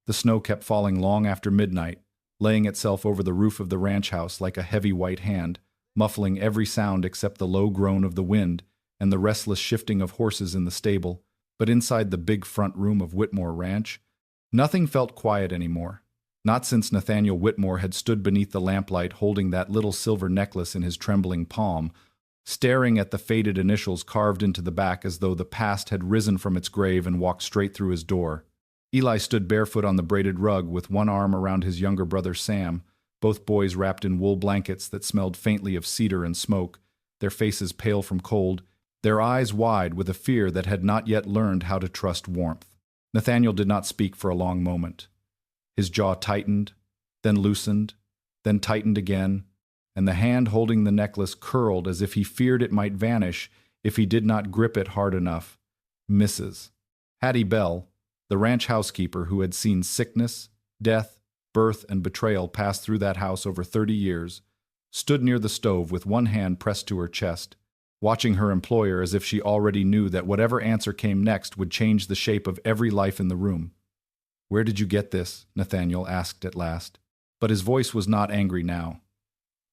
The snow kept falling long after midnight, laying itself over the roof of the ranch house like a heavy white hand, muffling every sound except the low groan of the wind and the restless shifting of horses in the stable. But inside the big front room of Whitmore Ranch, nothing felt quiet anymore. Not since Nathaniel Whitmore had stood beneath the lamplight holding that little silver necklace in his trembling palm, staring at the faded initials carved into the back as though the past had risen from its grave and walked straight through his door. Eli stood barefoot on the braided rug with one arm around his younger brother Sam, both boys wrapped in wool blankets that smelled faintly of cedar and smoke, their faces pale from cold, their eyes wide with a fear that had not yet learned how to trust warmth. Nathaniel did not speak for a long moment. His jaw tightened, then loosened, then tightened again, and the hand holding the necklace curled as if he feared it might vanish if he did not grip it hard enough. Mrs. Hattie Bell, the ranch housekeeper who had seen sickness, death, birth, and betrayal pass through that house over 30 years, stood near the stove with one hand pressed to her chest, watching her employer as if she already knew that whatever answer came next would change the shape of every life in the room. "Where did you get this?" Nathaniel asked at last. But his voice was not angry now.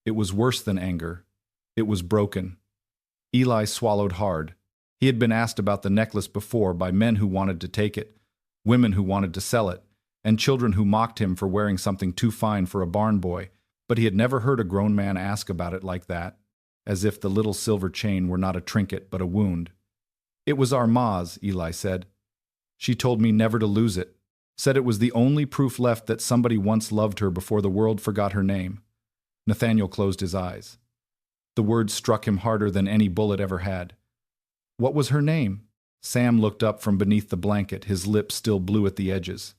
It was worse than anger. It was broken. Eli swallowed hard. He had been asked about the necklace before by men who wanted to take it, women who wanted to sell it, and children who mocked him for wearing something too fine for a barn boy, but he had never heard a grown man ask about it like that, as if the little silver chain were not a trinket but a wound. "It was our ma's," Eli said. "She told me never to lose it, said it was the only proof left that somebody once loved her before the world forgot her name." Nathaniel closed his eyes. The words struck him harder than any bullet ever had. "What was her name?" Sam looked up from beneath the blanket, his lips still blue at the edges.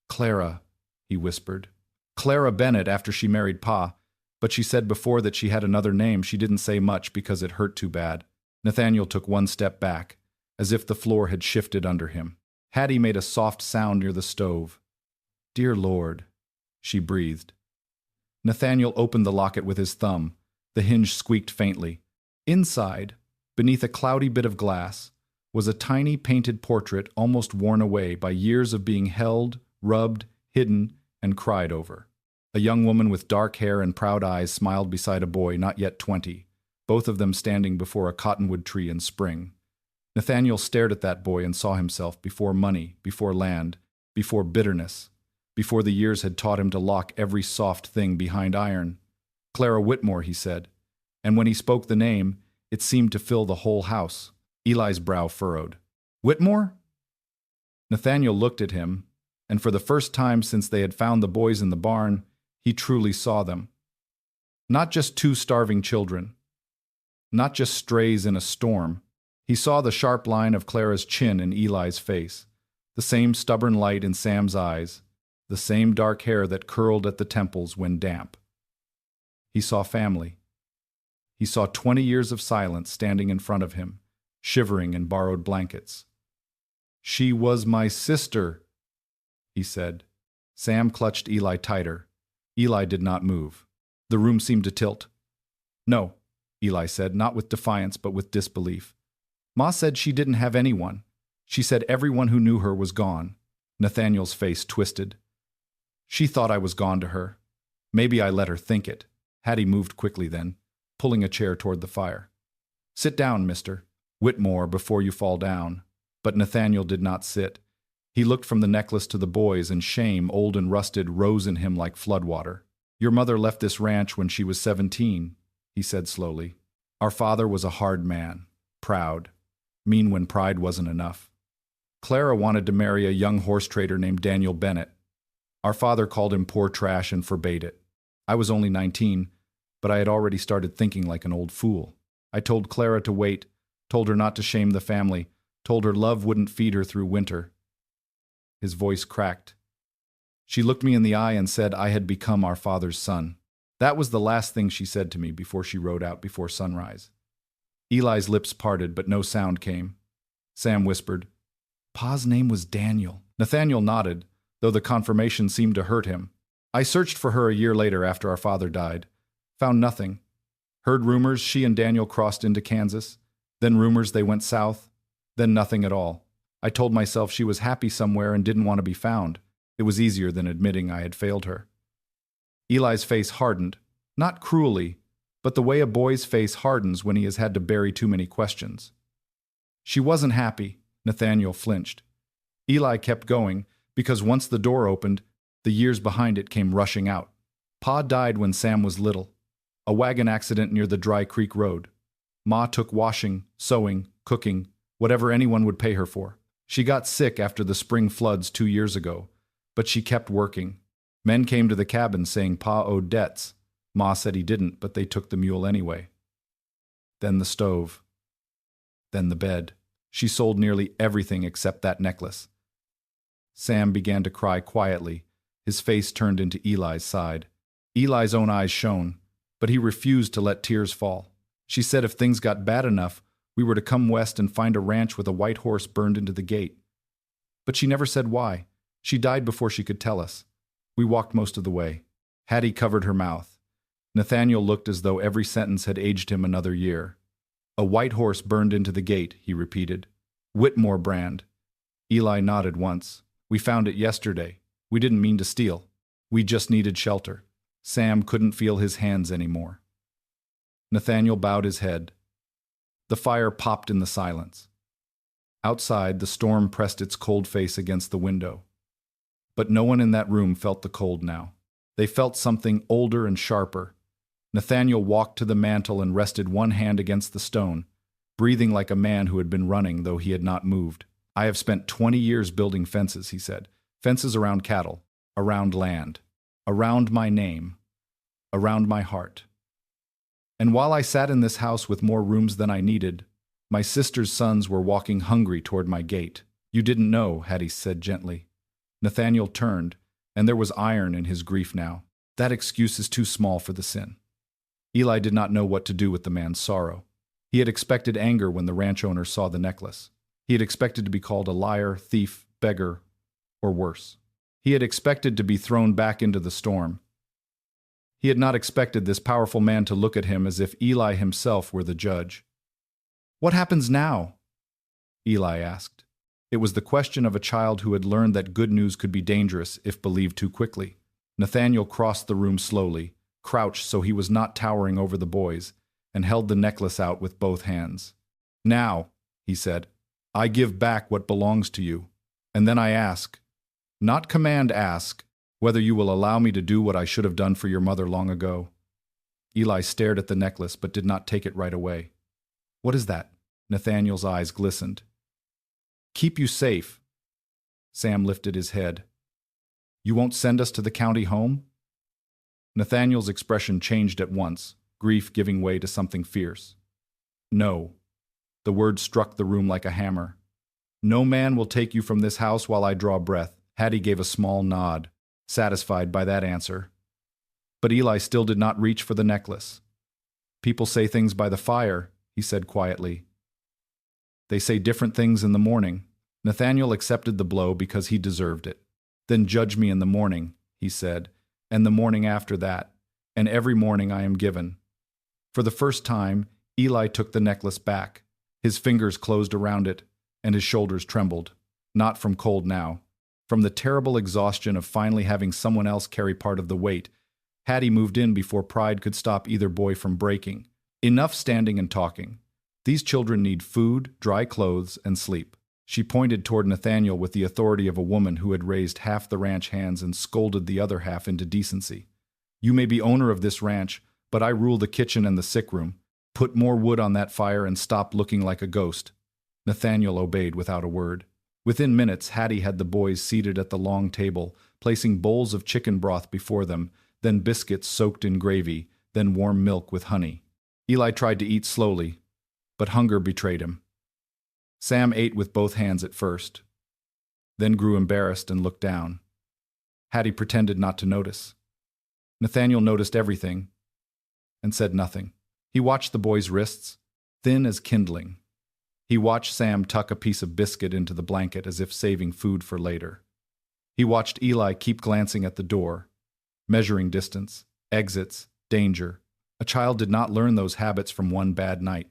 "Clara," he whispered. "Clara Bennett after she married Pa, but she said before that she had another name. She didn't say much because it hurt too bad." Nathaniel took one step back, as if the floor had shifted under him. Hattie made a soft sound near the stove. "Dear Lord," she breathed. Nathaniel opened the locket with his thumb. The hinge squeaked faintly. Inside, beneath a cloudy bit of glass, was a tiny painted portrait almost worn away by years of being held, rubbed, hidden, and cried over. A young woman with dark hair and proud eyes smiled beside a boy not yet 20, both of them standing before a cottonwood tree in spring. Nathaniel stared at that boy and saw himself before money, before land, before bitterness, before the years had taught him to lock every soft thing behind iron. "Clara Whitmore," he said, and when he spoke the name, it seemed to fill the whole house. Eli's brow furrowed. "Whitmore?" Nathaniel looked at him, and for the first time since they had found the boys in the barn, he truly saw them. Not just two starving children, not just strays in a storm. He saw the sharp line of Clara's chin in Eli's face, the same stubborn light in Sam's eyes, the same dark hair that curled at the temples when damp. He saw family. He saw 20 years of silence standing in front of him, shivering in borrowed blankets. "She was my sister," he said. Sam clutched Eli tighter. Eli did not move. The room seemed to tilt. "No," Eli said, not with defiance but with disbelief. "Ma said she didn't have anyone. She said everyone who knew her was gone." Nathaniel's face twisted. "She thought I was gone to her. Maybe I let her think it." Hattie moved quickly then, pulling a chair toward the fire. "Sit down, Mr. Whitmore, before you fall down." But Nathaniel did not sit. He looked from the necklace to the boys, and shame, old and rusted, rose in him like floodwater. "Your mother left this ranch when she was 17, he said slowly. "Our father was a hard man, proud, mean when pride wasn't enough. Clara wanted to marry a young horse trader named Daniel Bennett. Our father called him poor trash and forbade it. I was only 19, but I had already started thinking like an old fool. I told Clara to wait, told her not to shame the family, told her love wouldn't feed her through winter." His voice cracked. "She looked me in the eye and said I had become our father's son. That was the last thing she said to me before she rode out before sunrise." Eli's lips parted, but no sound came. Sam whispered, "Pa's name was Daniel." Nathaniel nodded, though the confirmation seemed to hurt him. "I searched for her a year later after our father died. Found nothing. Heard rumors she and Daniel crossed into Kansas, then rumors they went south, then nothing at all. I told myself she was happy somewhere and didn't want to be found. It was easier than admitting I had failed her. Eli's face hardened, not cruelly, but the way a boy's face hardens when he has had to bury too many questions. She wasn't happy. Nathaniel flinched. Eli kept going, because once the door opened, the years behind it came rushing out. Pa died when Sam was little. A wagon accident near the Dry Creek Road. Ma took washing, sewing, cooking, whatever anyone would pay her for. She got sick after the spring floods 2 years ago, but she kept working. Men came to the cabin saying Pa owed debts. Ma said he didn't, but they took the mule anyway. Then the stove. Then the bed. She sold nearly everything except that necklace. Sam began to cry quietly. His face turned into Eli's side. Eli's own eyes shone, but he refused to let tears fall. She said if things got bad enough, we were to come west and find a ranch with a white horse burned into the gate. But she never said why. She died before she could tell us. We walked most of the way. Hattie covered her mouth. Nathaniel looked as though every sentence had aged him another year. A white horse burned into the gate, he repeated. Whitmore brand. Eli nodded once. We found it yesterday. We didn't mean to steal. We just needed shelter. Sam couldn't feel his hands anymore. Nathaniel bowed his head. The fire popped in the silence. Outside, the storm pressed its cold face against the window. But no one in that room felt the cold now. They felt something older and sharper. Nathaniel walked to the mantel and rested one hand against the stone, breathing like a man who had been running, though he had not moved. I have spent 20 years building fences, he said. Fences around cattle, around land, around my name, around my heart. And while I sat in this house with more rooms than I needed, my sister's sons were walking hungry toward my gate. You didn't know, Hattie said gently. Nathaniel turned, and there was iron in his grief now. That excuse is too small for the sin. Eli did not know what to do with the man's sorrow. He had expected anger when the ranch owner saw the necklace. He had expected to be called a liar, thief, beggar, or worse. He had expected to be thrown back into the storm. He had not expected this powerful man to look at him as if Eli himself were the judge. What happens now? Eli asked. It was the question of a child who had learned that good news could be dangerous if believed too quickly. Nathaniel crossed the room slowly, crouched so he was not towering over the boys, and held the necklace out with both hands. Now, he said, I give back what belongs to you, and then I ask, not command ask, whether you will allow me to do what I should have done for your mother long ago. Eli stared at the necklace but did not take it right away. What is that? Nathaniel's eyes glistened. Keep you safe. Sam lifted his head. You won't send us to the county home? Nathaniel's expression changed at once, grief giving way to something fierce. No. The word struck the room like a hammer. No man will take you from this house while I draw breath. Hattie gave a small nod, satisfied by that answer. But Eli still did not reach for the necklace. People say things by the fire, he said quietly. They say different things in the morning. Nathaniel accepted the blow because he deserved it. Then judge me in the morning, he said, and the morning after that, and every morning I am given. For the first time, Eli took the necklace back. His fingers closed around it, and his shoulders trembled. Not from cold now. From the terrible exhaustion of finally having someone else carry part of the weight. Hattie moved in before pride could stop either boy from breaking. Enough standing and talking. These children need food, dry clothes, and sleep. She pointed toward Nathaniel with the authority of a woman who had raised half the ranch hands and scolded the other half into decency. You may be owner of this ranch, but I rule the kitchen and the sick room. Put more wood on that fire and stop looking like a ghost. Nathaniel obeyed without a word. Within minutes, Hattie had the boys seated at the long table, placing bowls of chicken broth before them, then biscuits soaked in gravy, then warm milk with honey. Eli tried to eat slowly, but hunger betrayed him. Sam ate with both hands at first, then grew embarrassed and looked down. Hattie pretended not to notice. Nathaniel noticed everything and said nothing. He watched the boy's wrists, thin as kindling. He watched Sam tuck a piece of biscuit into the blanket as if saving food for later. He watched Eli keep glancing at the door, measuring distance, exits, danger. A child did not learn those habits from one bad night.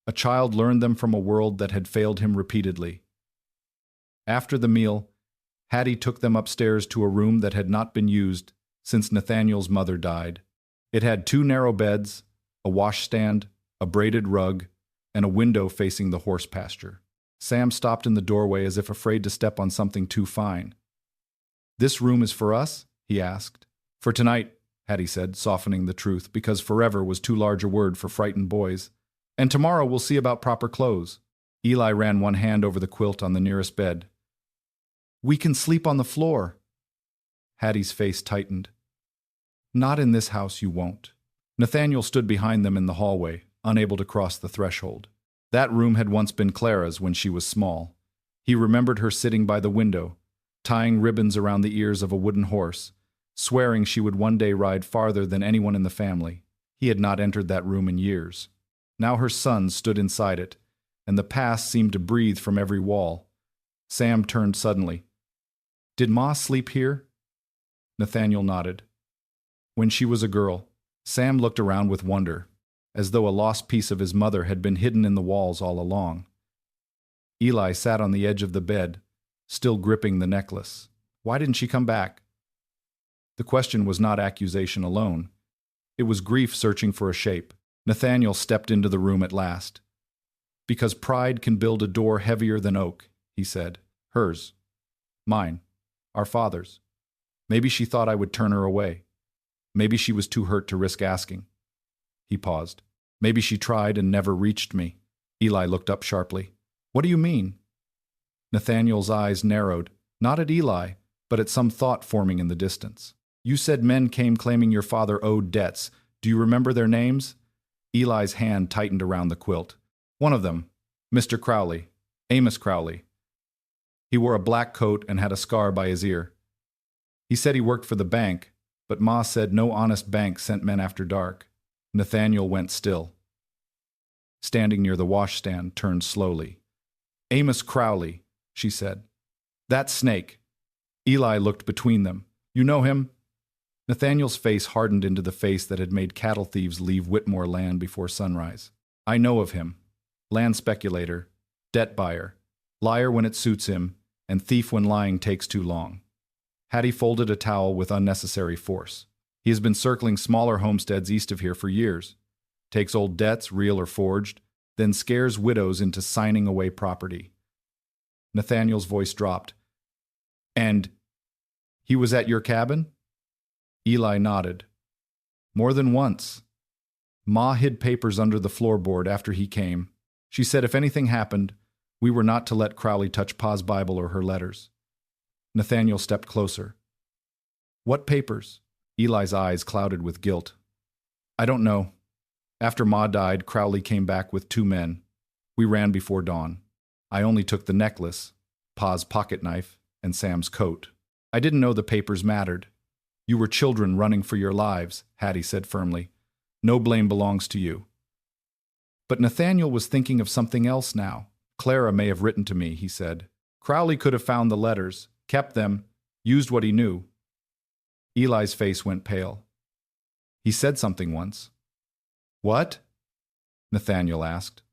A child learned them from a world that had failed him repeatedly. After the meal, Hattie took them upstairs to a room that had not been used since Nathaniel's mother died. It had 2 narrow beds, a washstand, a braided rug, and a window facing the horse pasture. Sam stopped in the doorway as if afraid to step on something too fine. "This room is for us?" he asked. "For tonight," Hattie said, softening the truth, because forever was too large a word for frightened boys. "And tomorrow we'll see about proper clothes." Eli ran one hand over the quilt on the nearest bed. "We can sleep on the floor." Hattie's face tightened. "Not in this house, you won't." Nathaniel stood behind them in the hallway, unable to cross the threshold. That room had once been Clara's when she was small. He remembered her sitting by the window, tying ribbons around the ears of a wooden horse, swearing she would one day ride farther than anyone in the family. He had not entered that room in years. Now her son stood inside it, and the past seemed to breathe from every wall. Sam turned suddenly. "Did Ma sleep here?" Nathaniel nodded. "When she was a girl." Sam looked around with wonder, as though a lost piece of his mother had been hidden in the walls all along. Eli sat on the edge of the bed, still gripping the necklace. Why didn't she come back? The question was not accusation alone. It was grief searching for a shape. Nathaniel stepped into the room at last. "Because pride can build a door heavier than oak," he said. "Hers. Mine. Our father's. Maybe she thought I would turn her away. Maybe she was too hurt to risk asking." He paused. "Maybe she tried and never reached me." Eli looked up sharply. "What do you mean?" Nathaniel's eyes narrowed, not at Eli, but at some thought forming in the distance. "You said men came claiming your father owed debts. Do you remember their names?" Eli's hand tightened around the quilt. "One of them, Mr. Crowley, Amos Crowley. He wore a black coat and had a scar by his ear. He said he worked for the bank, but Ma said no honest bank sent men after dark." Nathaniel went still. Standing near the washstand, turned slowly. "Amos Crowley," she said. "That snake." Eli looked between them. "You know him?" Nathaniel's face hardened into the face that had made cattle thieves leave Whitmore land before sunrise. "I know of him. Land speculator, debt buyer, liar when it suits him, and thief when lying takes too long." Hattie folded a towel with unnecessary force. "He has been circling smaller homesteads east of here for years. Takes old debts, real or forged, then scares widows into signing away property." Nathaniel's voice dropped. "And he was at your cabin?" Eli nodded. "More than once. Ma hid papers under the floorboard after he came. She said if anything happened, we were not to let Crowley touch Pa's Bible or her letters." Nathaniel stepped closer. "What papers?" Eli's eyes clouded with guilt. "I don't know. After Ma died, Crowley came back with 2 men. We ran before dawn. I only took the necklace, Pa's pocket knife, and Sam's coat. I didn't know the papers mattered. You were children running for your lives," Hattie said firmly. "No blame belongs to you." But Nathaniel was thinking of something else now. "Clara may have written to me," he said. "Crowley could have found the letters, kept them, used what he knew." Eli's face went pale. "He said something once." "What?" Nathaniel asked.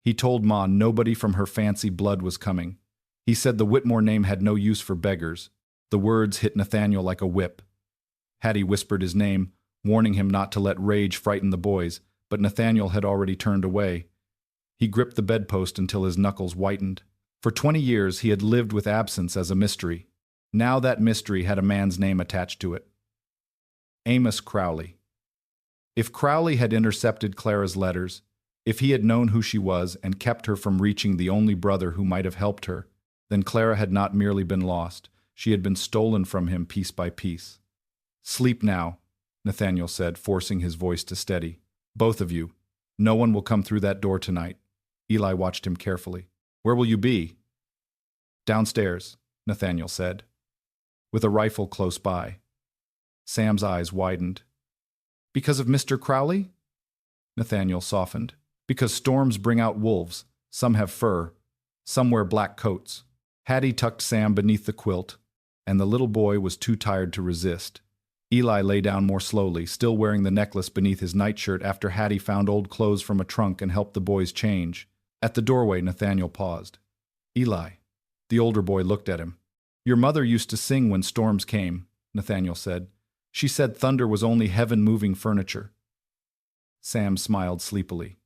"He told Ma nobody from her fancy blood was coming. He said the Whitmore name had no use for beggars." The words hit Nathaniel like a whip. Hattie whispered his name, warning him not to let rage frighten the boys, but Nathaniel had already turned away. He gripped the bedpost until his knuckles whitened. For 20 years he had lived with absence as a mystery. Now that mystery had a man's name attached to it. Amos Crowley. If Crowley had intercepted Clara's letters, if he had known who she was and kept her from reaching the only brother who might have helped her, then Clara had not merely been lost, she had been stolen from him piece by piece. "Sleep now," Nathaniel said, forcing his voice to steady. "Both of you. No one will come through that door tonight." Eli watched him carefully. "Where will you be?" "Downstairs," Nathaniel said, with a rifle close by. Sam's eyes widened. "Because of Mr. Crowley?" Nathaniel softened. "Because storms bring out wolves. Some have fur. Some wear black coats." Hattie tucked Sam beneath the quilt, and the little boy was too tired to resist. Eli lay down more slowly, still wearing the necklace beneath his nightshirt after Hattie found old clothes from a trunk and helped the boys change. At the doorway, Nathaniel paused. "Eli." The older boy looked at him. Your mother used to sing when storms came, Nathaniel said. She said thunder was only heaven-moving furniture. Sam smiled sleepily.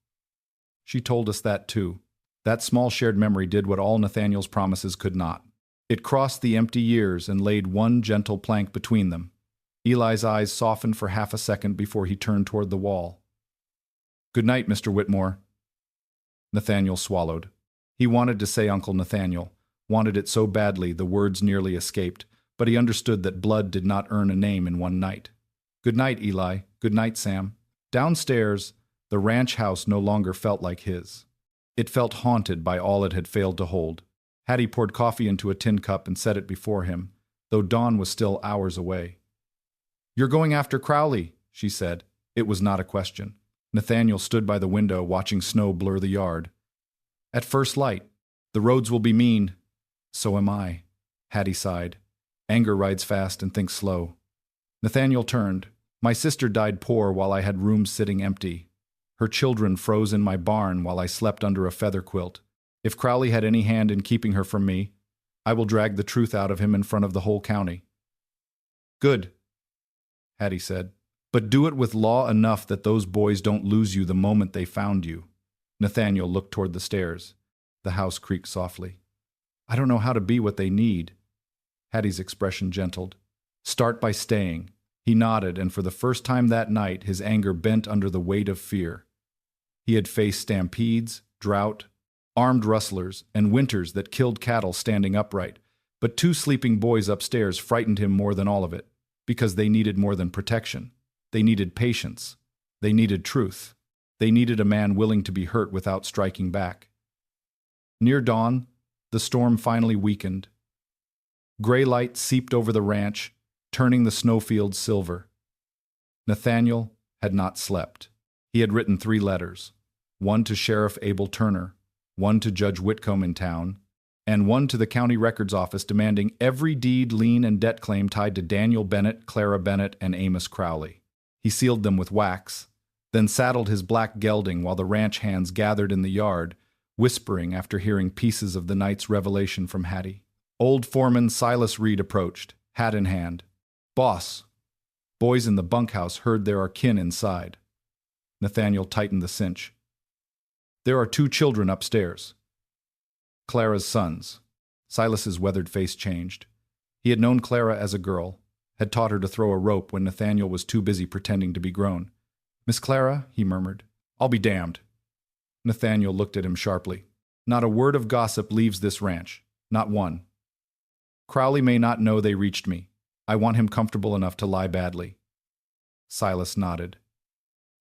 She told us that too. That small shared memory did what all Nathaniel's promises could not. It crossed the empty years and laid one gentle plank between them. Eli's eyes softened for half a second before he turned toward the wall. Good night, Mr. Whitmore. Nathaniel swallowed. He wanted to say Uncle Nathaniel, wanted it so badly the words nearly escaped, but he understood that blood did not earn a name in one night. Good night, Eli. Good night, Sam. Downstairs, the ranch house no longer felt like his. It felt haunted by all it had failed to hold. Hattie poured coffee into a tin cup and set it before him, though dawn was still hours away. You're going after Crowley, she said. It was not a question. Nathaniel stood by the window watching snow blur the yard. At first light. The roads will be mean. So am I. Hattie sighed. Anger rides fast and thinks slow. Nathaniel turned. My sister died poor while I had rooms sitting empty. Her children froze in my barn while I slept under a feather quilt. If Crowley had any hand in keeping her from me, I will drag the truth out of him in front of the whole county. Good, Hattie said. But do it with law enough that those boys don't lose you the moment they found you. Nathaniel looked toward the stairs. The house creaked softly. I don't know how to be what they need. Hattie's expression gentled. Start by staying. He nodded, and for the first time that night, his anger bent under the weight of fear. He had faced stampedes, drought, armed rustlers, and winters that killed cattle standing upright, but 2 sleeping boys upstairs frightened him more than all of it, because they needed more than protection. They needed patience. They needed truth. They needed a man willing to be hurt without striking back. Near dawn, the storm finally weakened. Gray light seeped over the ranch, turning the snowfields silver. Nathaniel had not slept. He had written 3 letters, one to Sheriff Abel Turner, one to Judge Whitcomb in town, and one to the county records office demanding every deed, lien, and debt claim tied to Daniel Bennett, Clara Bennett, and Amos Crowley. He sealed them with wax, then saddled his black gelding while the ranch hands gathered in the yard, whispering after hearing pieces of the night's revelation from Hattie. Old foreman Silas Reed approached, hat in hand. Boss. Boys in the bunkhouse heard there are kin inside. Nathaniel tightened the cinch. There are 2 children upstairs. Clara's sons. Silas's weathered face changed. He had known Clara as a girl, had taught her to throw a rope when Nathaniel was too busy pretending to be grown. Miss Clara, he murmured. I'll be damned. Nathaniel looked at him sharply. Not a word of gossip leaves this ranch. Not one. Crowley may not know they reached me. I want him comfortable enough to lie badly. Silas nodded.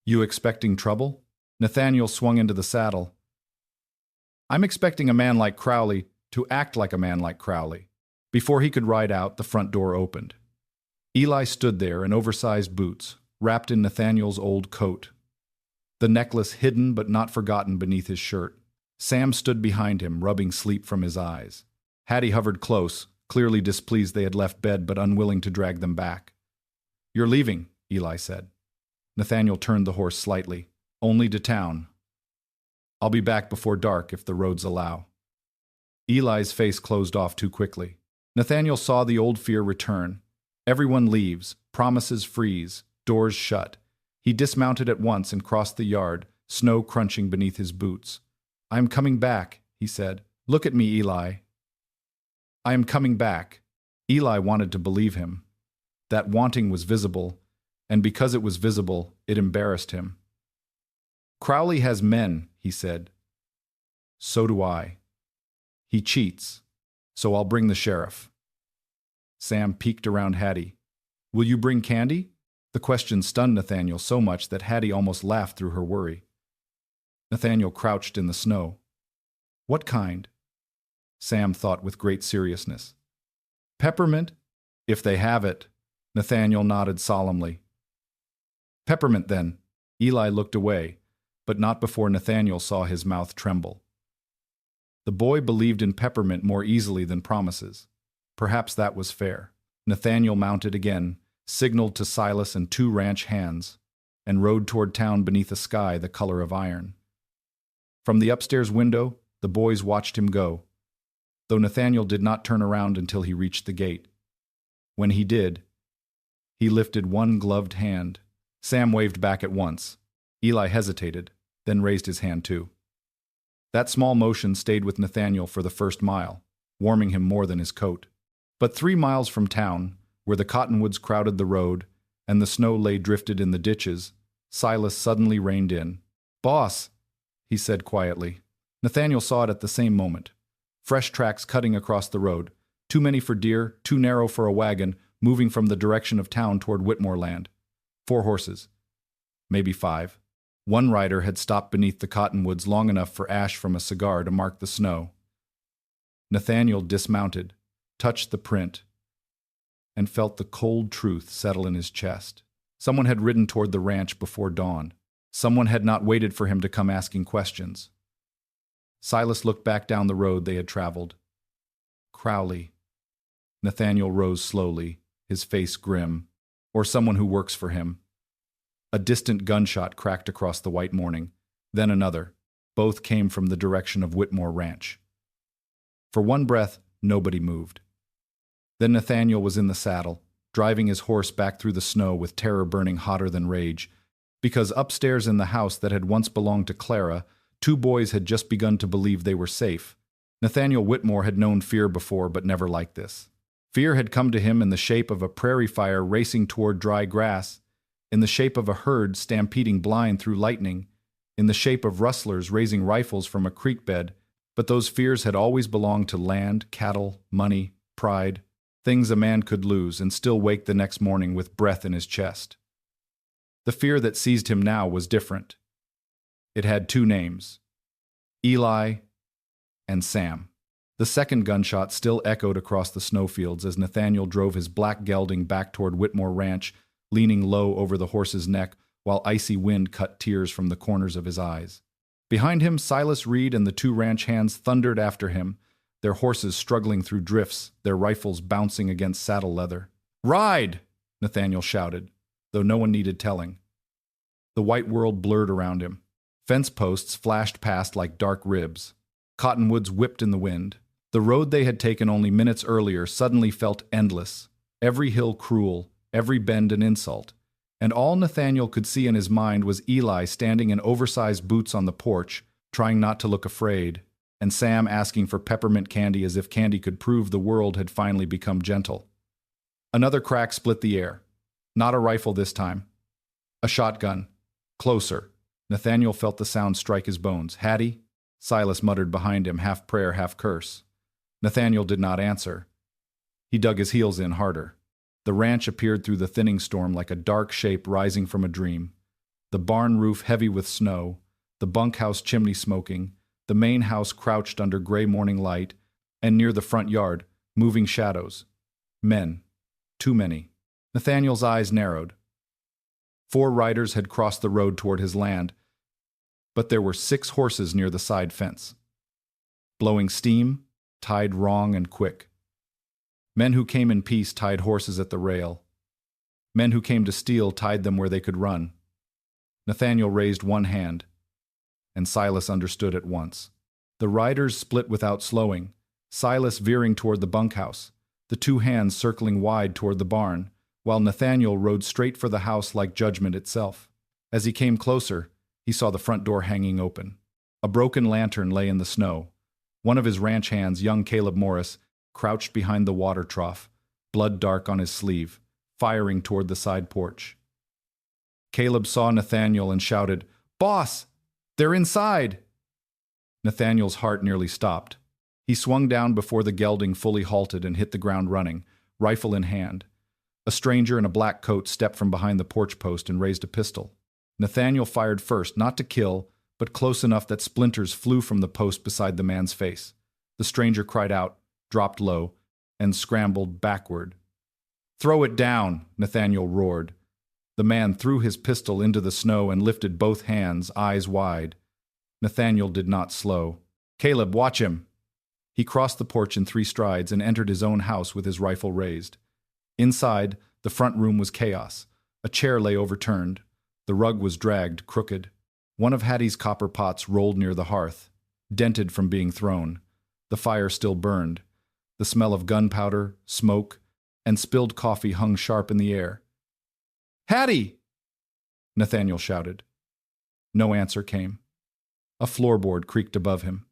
You expecting trouble? Nathaniel swung into the saddle. I'm expecting a man like Crowley to act like a man like Crowley. Before he could ride out, the front door opened. Eli stood there in oversized boots, wrapped in Nathaniel's old coat, the necklace hidden but not forgotten beneath his shirt. Sam stood behind him, rubbing sleep from his eyes. Hattie hovered close, clearly displeased they had left bed but unwilling to drag them back. You're leaving, Eli said. Nathaniel turned the horse slightly. Only to town. I'll be back before dark if the roads allow. Eli's face closed off too quickly. Nathaniel saw the old fear return. Everyone leaves, promises freeze, doors shut. He dismounted at once and crossed the yard, snow crunching beneath his boots. I am coming back, he said. Look at me, Eli. I am coming back. Eli wanted to believe him. That wanting was visible, and because it was visible, it embarrassed him. Crowley has men, he said. So do I. He cheats, so I'll bring the sheriff. Sam peeked around Hattie. Will you bring candy? The question stunned Nathaniel so much that Hattie almost laughed through her worry. Nathaniel crouched in the snow. What kind? Sam thought with great seriousness. Peppermint, if they have it. Nathaniel nodded solemnly. Peppermint, then. Eli looked away, but not before Nathaniel saw his mouth tremble. The boy believed in peppermint more easily than promises. Perhaps that was fair. Nathaniel mounted again, signaled to Silas and 2 ranch hands, and rode toward town beneath a sky the color of iron. From the upstairs window, the boys watched him go. though Nathaniel did not turn around until he reached the gate. When he did, he lifted one gloved hand. Sam waved back at once. Eli hesitated, then raised his hand too. That small motion stayed with Nathaniel for the first mile, warming him more than his coat. But 3 miles from town, where the cottonwoods crowded the road and the snow lay drifted in the ditches, Silas suddenly reined in. "Boss," he said quietly. Nathaniel saw it at the same moment. Fresh tracks cutting across the road, too many for deer, too narrow for a wagon, moving from the direction of town toward Whitmore land. 4 horses. Maybe 5. One rider had stopped beneath the cottonwoods long enough for ash from a cigar to mark the snow. Nathaniel dismounted, touched the print, and felt the cold truth settle in his chest. Someone had ridden toward the ranch before dawn. Someone had not waited for him to come asking questions. Silas looked back down the road they had traveled. Crowley. Nathaniel rose slowly, his face grim. Or someone who works for him. A distant gunshot cracked across the white morning, then another. Both came from the direction of Whitmore Ranch. For one breath, nobody moved. Then Nathaniel was in the saddle, driving his horse back through the snow with terror burning hotter than rage, because upstairs in the house that had once belonged to Clara, 2 boys had just begun to believe they were safe. Nathaniel Whitmore had known fear before, but never like this. Fear had come to him in the shape of a prairie fire racing toward dry grass, in the shape of a herd stampeding blind through lightning, in the shape of rustlers raising rifles from a creek bed, but those fears had always belonged to land, cattle, money, pride, things a man could lose and still wake the next morning with breath in his chest. The fear that seized him now was different. It had 2 names, Eli and Sam. The second gunshot still echoed across the snowfields as Nathaniel drove his black gelding back toward Whitmore Ranch, leaning low over the horse's neck while icy wind cut tears from the corners of his eyes. Behind him, Silas Reed and the 2 ranch hands thundered after him, their horses struggling through drifts, their rifles bouncing against saddle leather. "Ride!" Nathaniel shouted, though no one needed telling. The white world blurred around him. Fence posts flashed past like dark ribs. Cottonwoods whipped in the wind. The road they had taken only minutes earlier suddenly felt endless, every hill cruel, every bend an insult. And all Nathaniel could see in his mind was Eli standing in oversized boots on the porch, trying not to look afraid, and Sam asking for peppermint candy as if candy could prove the world had finally become gentle. Another crack split the air. Not a rifle this time. A shotgun. Closer. Nathaniel felt the sound strike his bones. "Hattie?" Silas muttered behind him, half prayer, half curse. Nathaniel did not answer. He dug his heels in harder. The ranch appeared through the thinning storm like a dark shape rising from a dream. The barn roof heavy with snow, the bunkhouse chimney smoking, the main house crouched under gray morning light, and near the front yard, moving shadows. Men. Too many. Nathaniel's eyes narrowed. 4 riders had crossed the road toward his land, but there were 6 horses near the side fence. Blowing steam, tied wrong and quick. Men who came in peace tied horses at the rail. Men who came to steal tied them where they could run. Nathaniel raised one hand, and Silas understood at once. The riders split without slowing, Silas veering toward the bunkhouse, the 2 hands circling wide toward the barn, while Nathaniel rode straight for the house like judgment itself. As he came closer, he saw the front door hanging open. A broken lantern lay in the snow. One of his ranch hands, young Caleb Morris, crouched behind the water trough, blood dark on his sleeve, firing toward the side porch. Caleb saw Nathaniel and shouted, "Boss! They're inside!" Nathaniel's heart nearly stopped. He swung down before the gelding fully halted and hit the ground running, rifle in hand. A stranger in a black coat stepped from behind the porch post and raised a pistol. Nathaniel fired first, not to kill, but close enough that splinters flew from the post beside the man's face. The stranger cried out, dropped low, and scrambled backward. "Throw it down!" Nathaniel roared. The man threw his pistol into the snow and lifted both hands, eyes wide. Nathaniel did not slow. "Caleb, watch him!" He crossed the porch in 3 strides and entered his own house with his rifle raised. Inside, the front room was chaos. A chair lay overturned. The rug was dragged, crooked. One of Hattie's copper pots rolled near the hearth, dented from being thrown. The fire still burned. The smell of gunpowder, smoke, and spilled coffee hung sharp in the air. "Hattie!" Nathaniel shouted. No answer came. A floorboard creaked above him.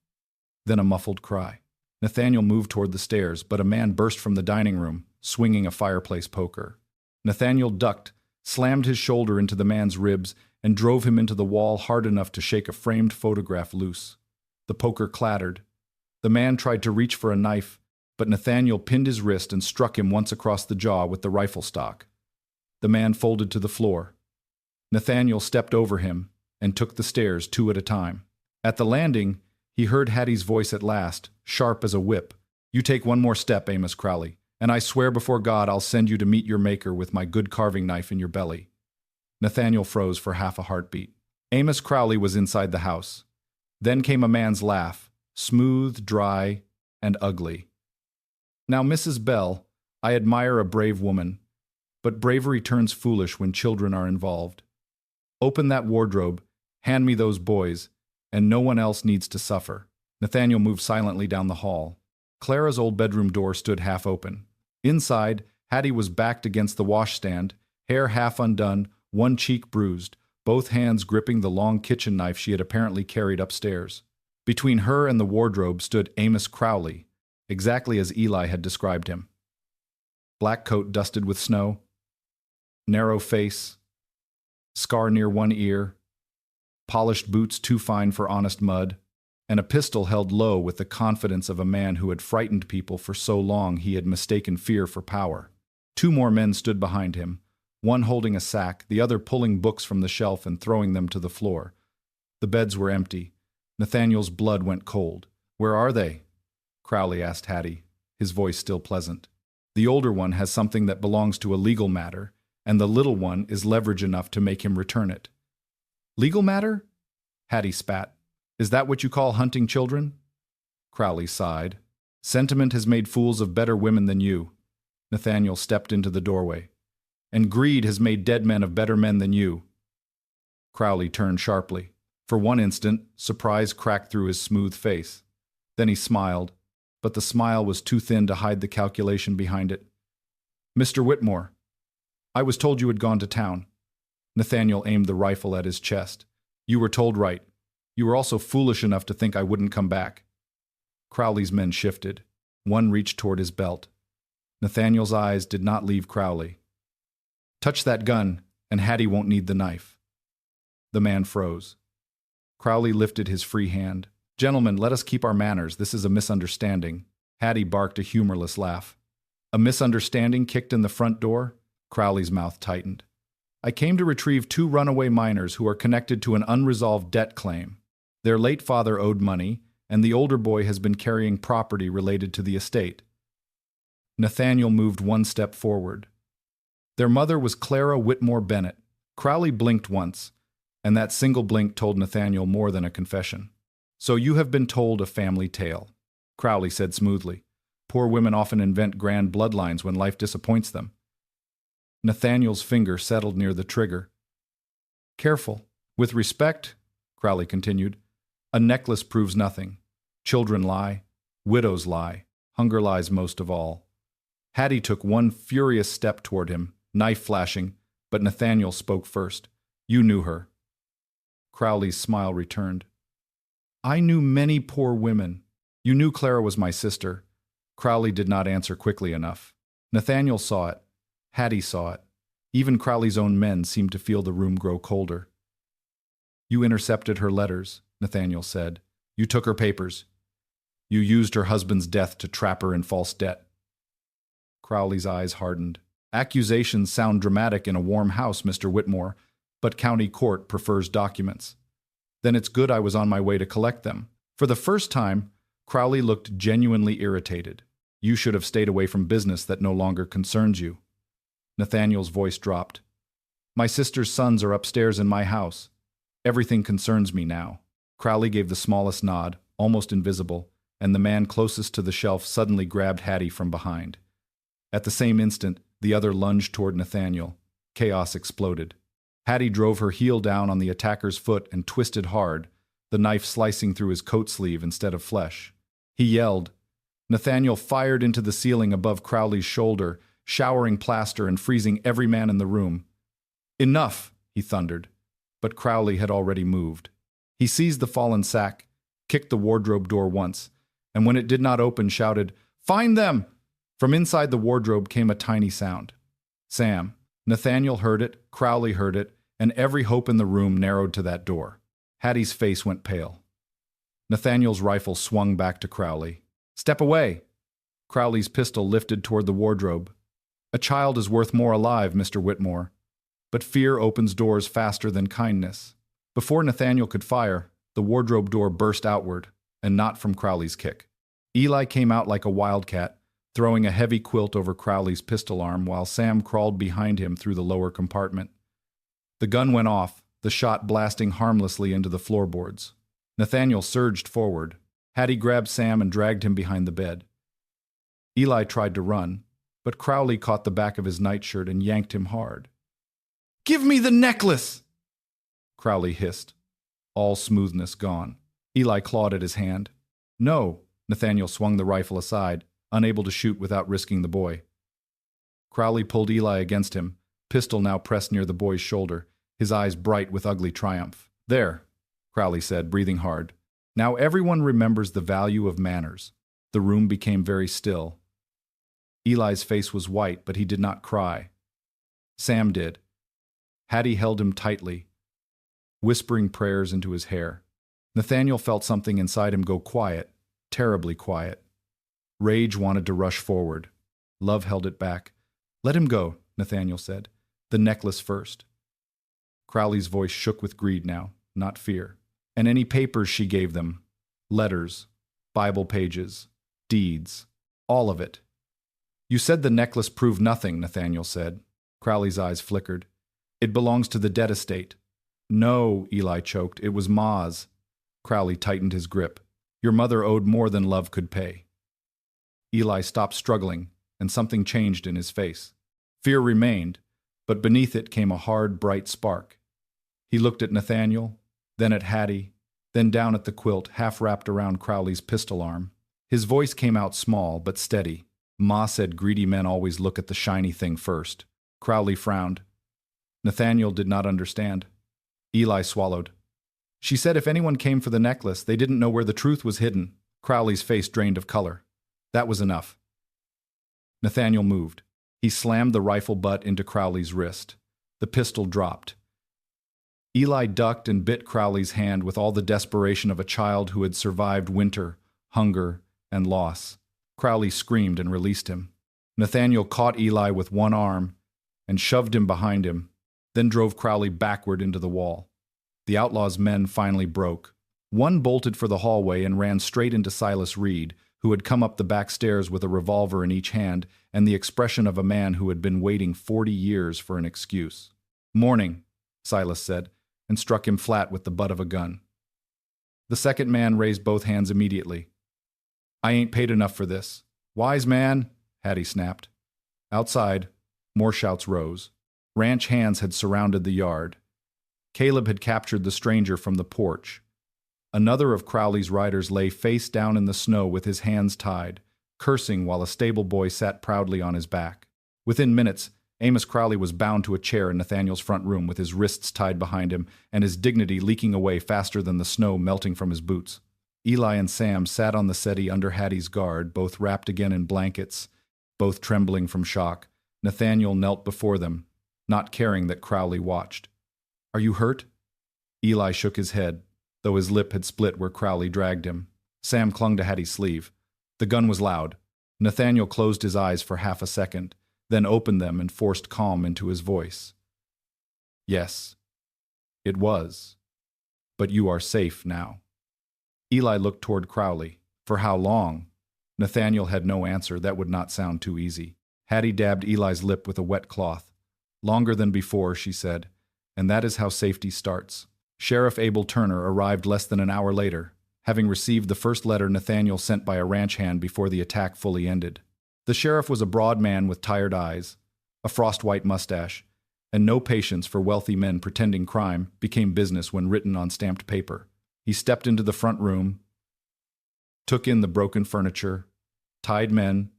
Then a muffled cry. Nathaniel moved toward the stairs, but a man burst from the dining room, swinging a fireplace poker. Nathaniel ducked, slammed his shoulder into the man's ribs, and drove him into the wall hard enough to shake a framed photograph loose. The poker clattered. The man tried to reach for a knife, but Nathaniel pinned his wrist and struck him once across the jaw with the rifle stock. The man folded to the floor. Nathaniel stepped over him and took the stairs 2 at a time. At the landing, he heard Hattie's voice at last, sharp as a whip. "You take one more step, Amos Crowley, and I swear before God I'll send you to meet your maker with my good carving knife in your belly." Nathaniel froze for half a heartbeat. Amos Crowley was inside the house. Then came a man's laugh, smooth, dry, and ugly. "Now, Mrs. Bell, I admire a brave woman, but bravery turns foolish when children are involved. Open that wardrobe, hand me those boys, and no one else needs to suffer." Nathaniel moved silently down the hall. Clara's old bedroom door stood half open. Inside, Hattie was backed against the washstand, hair half undone, one cheek bruised, both hands gripping the long kitchen knife she had apparently carried upstairs. Between her and the wardrobe stood Amos Crowley, exactly as Eli had described him. Black coat dusted with snow, narrow face, scar near one ear, polished boots too fine for honest mud, and a pistol held low with the confidence of a man who had frightened people for so long he had mistaken fear for power. 2 more men stood behind him, one holding a sack, the other pulling books from the shelf and throwing them to the floor. The beds were empty. Nathaniel's blood went cold. "Where are they?" Crowley asked Hattie, his voice still pleasant. "The older one has something that belongs to a legal matter, and the little one is leverage enough to make him return it." "Legal matter?" Hattie spat. "Is that what you call hunting children?" Crowley sighed. "Sentiment has made fools of better women than you." Nathaniel stepped into the doorway. "And greed has made dead men of better men than you." Crowley turned sharply. For one instant, surprise cracked through his smooth face. Then he smiled, but the smile was too thin to hide the calculation behind it. "Mr. Whitmore, I was told you had gone to town." Nathaniel aimed the rifle at his chest. "You were told right. You were also foolish enough to think I wouldn't come back." Crowley's men shifted. One reached toward his belt. Nathaniel's eyes did not leave Crowley. "Touch that gun, and Hattie won't need the knife." The man froze. Crowley lifted his free hand. "Gentlemen, let us keep our manners. This is a misunderstanding." Hattie barked a humorless laugh. "A misunderstanding kicked in the front door?" Crowley's mouth tightened. "I came to retrieve 2 runaway minors who are connected to an unresolved debt claim. Their late father owed money, and the older boy has been carrying property related to the estate." Nathaniel moved 1 step forward. "Their mother was Clara Whitmore Bennett." Crowley blinked once, and that single blink told Nathaniel more than a confession. "So you have been told a family tale," Crowley said smoothly. "Poor women often invent grand bloodlines when life disappoints them." Nathaniel's finger settled near the trigger. "Careful. With respect," Crowley continued, "a necklace proves nothing. Children lie. Widows lie. Hunger lies most of all." Hattie took 1 furious step toward him, knife flashing, but Nathaniel spoke first. "You knew her." Crowley's smile returned. "I knew many poor women. You knew Clara was my sister." Crowley did not answer quickly enough. Nathaniel saw it. Hattie saw it. Even Crowley's own men seemed to feel the room grow colder. "You intercepted her letters," Nathaniel said. "You took her papers. You used her husband's death to trap her in false debt." Crowley's eyes hardened. "Accusations sound dramatic in a warm house, Mr. Whitmore, but county court prefers documents." "Then it's good I was on my way to collect them." For the first time, Crowley looked genuinely irritated. "You should have stayed away from business that no longer concerns you." Nathaniel's voice dropped. "My sister's sons are upstairs in my house. Everything concerns me now." Crowley gave the smallest nod, almost invisible, and the man closest to the shelf suddenly grabbed Hattie from behind. At the same instant, the other lunged toward Nathaniel. Chaos exploded. Hattie drove her heel down on the attacker's foot and twisted hard, the knife slicing through his coat sleeve instead of flesh. He yelled. Nathaniel fired into the ceiling above Crowley's shoulder, showering plaster and freezing every man in the room. "Enough!" he thundered, but Crowley had already moved. He seized the fallen sack, kicked the wardrobe door once, and when it did not open, shouted, "Find them!" From inside the wardrobe came a tiny sound. Sam. Nathaniel heard it, Crowley heard it, and every hope in the room narrowed to that door. Hattie's face went pale. Nathaniel's rifle swung back to Crowley. "Step away!" Crowley's pistol lifted toward the wardrobe. "A child is worth more alive, Mr. Whitmore. But fear opens doors faster than kindness." Before Nathaniel could fire, the wardrobe door burst outward, and not from Crowley's kick. Eli came out like a wildcat, throwing a heavy quilt over Crowley's pistol arm while Sam crawled behind him through the lower compartment. The gun went off, the shot blasting harmlessly into the floorboards. Nathaniel surged forward. Hattie grabbed Sam and dragged him behind the bed. Eli tried to run, but Crowley caught the back of his nightshirt and yanked him hard. "Give me the necklace!" Crowley hissed, all smoothness gone. Eli clawed at his hand. "No!" Nathaniel swung the rifle aside, unable to shoot without risking the boy. Crowley pulled Eli against him, pistol now pressed near the boy's shoulder, his eyes bright with ugly triumph. "There," Crowley said, breathing hard. "Now everyone remembers the value of manners." The room became very still. Eli's face was white, but he did not cry. Sam did. Hattie held him tightly, whispering prayers into his hair. Nathaniel felt something inside him go quiet, terribly quiet. Rage wanted to rush forward. Love held it back. "Let him go," Nathaniel said. "The necklace first." Crowley's voice shook with greed now, not fear. "And any papers she gave them. Letters, Bible pages, deeds, all of it." "You said the necklace proved nothing," Nathaniel said. Crowley's eyes flickered. "It belongs to the dead estate." "No," Eli choked. "It was Ma's." Crowley tightened his grip. "Your mother owed more than love could pay." Eli stopped struggling, and something changed in his face. Fear remained, but beneath it came a hard, bright spark. He looked at Nathaniel, then at Hattie, then down at the quilt half wrapped around Crowley's pistol arm. His voice came out small but steady. "Ma said greedy men always look at the shiny thing first." Crowley frowned. Nathaniel did not understand. Eli swallowed. "She said if anyone came for the necklace, they didn't know where the truth was hidden." Crowley's face drained of color. That was enough. Nathaniel moved. He slammed the rifle butt into Crowley's wrist. The pistol dropped. Eli ducked and bit Crowley's hand with all the desperation of a child who had survived winter, hunger, and loss. Crowley screamed and released him. Nathaniel caught Eli with one arm and shoved him behind him, then drove Crowley backward into the wall. The outlaw's men finally broke. One bolted for the hallway and ran straight into Silas Reed, who had come up the back stairs with a revolver in each hand and the expression of a man who had been waiting 40 years for an excuse. "Morning," Silas said, and struck him flat with the butt of a gun. The second man raised both hands immediately. "I ain't paid enough for this." "Wise man," Hattie snapped. Outside, more shouts rose. Ranch hands had surrounded the yard. Caleb had captured the stranger from the porch. Another of Crowley's riders lay face down in the snow with his hands tied, cursing while a stable boy sat proudly on his back. Within minutes, Amos Crowley was bound to a chair in Nathaniel's front room with his wrists tied behind him and his dignity leaking away faster than the snow melting from his boots. Eli and Sam sat on the settee under Hattie's guard, both wrapped again in blankets, both trembling from shock. Nathaniel knelt before them, not caring that Crowley watched. "Are you hurt?" Eli shook his head, though his lip had split where Crowley dragged him. Sam clung to Hattie's sleeve. The gun was loud. Nathaniel closed his eyes for half a second, then opened them and forced calm into his voice. "Yes, it was. But you are safe now." Eli looked toward Crowley. For how long? Nathaniel had no answer. That would not sound too easy. Hattie dabbed Eli's lip with a wet cloth. "Longer than before," she said, "and that is how safety starts." Sheriff Abel Turner arrived less than an hour later, having received the first letter Nathaniel sent by a ranch hand before the attack fully ended. The sheriff was a broad man with tired eyes, a frost-white mustache, and no patience for wealthy men pretending crime became business when written on stamped paper. He stepped into the front room, took in the broken furniture, tied men,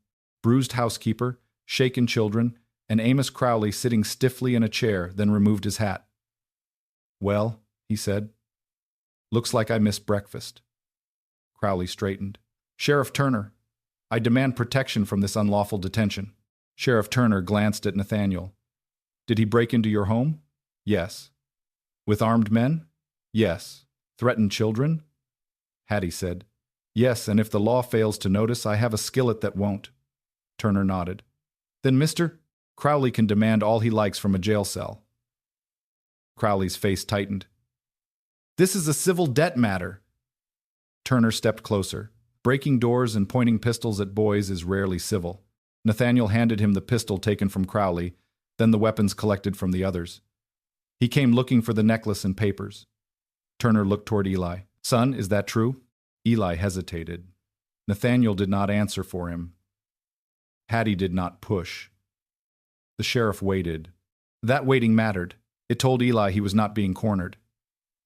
bruised housekeeper, shaken children, and Amos Crowley sitting stiffly in a chair, then removed his hat. "Well," he said, "looks like I missed breakfast." Crowley straightened. "Sheriff Turner, I demand protection from this unlawful detention." Sheriff Turner glanced at Nathaniel. "Did he break into your home?" "Yes." "With armed men?" "Yes." "Threatened children?" Hattie said. "Yes, and if the law fails to notice, I have a skillet that won't." Turner nodded. "Then Mr. Crowley can demand all he likes from a jail cell." Crowley's face tightened. "This is a civil debt matter." Turner stepped closer. Breaking doors and pointing pistols at boys is rarely civil. Nathaniel handed him the pistol taken from Crowley, then the weapons collected from the others. He came looking for the necklace and papers. Turner looked toward Eli. "Son, is that true?" Eli hesitated. Nathaniel did not answer for him. Hattie did not push. The sheriff waited. That waiting mattered. It told Eli he was not being cornered.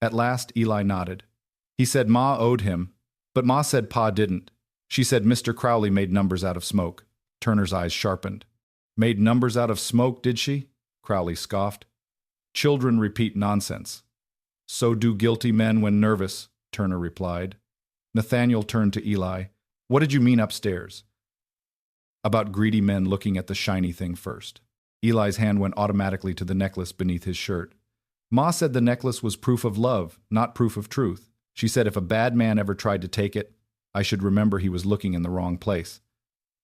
At last, Eli nodded. He said Ma owed him, but Ma said Pa didn't. She said Mr. Crowley made numbers out of smoke. Turner's eyes sharpened. "Made numbers out of smoke, did she?" Crowley scoffed. "Children repeat nonsense." "So do guilty men when nervous," Turner replied. Nathaniel turned to Eli. "What did you mean upstairs?" "About greedy men looking at the shiny thing first." Eli's hand went automatically to the necklace beneath his shirt. "Ma said the necklace was proof of love, not proof of truth. She said if a bad man ever tried to take it, I should remember he was looking in the wrong place."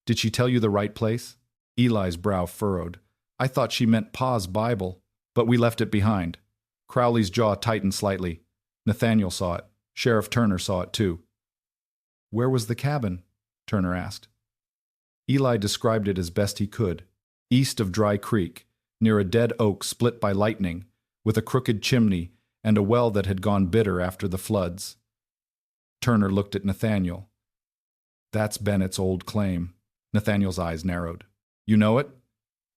"Did she tell you the right place?" Eli's brow furrowed. "I thought she meant Pa's Bible, but we left it behind." Crowley's jaw tightened slightly. Nathaniel saw it. Sheriff Turner saw it too. "Where was the cabin?" Turner asked. Eli described it as best he could. East of Dry Creek, near a dead oak split by lightning, with a crooked chimney and a well that had gone bitter after the floods. Turner looked at Nathaniel. "That's Bennett's old claim." Nathaniel's eyes narrowed. "You know it?"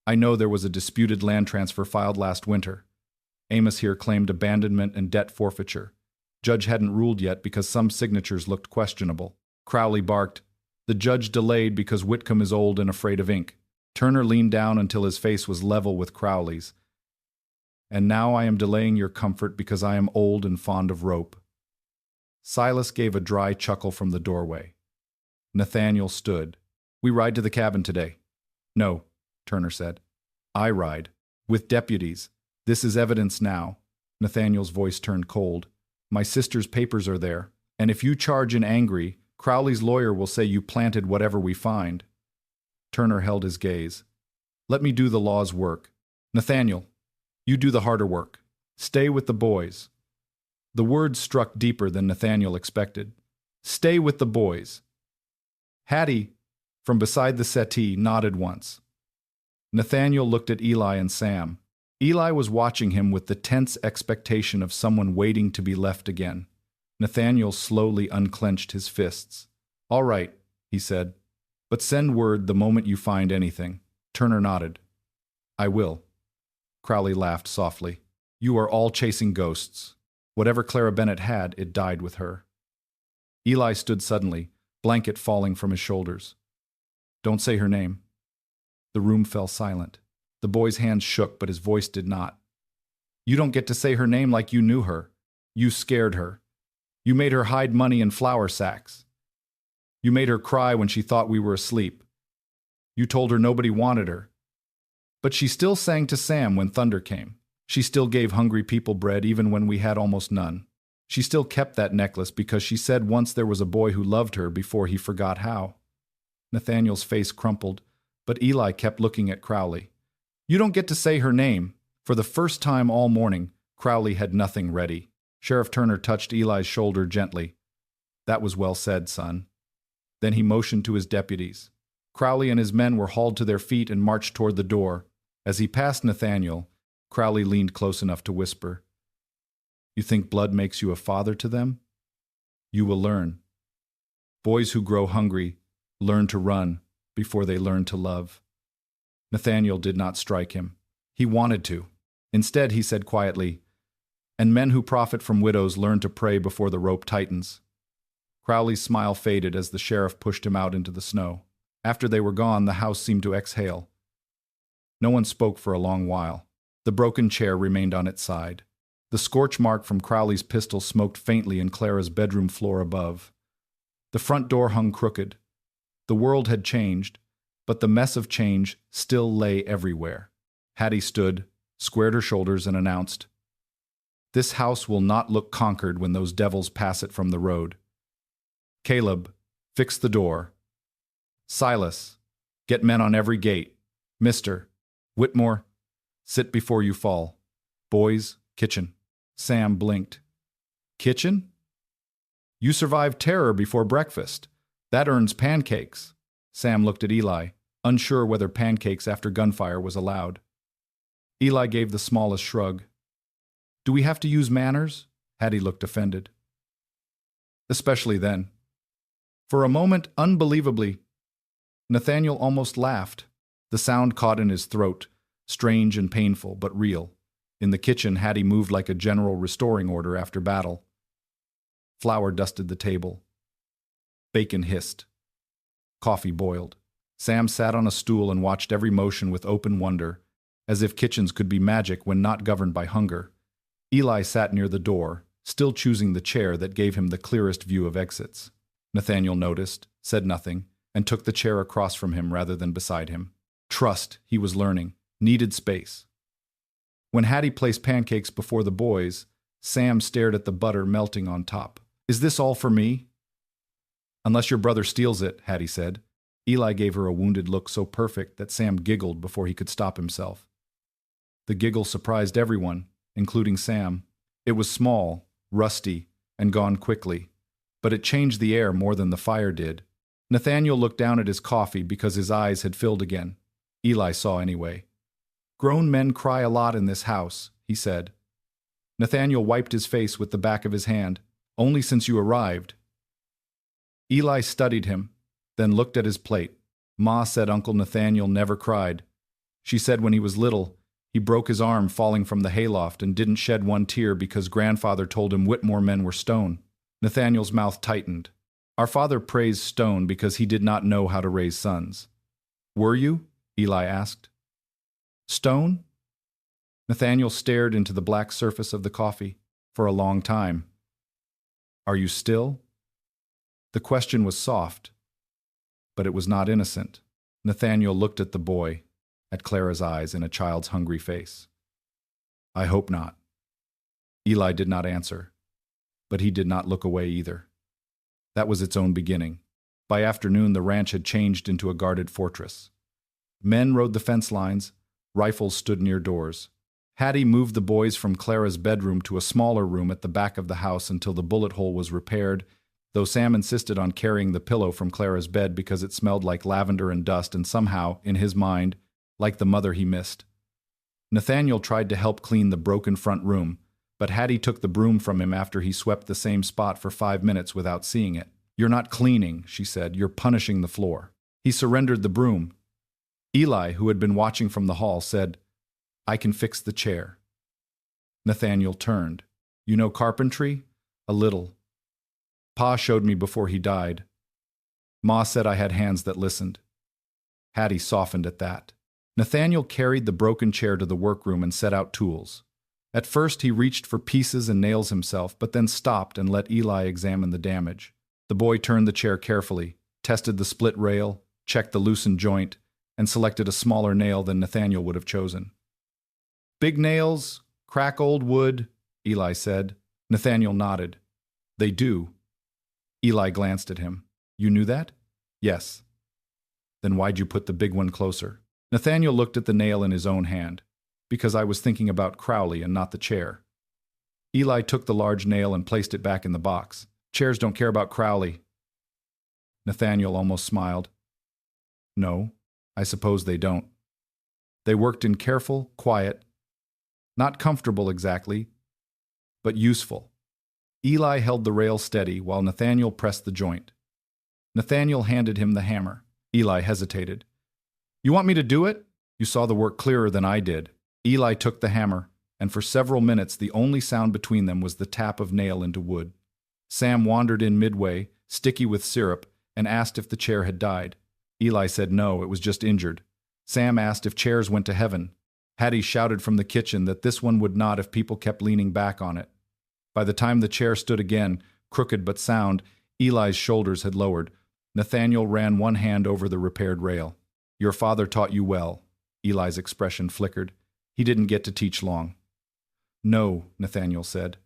"I know there was a disputed land transfer filed last winter. Amos here claimed abandonment and debt forfeiture. Judge hadn't ruled yet because some signatures looked questionable." Crowley barked, "The judge delayed because Whitcomb is old and afraid of ink." Turner leaned down until his face was level with Crowley's. "And now I am delaying your comfort because I am old and fond of rope." Silas gave a dry chuckle from the doorway. Nathaniel stood. "We ride to the cabin today." "No," Turner said. "I ride. With deputies. This is evidence now." Nathaniel's voice turned cold. "My sister's papers are there, and if you charge in angry, Crowley's lawyer will say you planted whatever we find." Turner held his gaze. "Let me do the law's work. Nathaniel, you do the harder work. Stay with the boys." The words struck deeper than Nathaniel expected. "Stay with the boys." Hattie, from beside the settee, nodded once. Nathaniel looked at Eli and Sam. Eli was watching him with the tense expectation of someone waiting to be left again. Nathaniel slowly unclenched his fists. "All right," he said. "But send word the moment you find anything." Turner nodded. "I will." Crowley laughed softly. "You are all chasing ghosts. Whatever Clara Bennett had, it died with her." Eli stood suddenly, blanket falling from his shoulders. "Don't say her name." The room fell silent. The boy's hands shook, but his voice did not. "You don't get to say her name like you knew her. You scared her. You made her hide money in flour sacks. You made her cry when she thought we were asleep. You told her nobody wanted her. But she still sang to Sam when thunder came. She still gave hungry people bread even when we had almost none. She still kept that necklace because she said once there was a boy who loved her before he forgot how." Nathaniel's face crumpled, but Eli kept looking at Crowley. "You don't get to say her name." For the first time all morning, Crowley had nothing ready. Sheriff Turner touched Eli's shoulder gently. "That was well said, son." Then he motioned to his deputies. Crowley and his men were hauled to their feet and marched toward the door. As he passed Nathaniel, Crowley leaned close enough to whisper, "You think blood makes you a father to them? You will learn. Boys who grow hungry learn to run before they learn to love." Nathaniel did not strike him. He wanted to. Instead, he said quietly, "And men who profit from widows learn to pray before the rope tightens." Crowley's smile faded as the sheriff pushed him out into the snow. After they were gone, the house seemed to exhale. No one spoke for a long while. The broken chair remained on its side. The scorch mark from Crowley's pistol smoked faintly in Clara's bedroom floor above. The front door hung crooked. The world had changed, but the mess of change still lay everywhere. Hattie stood, squared her shoulders, and announced, "This house will not look conquered when those devils pass it from the road. Caleb, fix the door. Silas, get men on every gate. Mr. Whitmore, sit before you fall. Boys, kitchen." Sam blinked. "Kitchen? You survived terror before breakfast. That earns pancakes." Sam looked at Eli, unsure whether pancakes after gunfire was allowed. Eli gave the smallest shrug. "Do we have to use manners?" Hattie looked offended. "Especially then." For a moment, unbelievably, Nathaniel almost laughed. The sound caught in his throat, strange and painful, but real. In the kitchen, Hattie moved like a general restoring order after battle. Flour dusted the table. Bacon hissed. Coffee boiled. Sam sat on a stool and watched every motion with open wonder, as if kitchens could be magic when not governed by hunger. Eli sat near the door, still choosing the chair that gave him the clearest view of exits. Nathaniel noticed, said nothing, and took the chair across from him rather than beside him. Trust, he was learning, needed space. When Hattie placed pancakes before the boys, Sam stared at the butter melting on top. "Is this all for me?" "Unless your brother steals it," Hattie said. Eli gave her a wounded look so perfect that Sam giggled before he could stop himself. The giggle surprised everyone, including Sam. It was small, rusty, and gone quickly, but it changed the air more than the fire did. Nathaniel looked down at his coffee because his eyes had filled again. Eli saw anyway. "Grown men cry a lot in this house," he said. Nathaniel wiped his face with the back of his hand. "Only since you arrived." Eli studied him, then looked at his plate. "Ma said Uncle Nathaniel never cried. She said when he was little, he broke his arm falling from the hayloft and didn't shed one tear because grandfather told him Whitmore men were stone." Nathaniel's mouth tightened. "Our father praised Stone because he did not know how to raise sons." "Were you?" Eli asked. "Stone?" Nathaniel stared into the black surface of the coffee for a long time. "Are you still?" The question was soft, but it was not innocent. Nathaniel looked at the boy, at Clara's eyes in a child's hungry face. "I hope not." Eli did not answer, but he did not look away either. That was its own beginning. By afternoon, the ranch had changed into a guarded fortress. Men rode the fence lines, rifles stood near doors. Hattie moved the boys from Clara's bedroom to a smaller room at the back of the house until the bullet hole was repaired, though Sam insisted on carrying the pillow from Clara's bed because it smelled like lavender and dust and somehow, in his mind, like the mother he missed. Nathaniel tried to help clean the broken front room, but Hattie took the broom from him after he swept the same spot for 5 minutes without seeing it. "You're not cleaning," she said. "You're punishing the floor." He surrendered the broom. Eli, who had been watching from the hall, said, "I can fix the chair." Nathaniel turned. "You know carpentry?" "A little. Pa showed me before he died. Ma said I had hands that listened." Hattie softened at that. Nathaniel carried the broken chair to the workroom and set out tools. At first he reached for pieces and nails himself, but then stopped and let Eli examine the damage. The boy turned the chair carefully, tested the split rail, checked the loosened joint, and selected a smaller nail than Nathaniel would have chosen. "Big nails, crack old wood," Eli said. Nathaniel nodded. "They do." Eli glanced at him. "You knew that?" "Yes." "Then why'd you put the big one closer?" Nathaniel looked at the nail in his own hand. "Because I was thinking about Crowley and not the chair." Eli took the large nail and placed it back in the box. "Chairs don't care about Crowley." Nathaniel almost smiled. "No, I suppose they don't. They worked in careful, quiet, not comfortable exactly, but useful." Eli held the rail steady while Nathaniel pressed the joint. Nathaniel handed him the hammer. Eli hesitated. "You want me to do it? You saw the work clearer than I did." Eli took the hammer, and for several minutes the only sound between them was the tap of nail into wood. Sam wandered in midway, sticky with syrup, and asked if the chair had died. Eli said no, it was just injured. Sam asked if chairs went to heaven. Hattie shouted from the kitchen that this one would not if people kept leaning back on it. By the time the chair stood again, crooked but sound, Eli's shoulders had lowered. Nathaniel ran one hand over the repaired rail. "Your father taught you well." Eli's expression flickered. "He didn't get to teach long." "No," Nathaniel said.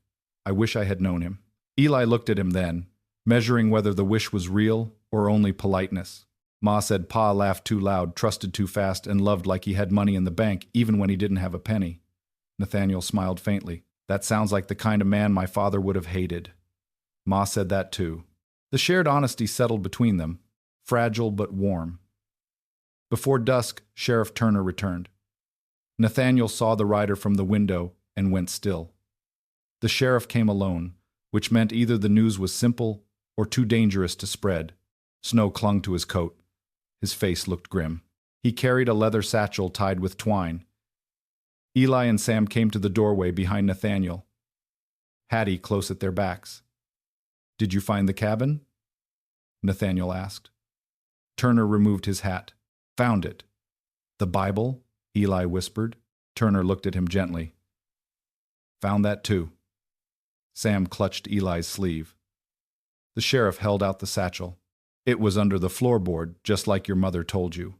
"I wish I had known him." Eli looked at him then, measuring whether the wish was real or only politeness. Ma said Pa laughed too loud, trusted too fast, and loved like he had money in the bank even when he didn't have a penny. Nathaniel smiled faintly. "That sounds like the kind of man my father would have hated." Ma said that too. The shared honesty settled between them, fragile but warm. Before dusk, Sheriff Turner returned. Nathaniel saw the rider from the window and went still. The sheriff came alone, which meant either the news was simple or too dangerous to spread. Snow clung to his coat. His face looked grim. He carried a leather satchel tied with twine. Eli and Sam came to the doorway behind Nathaniel, Hattie close at their backs. "Did you find the cabin?" Nathaniel asked. Turner removed his hat. "Found it." "The Bible?" Eli whispered. Turner looked at him gently. "Found that too." Sam clutched Eli's sleeve. The sheriff held out the satchel. "It was under the floorboard, just like your mother told you."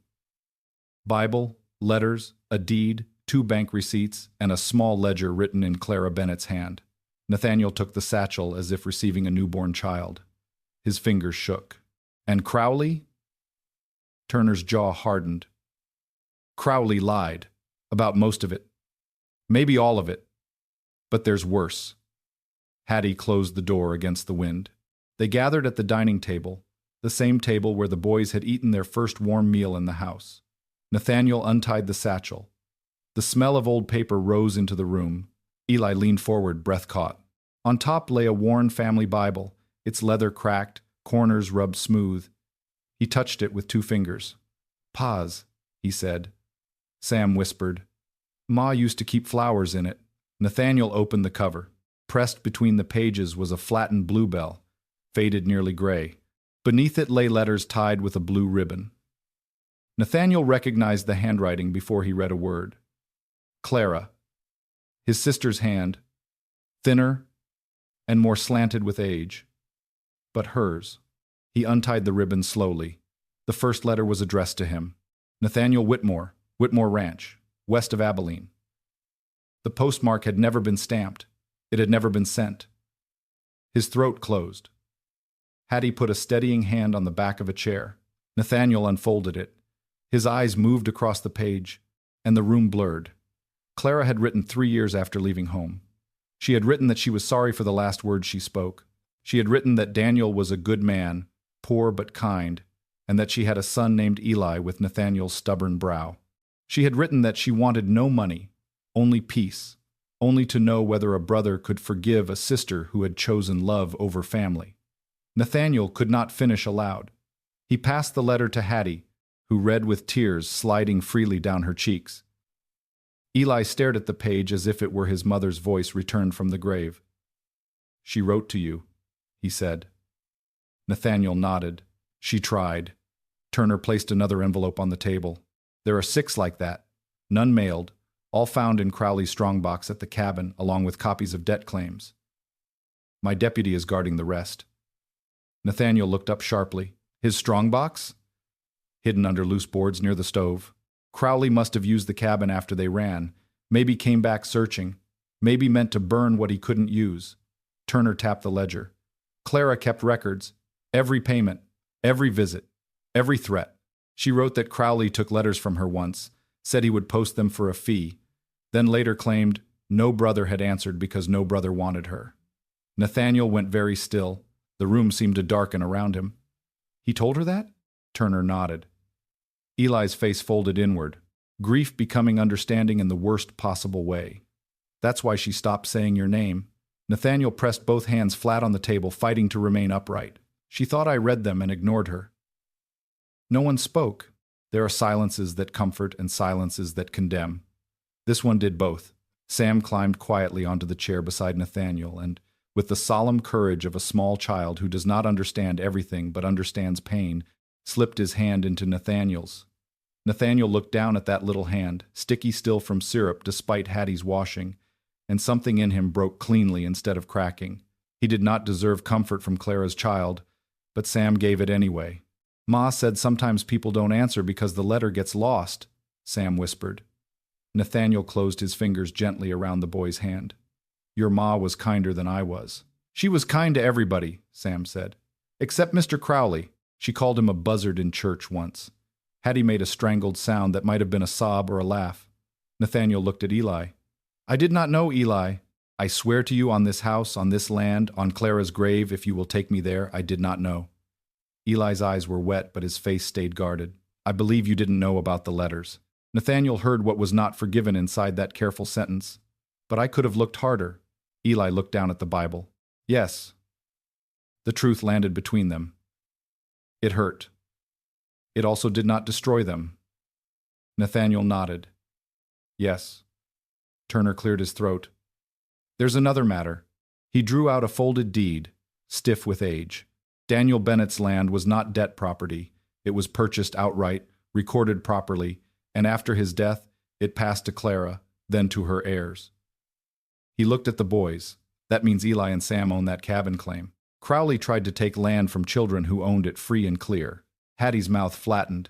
Bible, letters, a deed, 2 bank receipts, and a small ledger written in Clara Bennett's hand. Nathaniel took the satchel as if receiving a newborn child. His fingers shook. "And Crowley?" Turner's jaw hardened. "Crowley lied. About most of it. Maybe all of it. But there's worse." Hattie closed the door against the wind. They gathered at the dining table, the same table where the boys had eaten their first warm meal in the house. Nathaniel untied the satchel. The smell of old paper rose into the room. Eli leaned forward, breath caught. On top lay a worn family Bible, its leather cracked, corners rubbed smooth. He touched it with 2 fingers. "Pause," he said. Sam whispered. "Ma used to keep flowers in it." Nathaniel opened the cover. Pressed between the pages was a flattened bluebell, faded nearly gray. Beneath it lay letters tied with a blue ribbon. Nathaniel recognized the handwriting before he read a word. Clara. His sister's hand, thinner and more slanted with age, but hers. He untied the ribbon slowly. The first letter was addressed to him. Nathaniel Whitmore, Whitmore Ranch, west of Abilene. The postmark had never been stamped. It had never been sent. His throat closed. Hattie put a steadying hand on the back of a chair. Nathaniel unfolded it. His eyes moved across the page, and the room blurred. Clara had written 3 years after leaving home. She had written that she was sorry for the last words she spoke. She had written that Daniel was a good man, poor but kind, and that she had a son named Eli with Nathaniel's stubborn brow. She had written that she wanted no money, only peace, only to know whether a brother could forgive a sister who had chosen love over family. Nathaniel could not finish aloud. He passed the letter to Hattie, who read with tears sliding freely down her cheeks. Eli stared at the page as if it were his mother's voice returned from the grave. "She wrote to you," he said. Nathaniel nodded. "She tried." Turner placed another envelope on the table. "There are 6 like that, none mailed, all found in Crowley's strongbox at the cabin, along with copies of debt claims. My deputy is guarding the rest." Nathaniel looked up sharply. "His strongbox?" "Hidden under loose boards near the stove. Crowley must have used the cabin after they ran, maybe came back searching, maybe meant to burn what he couldn't use." Turner tapped the ledger. "Clara kept records, every payment, every visit, every threat. She wrote that Crowley took letters from her once, said he would post them for a fee, then later claimed no brother had answered because no brother wanted her." Nathaniel went very still. The room seemed to darken around him. "He told her that?" Turner nodded. Eli's face folded inward, grief becoming understanding in the worst possible way. "That's why she stopped saying your name." Nathaniel pressed both hands flat on the table, fighting to remain upright. "She thought I read them and ignored her." No one spoke. There are silences that comfort and silences that condemn. This one did both. Sam climbed quietly onto the chair beside Nathaniel, and with the solemn courage of a small child who does not understand everything but understands pain, slipped his hand into Nathaniel's. Nathaniel looked down at that little hand, sticky still from syrup despite Hattie's washing, and something in him broke cleanly instead of cracking. He did not deserve comfort from Clara's child, but Sam gave it anyway. "Ma said sometimes people don't answer because the letter gets lost," Sam whispered. Nathaniel closed his fingers gently around the boy's hand. "Your ma was kinder than I was." "She was kind to everybody," Sam said. "Except Mr. Crowley. She called him a buzzard in church once." Hattie made a strangled sound that might have been a sob or a laugh. Nathaniel looked at Eli. "I did not know, Eli. I swear to you on this house, on this land, on Clara's grave, if you will take me there, I did not know." Eli's eyes were wet, but his face stayed guarded. "I believe you didn't know about the letters." Nathaniel heard what was not forgiven inside that careful sentence. "But I could have looked harder." Eli looked down at the Bible. "Yes." The truth landed between them. It hurt. It also did not destroy them. Nathaniel nodded. "Yes." Turner cleared his throat. "There's another matter." He drew out a folded deed, stiff with age. Daniel Bennett's land was not debt property. It was purchased outright, recorded properly, and after his death, it passed to Clara, then to her heirs. He looked at the boys. That means Eli and Sam own that cabin claim. Crowley tried to take land from children who owned it free and clear. Hattie's mouth flattened.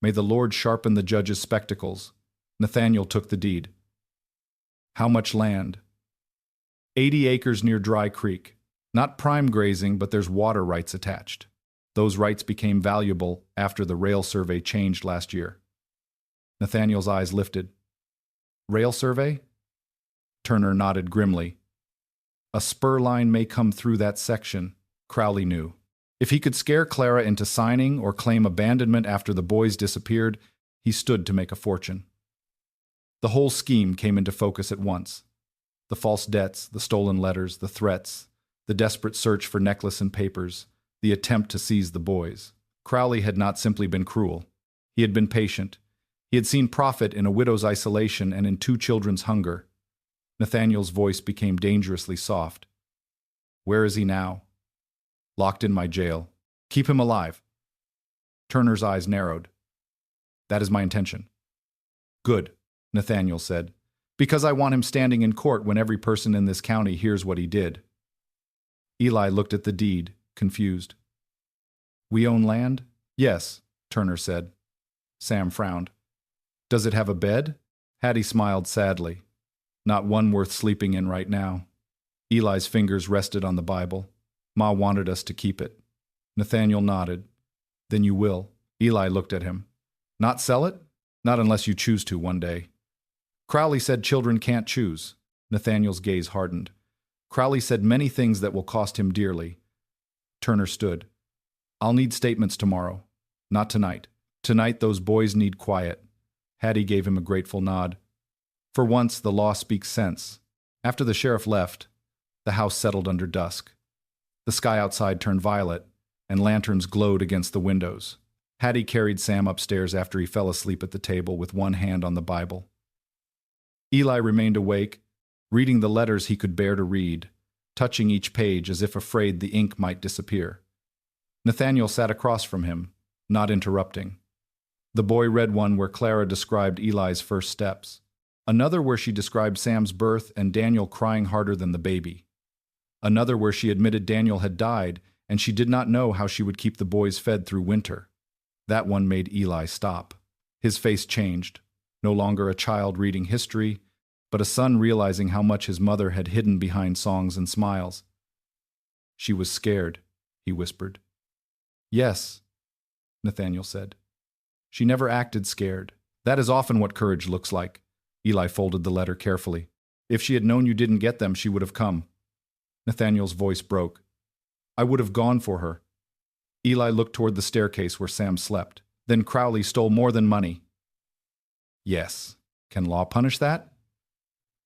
May the Lord sharpen the judge's spectacles. Nathaniel took the deed. "How much land?" 80 acres near Dry Creek. Not prime grazing, but there's water rights attached. Those rights became valuable after the rail survey changed last year. Nathaniel's eyes lifted. "Rail survey?" Turner nodded grimly. "A spur line may come through that section," Crowley knew. If he could scare Clara into signing or claim abandonment after the boys disappeared, he stood to make a fortune. The whole scheme came into focus at once. The false debts, the stolen letters, the threats, the desperate search for necklace and papers, the attempt to seize the boys. Crowley had not simply been cruel. He had been patient. He had seen profit in a widow's isolation and in 2 children's hunger. Nathaniel's voice became dangerously soft. "Where is he now?" "Locked in my jail." "Keep him alive." Turner's eyes narrowed. "That is my intention." "Good," Nathaniel said, "because I want him standing in court when every person in this county hears what he did." Eli looked at the deed, confused. "We own land?" "Yes," Turner said. Sam frowned. "Does it have a bed?" Hattie smiled sadly. "Not one worth sleeping in right now." Eli's fingers rested on the Bible. "Ma wanted us to keep it." Nathaniel nodded. "Then you will." Eli looked at him. "Not sell it?" "Not unless you choose to one day." Crowley said children can't choose. Nathaniel's gaze hardened. Crowley said many things that will cost him dearly. Turner stood. "I'll need statements tomorrow. Not tonight. Tonight those boys need quiet." Hattie gave him a grateful nod. For once, the law speaks sense. After the sheriff left, the house settled under dusk. The sky outside turned violet, and lanterns glowed against the windows. Hattie carried Sam upstairs after he fell asleep at the table with one hand on the Bible. Eli remained awake, reading the letters he could bear to read, touching each page as if afraid the ink might disappear. Nathaniel sat across from him, not interrupting. The boy read one where Clara described Eli's first steps, another where she described Sam's birth and Daniel crying harder than the baby, another where she admitted Daniel had died and she did not know how she would keep the boys fed through winter. That one made Eli stop. His face changed, no longer a child reading history, but a son realizing how much his mother had hidden behind songs and smiles. "She was scared," he whispered. "Yes," Nathaniel said. "She never acted scared. That is often what courage looks like." Eli folded the letter carefully. "If she had known you didn't get them, she would have come." Nathaniel's voice broke. "I would have gone for her." Eli looked toward the staircase where Sam slept. "Then Crowley stole more than money." "Yes. Can law punish that?"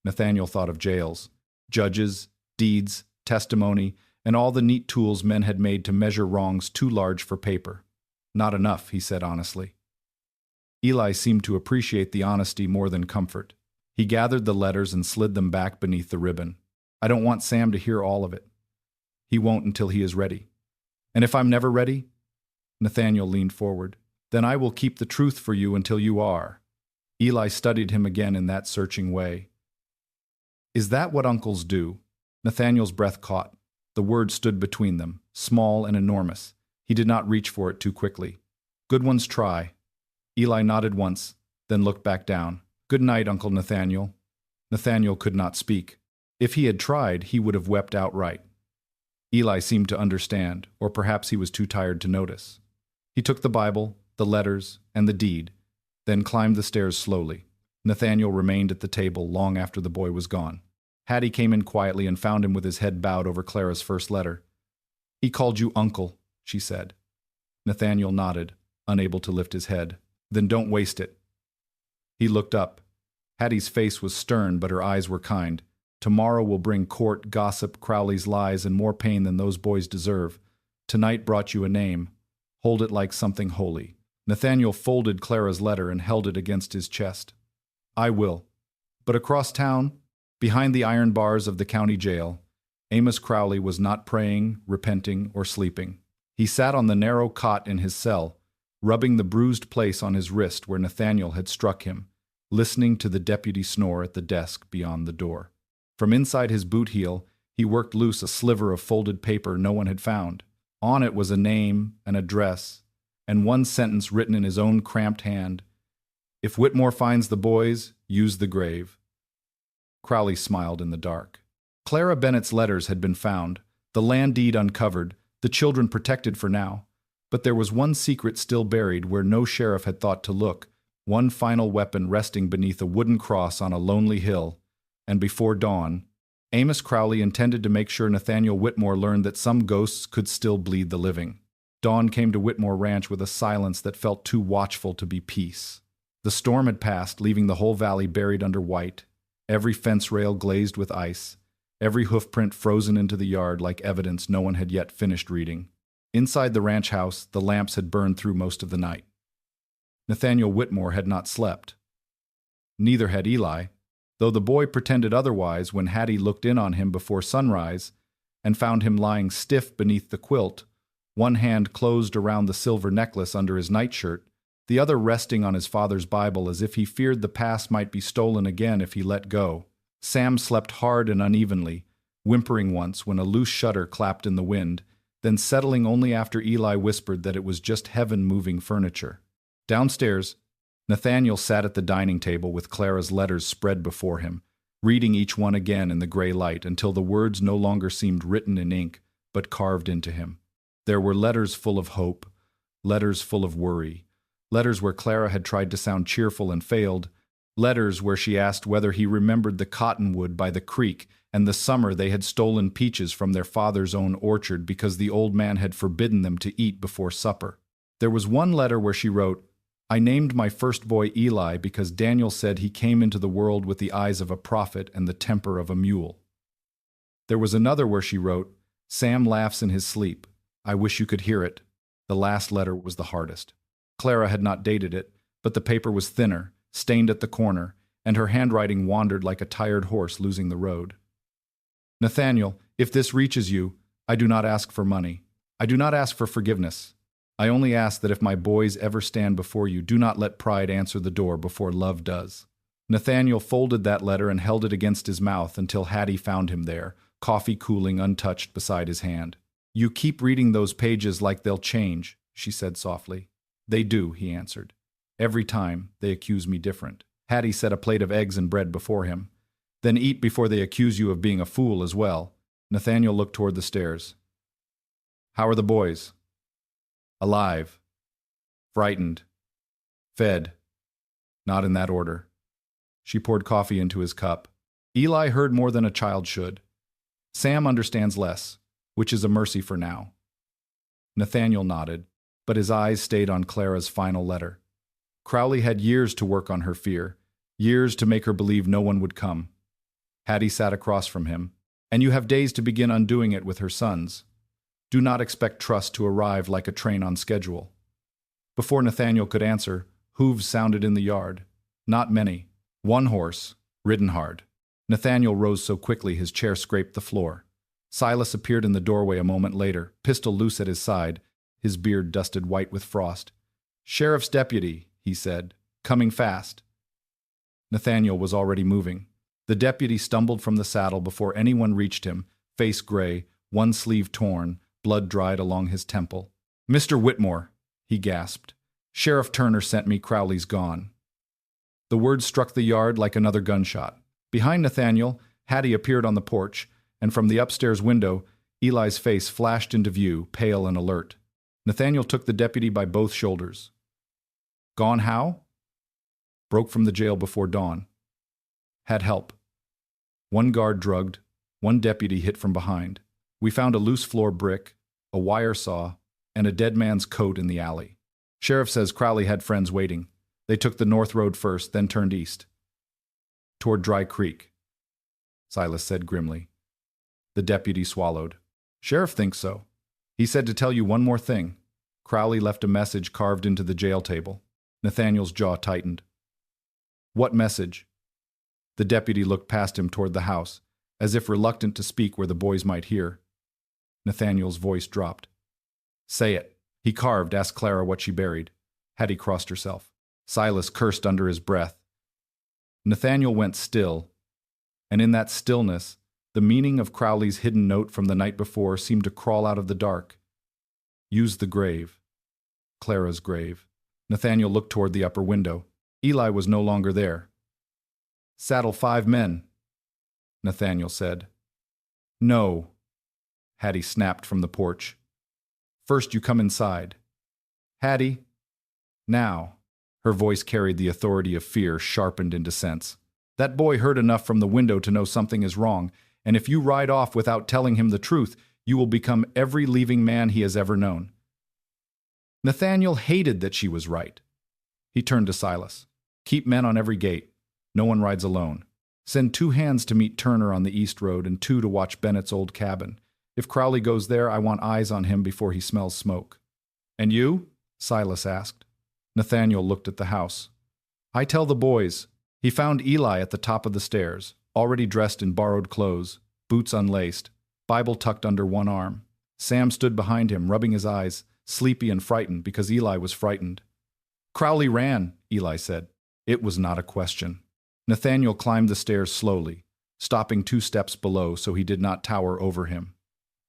Nathaniel thought of jails, judges, deeds, testimony, and all the neat tools men had made to measure wrongs too large for paper. "Not enough," he said honestly. Eli seemed to appreciate the honesty more than comfort. He gathered the letters and slid them back beneath the ribbon. I don't want Sam to hear all of it. He won't until he is ready. And if I'm never ready? Nathaniel leaned forward. Then I will keep the truth for you until you are. Eli studied him again in that searching way. Is that what uncles do? Nathaniel's breath caught. The word stood between them, small and enormous. He did not reach for it too quickly. Good ones try. Eli nodded once, then looked back down. Good night, Uncle Nathaniel. Nathaniel could not speak. If he had tried, he would have wept outright. Eli seemed to understand, or perhaps he was too tired to notice. He took the Bible, the letters, and the deed, then climbed the stairs slowly. Nathaniel remained at the table long after the boy was gone. Hattie came in quietly and found him with his head bowed over Clara's first letter. He called you uncle, she said. Nathaniel nodded, unable to lift his head. Then don't waste it. He looked up. Hattie's face was stern, but her eyes were kind. Tomorrow will bring court, gossip, Crowley's lies, and more pain than those boys deserve. Tonight brought you a name. Hold it like something holy. Nathaniel folded Clara's letter and held it against his chest. I will. But across town, behind the iron bars of the county jail, Amos Crowley was not praying, repenting, or sleeping. He sat on the narrow cot in his cell, rubbing the bruised place on his wrist where Nathaniel had struck him, listening to the deputy snore at the desk beyond the door. From inside his boot heel, he worked loose a sliver of folded paper no one had found. On it was a name, an address, and one sentence written in his own cramped hand. If Whitmore finds the boys, use the grave. Crowley smiled in the dark. Clara Bennett's letters had been found, the land deed uncovered, the children protected for now. But there was one secret still buried where no sheriff had thought to look, one final weapon resting beneath a wooden cross on a lonely hill. And before dawn, Amos Crowley intended to make sure Nathaniel Whitmore learned that some ghosts could still bleed the living. Dawn came to Whitmore Ranch with a silence that felt too watchful to be peace. The storm had passed, leaving the whole valley buried under white, every fence rail glazed with ice, every hoofprint frozen into the yard like evidence no one had yet finished reading. Inside the ranch house, the lamps had burned through most of the night. Nathaniel Whitmore had not slept. Neither had Eli, though the boy pretended otherwise when Hattie looked in on him before sunrise and found him lying stiff beneath the quilt, one hand closed around the silver necklace under his nightshirt, the other resting on his father's Bible as if he feared the past might be stolen again if he let go. Sam slept hard and unevenly, whimpering once when a loose shutter clapped in the wind, then settling only after Eli whispered that it was just heaven moving furniture. Downstairs, Nathaniel sat at the dining table with Clara's letters spread before him, reading each one again in the gray light until the words no longer seemed written in ink, but carved into him. There were letters full of hope, letters full of worry, letters where Clara had tried to sound cheerful and failed, letters where she asked whether he remembered the cottonwood by the creek and the summer they had stolen peaches from their father's own orchard because the old man had forbidden them to eat before supper. There was one letter where she wrote, I named my first boy Eli because Daniel said he came into the world with the eyes of a prophet and the temper of a mule. There was another where she wrote, Sam laughs in his sleep. I wish you could hear it. The last letter was the hardest. Clara had not dated it, but the paper was thinner, stained at the corner, and her handwriting wandered like a tired horse losing the road. Nathaniel, if this reaches you, I do not ask for money. I do not ask for forgiveness. I only ask that if my boys ever stand before you, do not let pride answer the door before love does. Nathaniel folded that letter and held it against his mouth until Hattie found him there, coffee cooling untouched beside his hand. You keep reading those pages like they'll change, she said softly. They do, he answered. Every time they accuse me different. Hattie set a plate of eggs and bread before him. Then eat before they accuse you of being a fool as well. Nathaniel looked toward the stairs. How are the boys? Alive. Frightened. Fed. Not in that order. She poured coffee into his cup. Eli heard more than a child should. Sam understands less, which is a mercy for now. Nathaniel nodded, but his eyes stayed on Clara's final letter. Crowley had years to work on her fear, years to make her believe no one would come. Hattie sat across from him, and you have days to begin undoing it with her sons. Do not expect trust to arrive like a train on schedule. Before Nathaniel could answer, hooves sounded in the yard. Not many. One horse, ridden hard. Nathaniel rose so quickly his chair scraped the floor. Silas appeared in the doorway a moment later, pistol loose at his side, his beard dusted white with frost. "Sheriff's deputy," he said, "coming fast." Nathaniel was already moving. The deputy stumbled from the saddle before anyone reached him, face gray, one sleeve torn, blood dried along his temple. "Mr. Whitmore," he gasped. "Sheriff Turner sent me. Crowley's gone." The words struck the yard like another gunshot. Behind Nathaniel, Hattie appeared on the porch, and from the upstairs window, Eli's face flashed into view, pale and alert. Nathaniel took the deputy by both shoulders. "Gone how?" "Broke from the jail before dawn. Had help. One guard drugged, one deputy hit from behind. We found a loose floor brick, a wire saw, and a dead man's coat in the alley. Sheriff says Crowley had friends waiting. They took the north road first, then turned east. Toward Dry Creek," Silas said grimly. The deputy swallowed. "Sheriff thinks so. He said to tell you one more thing. Crowley left a message carved into the jail table." Nathaniel's jaw tightened. "What message?" The deputy looked past him toward the house, as if reluctant to speak where the boys might hear. Nathaniel's voice dropped. "Say it. He carved, asked Clara what she buried." Hattie crossed herself. Silas cursed under his breath. Nathaniel went still, and in that stillness, the meaning of Crowley's hidden note from the night before seemed to crawl out of the dark. Use the grave. Clara's grave. Nathaniel looked toward the upper window. Eli was no longer there. "Saddle 5 men," Nathaniel said. "No," Hattie snapped from the porch. "First you come inside." "Hattie, now." Her voice carried the authority of fear sharpened into sense. "That boy heard enough from the window to know something is wrong, and if you ride off without telling him the truth, you will become every leaving man he has ever known." Nathaniel hated that she was right. He turned to Silas. "Keep men on every gate. No one rides alone. Send 2 hands to meet Turner on the east road and 2 to watch Bennett's old cabin. If Crowley goes there, I want eyes on him before he smells smoke." "And you?" Silas asked. Nathaniel looked at the house. "I tell the boys." He found Eli at the top of the stairs, already dressed in borrowed clothes, boots unlaced, Bible tucked under one arm. Sam stood behind him, rubbing his eyes, sleepy and frightened because Eli was frightened. "Crowley ran," Eli said. It was not a question. Nathaniel climbed the stairs slowly, stopping 2 steps below so he did not tower over him.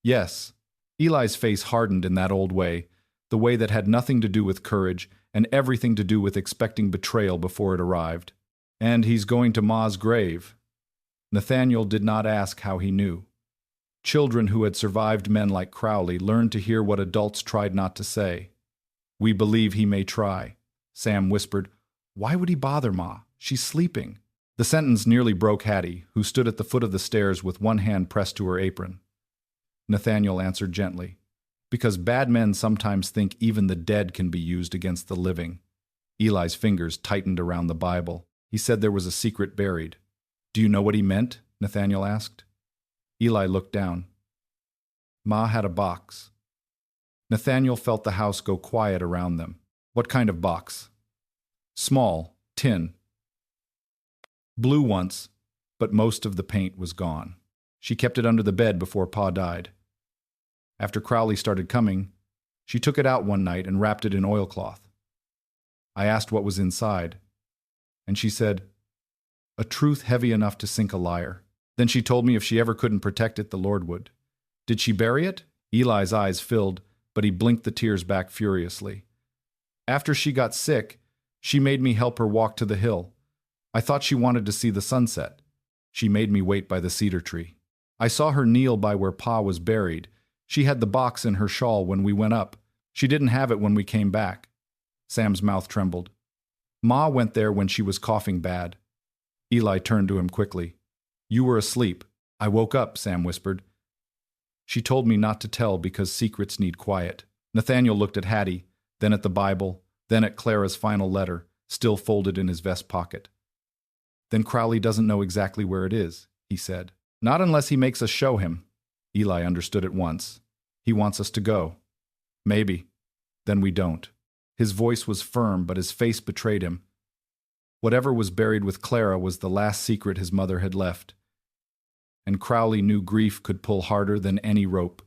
"Yes." Eli's face hardened in that old way, the way that had nothing to do with courage and everything to do with expecting betrayal before it arrived. "And he's going to Ma's grave." Nathaniel did not ask how he knew. Children who had survived men like Crowley learned to hear what adults tried not to say. "We believe he may try." Sam whispered, "Why would he bother Ma? She's sleeping." The sentence nearly broke Hattie, who stood at the foot of the stairs with one hand pressed to her apron. Nathaniel answered gently, "Because bad men sometimes think even the dead can be used against the living." Eli's fingers tightened around the Bible. He said there was a secret buried. "Do you know what he meant?" Nathaniel asked. Eli looked down. "Ma had a box." Nathaniel felt the house go quiet around them. "What kind of box?" "Small, tin. Blue once, but most of the paint was gone. She kept it under the bed before Pa died. After Crowley started coming, she took it out one night and wrapped it in oilcloth. I asked what was inside, and she said, 'A truth heavy enough to sink a liar.' Then she told me if she ever couldn't protect it, the Lord would." "Did she bury it?" Eli's eyes filled, but he blinked the tears back furiously. "After she got sick, she made me help her walk to the hill. I thought she wanted to see the sunset. She made me wait by the cedar tree. I saw her kneel by where Pa was buried. She had the box in her shawl when we went up. She didn't have it when we came back." Sam's mouth trembled. "Ma went there when she was coughing bad." Eli turned to him quickly. "You were asleep." "I woke up," Sam whispered. "She told me not to tell because secrets need quiet." Nathaniel looked at Hattie, then at the Bible, then at Clara's final letter, still folded in his vest pocket. "Then Crowley doesn't know exactly where it is," he said. "Not unless he makes us show him." Eli understood at once. "He wants us to go." "Maybe. Then we don't." His voice was firm, but his face betrayed him. Whatever was buried with Clara was the last secret his mother had left, and Crowley knew grief could pull harder than any rope.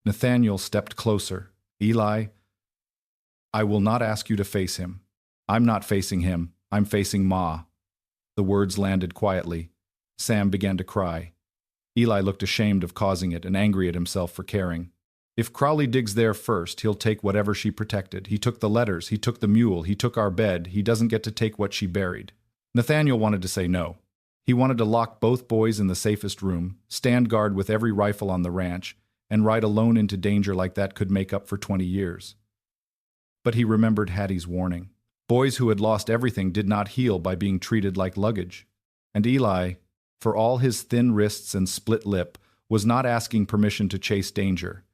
Nathaniel stepped closer. Eli, I will not ask you to face him. I'm not facing him. I'm facing Ma. The words landed quietly. Sam began to cry. Eli looked ashamed of causing it and angry at himself for caring. If Crowley digs there first, he'll take whatever she protected. He took the letters, he took the mule, he took our bed. He doesn't get to take what she buried. Nathaniel wanted to say no. He wanted to lock both boys in the safest room, stand guard with every rifle on the ranch, and ride alone into danger like that could make up for 20 years. But he remembered Hattie's warning. Boys who had lost everything did not heal by being treated like luggage. And Eli, for all his thin wrists and split lip, was not asking permission to chase danger.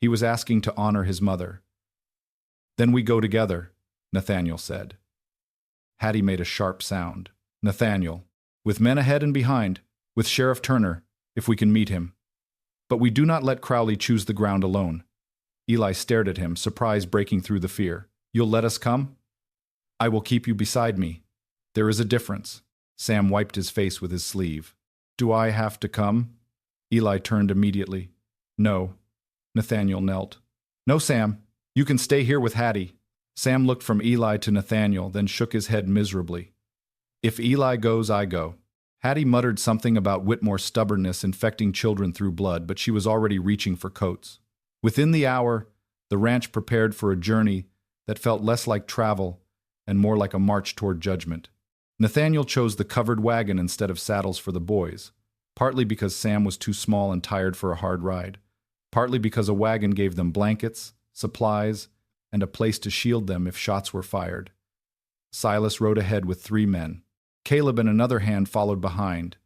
He was asking to honor his mother. Then we go together, Nathaniel said. Hattie made a sharp sound. Nathaniel, with men ahead and behind, with Sheriff Turner, if we can meet him. But we do not let Crowley choose the ground alone. Eli stared at him, surprise breaking through the fear. You'll let us come? I will keep you beside me. There is a difference. Sam wiped his face with his sleeve. Do I have to come? Eli turned immediately. No. Nathaniel knelt. No, Sam. You can stay here with Hattie. Sam looked from Eli to Nathaniel, then shook his head miserably. If Eli goes, I go. Hattie muttered something about Whitmore's stubbornness infecting children through blood, but she was already reaching for coats. Within the hour, the ranch prepared for a journey that felt less like travel and more like a march toward judgment. Nathaniel chose the covered wagon instead of saddles for the boys, partly because Sam was too small and tired for a hard ride, partly because a wagon gave them blankets, supplies, and a place to shield them if shots were fired. Silas rode ahead with 3 men. Caleb and another hand followed behind.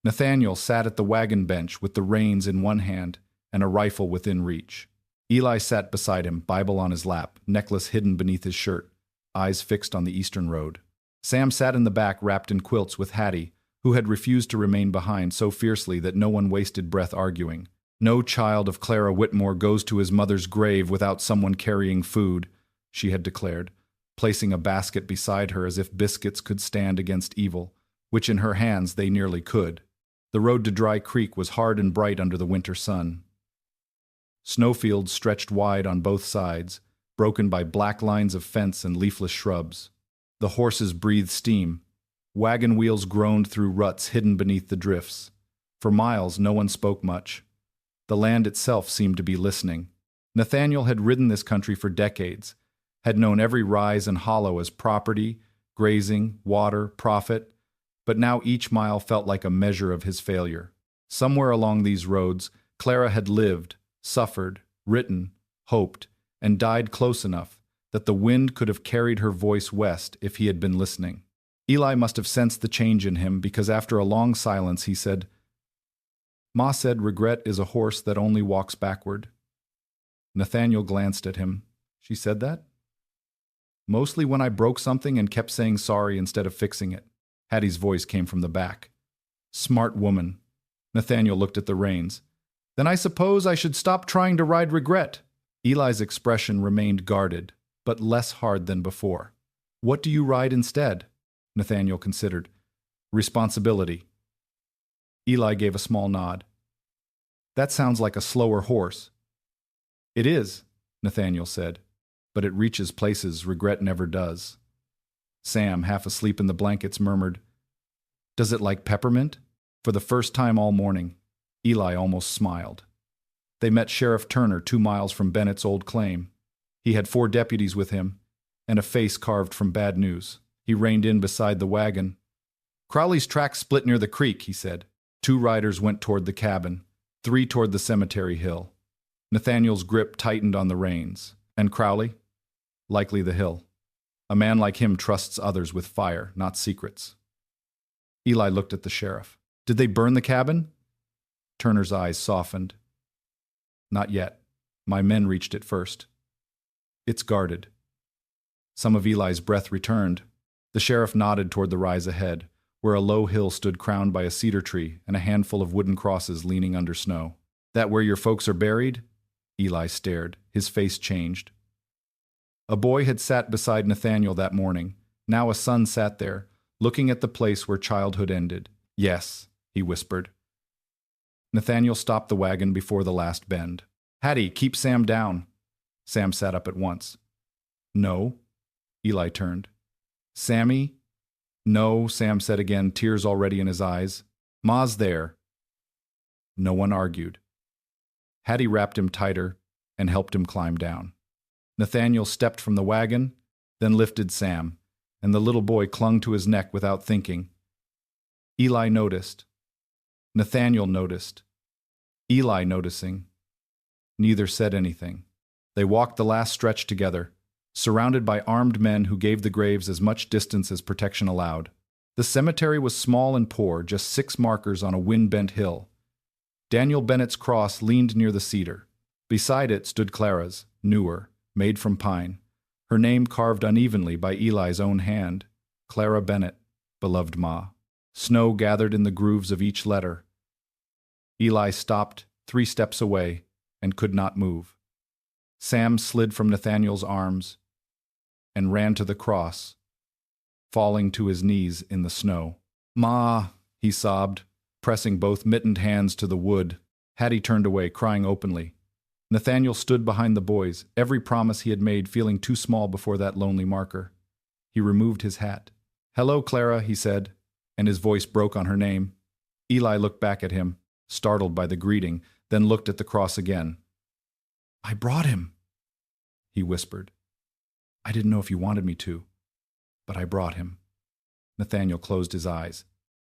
Nathaniel sat at the wagon bench with the reins in one hand and a rifle within reach. Eli sat beside him, Bible on his lap, necklace hidden beneath his shirt, eyes fixed on the eastern road. Sam sat in the back wrapped in quilts with Hattie, who had refused to remain behind so fiercely that no one wasted breath arguing. No child of Clara Whitmore goes to his mother's grave without someone carrying food, she had declared, placing a basket beside her as if biscuits could stand against evil, which in her hands they nearly could. The road to Dry Creek was hard and bright under the winter sun. Snowfields stretched wide on both sides, broken by black lines of fence and leafless shrubs. The horses breathed steam. Wagon wheels groaned through ruts hidden beneath the drifts. For miles no one spoke much. The land itself seemed to be listening. Nathaniel had ridden this country for decades, had known every rise and hollow as property, grazing, water, profit, but now each mile felt like a measure of his failure. Somewhere along these roads, Clara had lived, suffered, written, hoped, and died close enough that the wind could have carried her voice west if he had been listening. Eli must have sensed the change in him because after a long silence he said, Ma said regret is a horse that only walks backward. Nathaniel glanced at him. She said that? Mostly when I broke something and kept saying sorry instead of fixing it. Hattie's voice came from the back. Smart woman. Nathaniel looked at the reins. Then I suppose I should stop trying to ride regret. Eli's expression remained guarded, but less hard than before. What do you ride instead? Nathaniel considered. Responsibility. Eli gave a small nod. That sounds like a slower horse. It is, Nathaniel said, but it reaches places regret never does. Sam, half asleep in the blankets, murmured, Does it like peppermint? For the first time all morning, Eli almost smiled. They met Sheriff Turner 2 miles from Bennett's old claim. He had 4 deputies with him, and a face carved from bad news. He reined in beside the wagon. Crowley's tracks split near the creek, he said. 2 riders went toward the cabin, 3 toward the cemetery hill. Nathaniel's grip tightened on the reins. And Crowley? Likely the hill. A man like him trusts others with fire, not secrets. Eli looked at the sheriff. Did they burn the cabin? Turner's eyes softened. Not yet. My men reached it first. It's guarded. Some of Eli's breath returned. The sheriff nodded toward the rise ahead, where a low hill stood crowned by a cedar tree and a handful of wooden crosses leaning under snow. That where your folks are buried? Eli stared. His face changed. A boy had sat beside Nathaniel that morning. Now a son sat there, looking at the place where childhood ended. Yes, he whispered. Nathaniel stopped the wagon before the last bend. Hattie, keep Sam down. Sam sat up at once. No. Eli turned. Sammy? No, Sam said again, tears already in his eyes. Ma's there. No one argued. Hattie wrapped him tighter and helped him climb down. Nathaniel stepped from the wagon, then lifted Sam, and the little boy clung to his neck without thinking. Eli noticed. Nathaniel noticed. Eli noticing. Neither said anything. They walked the last stretch together, surrounded by armed men who gave the graves as much distance as protection allowed. The cemetery was small and poor, just 6 markers on a wind-bent hill. Daniel Bennett's cross leaned near the cedar. Beside it stood Clara's, newer, made from pine, her name carved unevenly by Eli's own hand. Clara Bennett, beloved Ma. Snow gathered in the grooves of each letter. Eli stopped 3 steps away and could not move. Sam slid from Nathaniel's arms and ran to the cross, falling to his knees in the snow. Ma, he sobbed, pressing both mittened hands to the wood. Hattie turned away, crying openly. Nathaniel stood behind the boys, every promise he had made feeling too small before that lonely marker. He removed his hat. Hello, Clara, he said, and his voice broke on her name. Eli looked back at him, startled by the greeting, then looked at the cross again. I brought him, he whispered. I didn't know if you wanted me to, but I brought him. Nathaniel closed his eyes.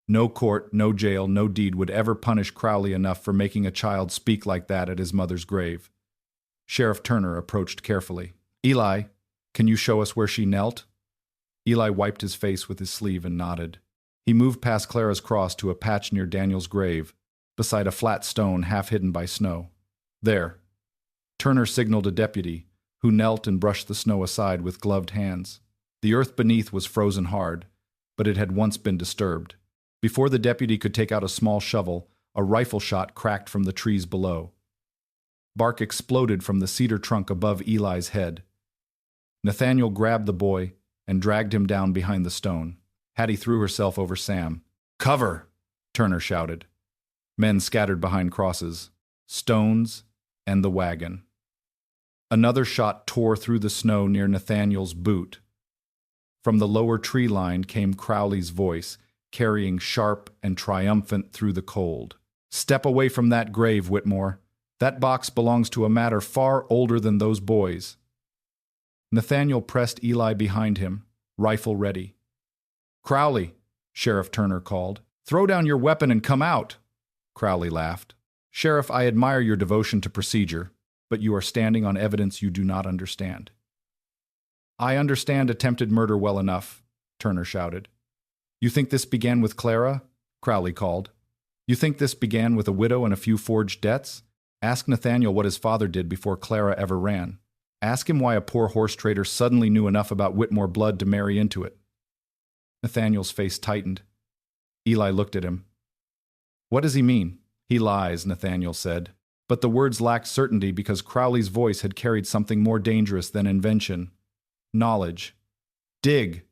No court, no jail, no deed would ever punish Crowley enough for making a child speak like that at his mother's grave. Sheriff Turner approached carefully. Eli, can you show us where she knelt? Eli wiped his face with his sleeve and nodded. He moved past Clara's cross to a patch near Daniel's grave, beside a flat stone half hidden by snow. There. Turner signaled a deputy, who knelt and brushed the snow aside with gloved hands. The earth beneath was frozen hard, but it had once been disturbed. Before the deputy could take out a small shovel, a rifle shot cracked from the trees below. Bark exploded from the cedar trunk above Eli's head. Nathaniel grabbed the boy and dragged him down behind the stone. Hattie threw herself over Sam. Cover! Turner shouted. Men scattered behind crosses, stones, and the wagon. Another shot tore through the snow near Nathaniel's boot. From the lower tree line came Crowley's voice, carrying sharp and triumphant through the cold. Step away from that grave, Whitmore. That box belongs to a matter far older than those boys. Nathaniel pressed Eli behind him, rifle ready. Crowley, Sheriff Turner called. Throw down your weapon and come out. Crowley laughed. Sheriff, I admire your devotion to procedure, but you are standing on evidence you do not understand. I understand attempted murder well enough, Turner shouted. You think this began with Clara? Crowley called. You think this began with a widow and a few forged debts? Ask Nathaniel what his father did before Clara ever ran. Ask him why a poor horse trader suddenly knew enough about Whitmore blood to marry into it. Nathaniel's face tightened. Eli looked at him. What does he mean? He lies, Nathaniel said. But the words lacked certainty because Crowley's voice had carried something more dangerous than invention. Knowledge. Dig,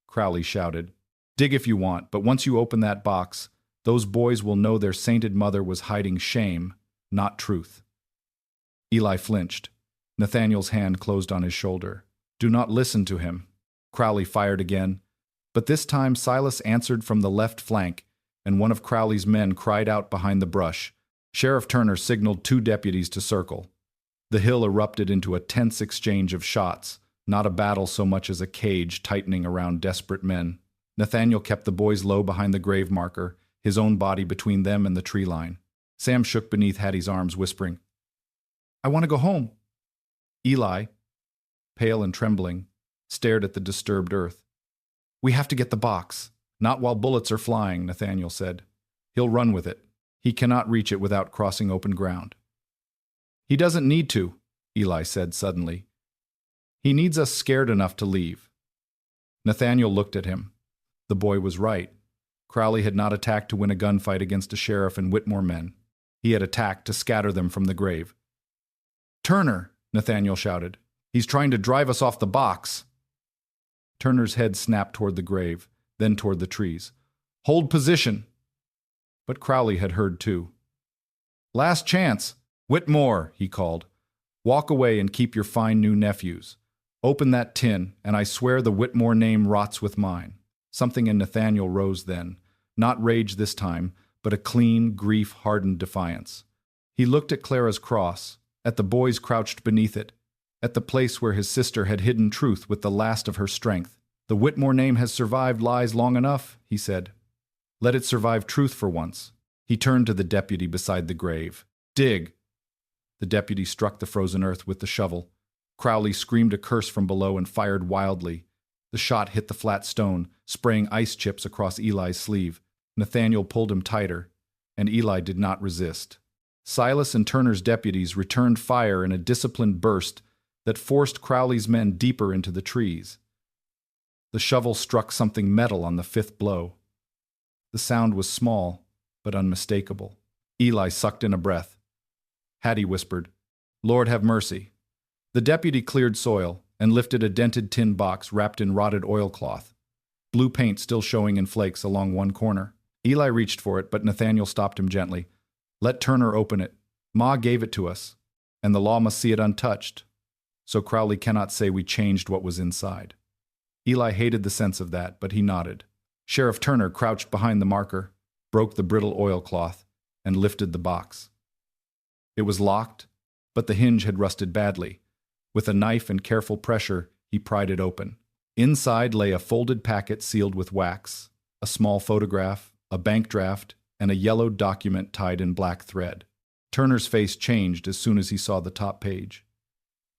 Crowley shouted. Dig if you want, but once you open that box, those boys will know their sainted mother was hiding shame, not truth. Eli flinched. Nathaniel's hand closed on his shoulder. Do not listen to him. Crowley fired again, but this time Silas answered from the left flank, and one of Crowley's men cried out behind the brush. Sheriff Turner signaled 2 deputies to circle. The hill erupted into a tense exchange of shots, not a battle so much as a cage tightening around desperate men. Nathaniel kept the boys low behind the grave marker, his own body between them and the tree line. Sam shook beneath Hattie's arms, whispering, I want to go home. Eli, pale and trembling, stared at the disturbed earth. We have to get the box. Not while bullets are flying, Nathaniel said. He'll run with it. He cannot reach it without crossing open ground. He doesn't need to, Eli said suddenly. He needs us scared enough to leave. Nathaniel looked at him. The boy was right. Crowley had not attacked to win a gunfight against a sheriff and Whitmore men. He had attacked to scatter them from the grave. Turner, Nathaniel shouted. He's trying to drive us off the box. Turner's head snapped toward the grave, then toward the trees. Hold position. but Crowley had heard too. "Last chance! Whitmore," he called. "Walk away and keep your fine new nephews. Open that tin, and I swear the Whitmore name rots with mine." Something in Nathaniel rose then, not rage this time, but a clean, grief-hardened defiance. He looked at Clara's cross, at the boys crouched beneath it, at the place where his sister had hidden truth with the last of her strength. "The Whitmore name has survived lies long enough," he said. "Let it survive truth for once." He turned to the deputy beside the grave. "Dig!" The deputy struck the frozen earth with the shovel. Crowley screamed a curse from below and fired wildly. The shot hit the flat stone, spraying ice chips across Eli's sleeve. Nathaniel pulled him tighter, and Eli did not resist. Silas and Turner's deputies returned fire in a disciplined burst that forced Crowley's men deeper into the trees. The shovel struck something metal on the fifth blow. The sound was small, but unmistakable. Eli sucked in a breath. Hattie whispered, "Lord have mercy." The deputy cleared soil and lifted a dented tin box wrapped in rotted oilcloth, blue paint still showing in flakes along one corner. Eli reached for it, but Nathaniel stopped him gently. "Let Turner open it. Ma gave it to us, and the law must see it untouched. So Crowley cannot say we changed what was inside." Eli hated the sense of that, but he nodded. Sheriff Turner crouched behind the marker, broke the brittle oilcloth, and lifted the box. It was locked, but the hinge had rusted badly. With a knife and careful pressure, he pried it open. Inside lay a folded packet sealed with wax, a small photograph, a bank draft, and a yellowed document tied in black thread. Turner's face changed as soon as he saw the top page.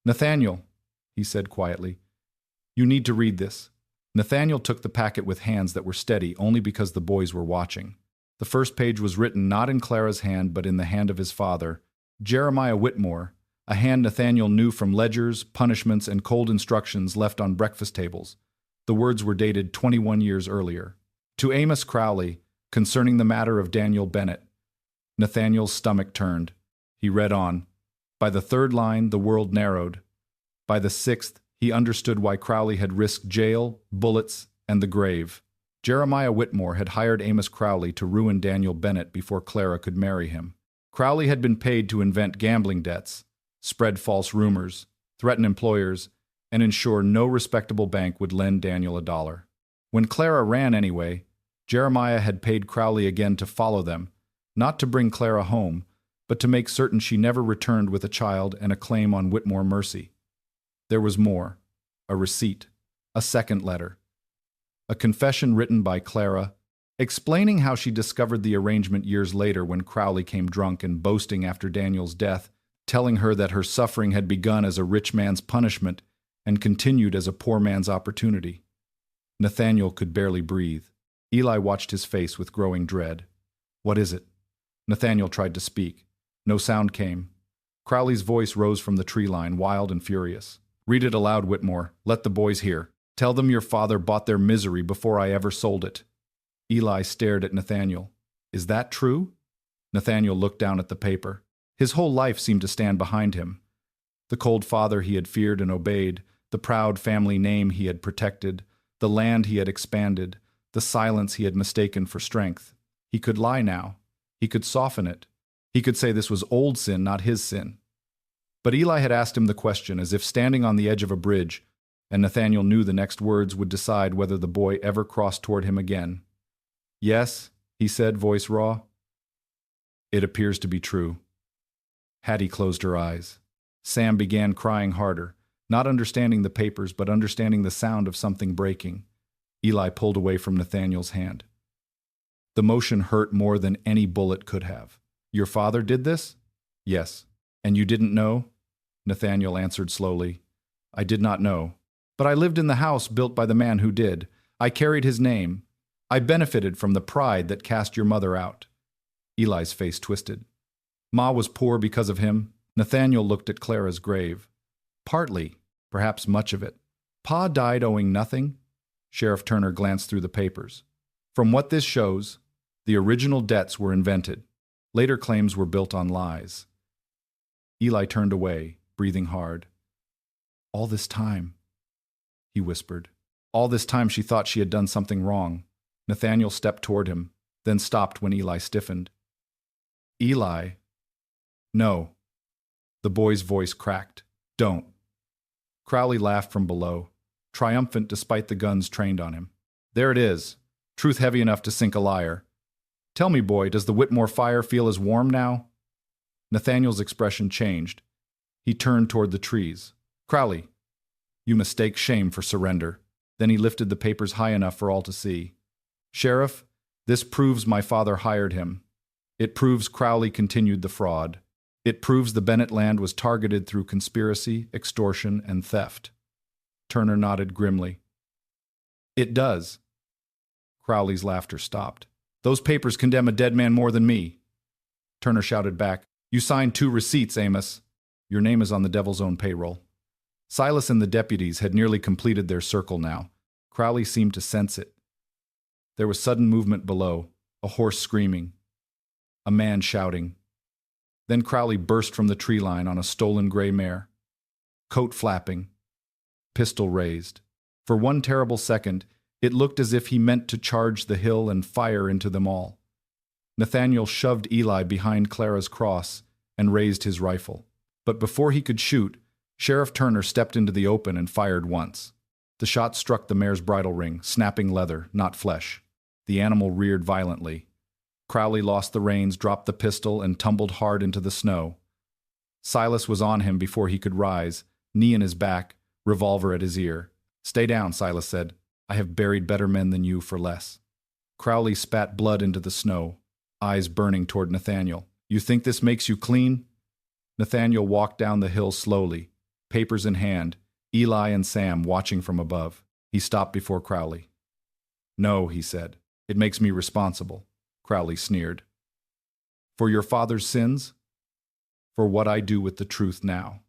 "Nathaniel," he said quietly, "you need to read this." Nathaniel took the packet with hands that were steady only because the boys were watching. The first page was written not in Clara's hand but in the hand of his father, Jeremiah Whitmore, a hand Nathaniel knew from ledgers, punishments, and cold instructions left on breakfast tables. The words were dated 21 years earlier. To Amos Crowley, concerning the matter of Daniel Bennett. Nathaniel's stomach turned. He read on. By the third line, the world narrowed. By the sixth, he understood why Crowley had risked jail, bullets, and the grave. Jeremiah Whitmore had hired Amos Crowley to ruin Daniel Bennett before Clara could marry him. Crowley had been paid to invent gambling debts, spread false rumors, threaten employers, and ensure no respectable bank would lend Daniel $1. When Clara ran anyway, Jeremiah had paid Crowley again to follow them, not to bring Clara home, but to make certain she never returned with a child and a claim on Whitmore mercy. There was more. A receipt. A second letter. A confession written by Clara, explaining how she discovered the arrangement years later when Crowley came drunk and boasting after Daniel's death, telling her that her suffering had begun as a rich man's punishment and continued as a poor man's opportunity. Nathaniel could barely breathe. Eli watched his face with growing dread. "What is it?" Nathaniel tried to speak. No sound came. Crowley's voice rose from the tree line, wild and furious. "Read it aloud, Whitmore. Let the boys hear. Tell them your father bought their misery before I ever sold it." Eli stared at Nathaniel. "Is that true?" Nathaniel looked down at the paper. His whole life seemed to stand behind him. The cold father he had feared and obeyed, the proud family name he had protected, the land he had expanded, the silence he had mistaken for strength. He could lie now. He could soften it. He could say this was old sin, not his sin. But Eli had asked him the question as if standing on the edge of a bridge, and Nathaniel knew the next words would decide whether the boy ever crossed toward him again. "Yes," he said, voice raw. "It appears to be true." Hattie closed her eyes. Sam began crying harder, not understanding the papers but understanding the sound of something breaking. Eli pulled away from Nathaniel's hand. The motion hurt more than any bullet could have. "Your father did this?" "Yes." "And you didn't know?" Nathaniel answered slowly. "I did not know. But I lived in the house built by the man who did. I carried his name. I benefited from the pride that cast your mother out." Eli's face twisted. "Ma was poor because of him." Nathaniel looked at Clara's grave. "Partly, perhaps much of it. Pa died owing nothing?" Sheriff Turner glanced through the papers. "From what this shows, the original debts were invented. Later claims were built on lies." Eli turned away, breathing hard. "All this time," he whispered. All this time she thought she had done something wrong. Nathaniel stepped toward him. then stopped when Eli stiffened. Eli. No. The boy's voice cracked. Don't. Crowley laughed from below, triumphant despite the guns trained on him. There it is. Truth heavy enough to sink a liar. Tell me, boy, does the Whitmore fire feel as warm now? Nathaniel's expression changed. He turned toward the trees. Crowley, you mistake shame for surrender. Then he lifted the papers high enough for all to see. Sheriff, this proves my father hired him. It proves Crowley continued the fraud. It proves the Bennett land was targeted through conspiracy, extortion, and theft. Turner nodded grimly. It does. Crowley's laughter stopped. Those papers condemn a dead man more than me. Turner shouted back, You signed 2 receipts, Amos. Your name is on the devil's own payroll. Silas and the deputies had nearly completed their circle now. Crowley seemed to sense it. There was sudden movement below, a horse screaming, a man shouting. Then Crowley burst from the tree line on a stolen gray mare, coat flapping, pistol raised. For one terrible second, it looked as if he meant to charge the hill and fire into them all. Nathaniel shoved Eli behind Clara's cross and raised his rifle. But before he could shoot, Sheriff Turner stepped into the open and fired once. The shot struck the mare's bridle ring, snapping leather, not flesh. The animal reared violently. Crowley lost the reins, dropped the pistol, and tumbled hard into the snow. Silas was on him before he could rise, knee in his back, revolver at his ear. Stay down, Silas said. I have buried better men than you for less. Crowley spat blood into the snow, eyes burning toward Nathaniel. You think this makes you clean? Nathaniel walked down the hill slowly, papers in hand, Eli and Sam watching from above. He stopped before Crowley. No, he said. It makes me responsible. Crowley sneered. For your father's sins? For what I do with the truth now.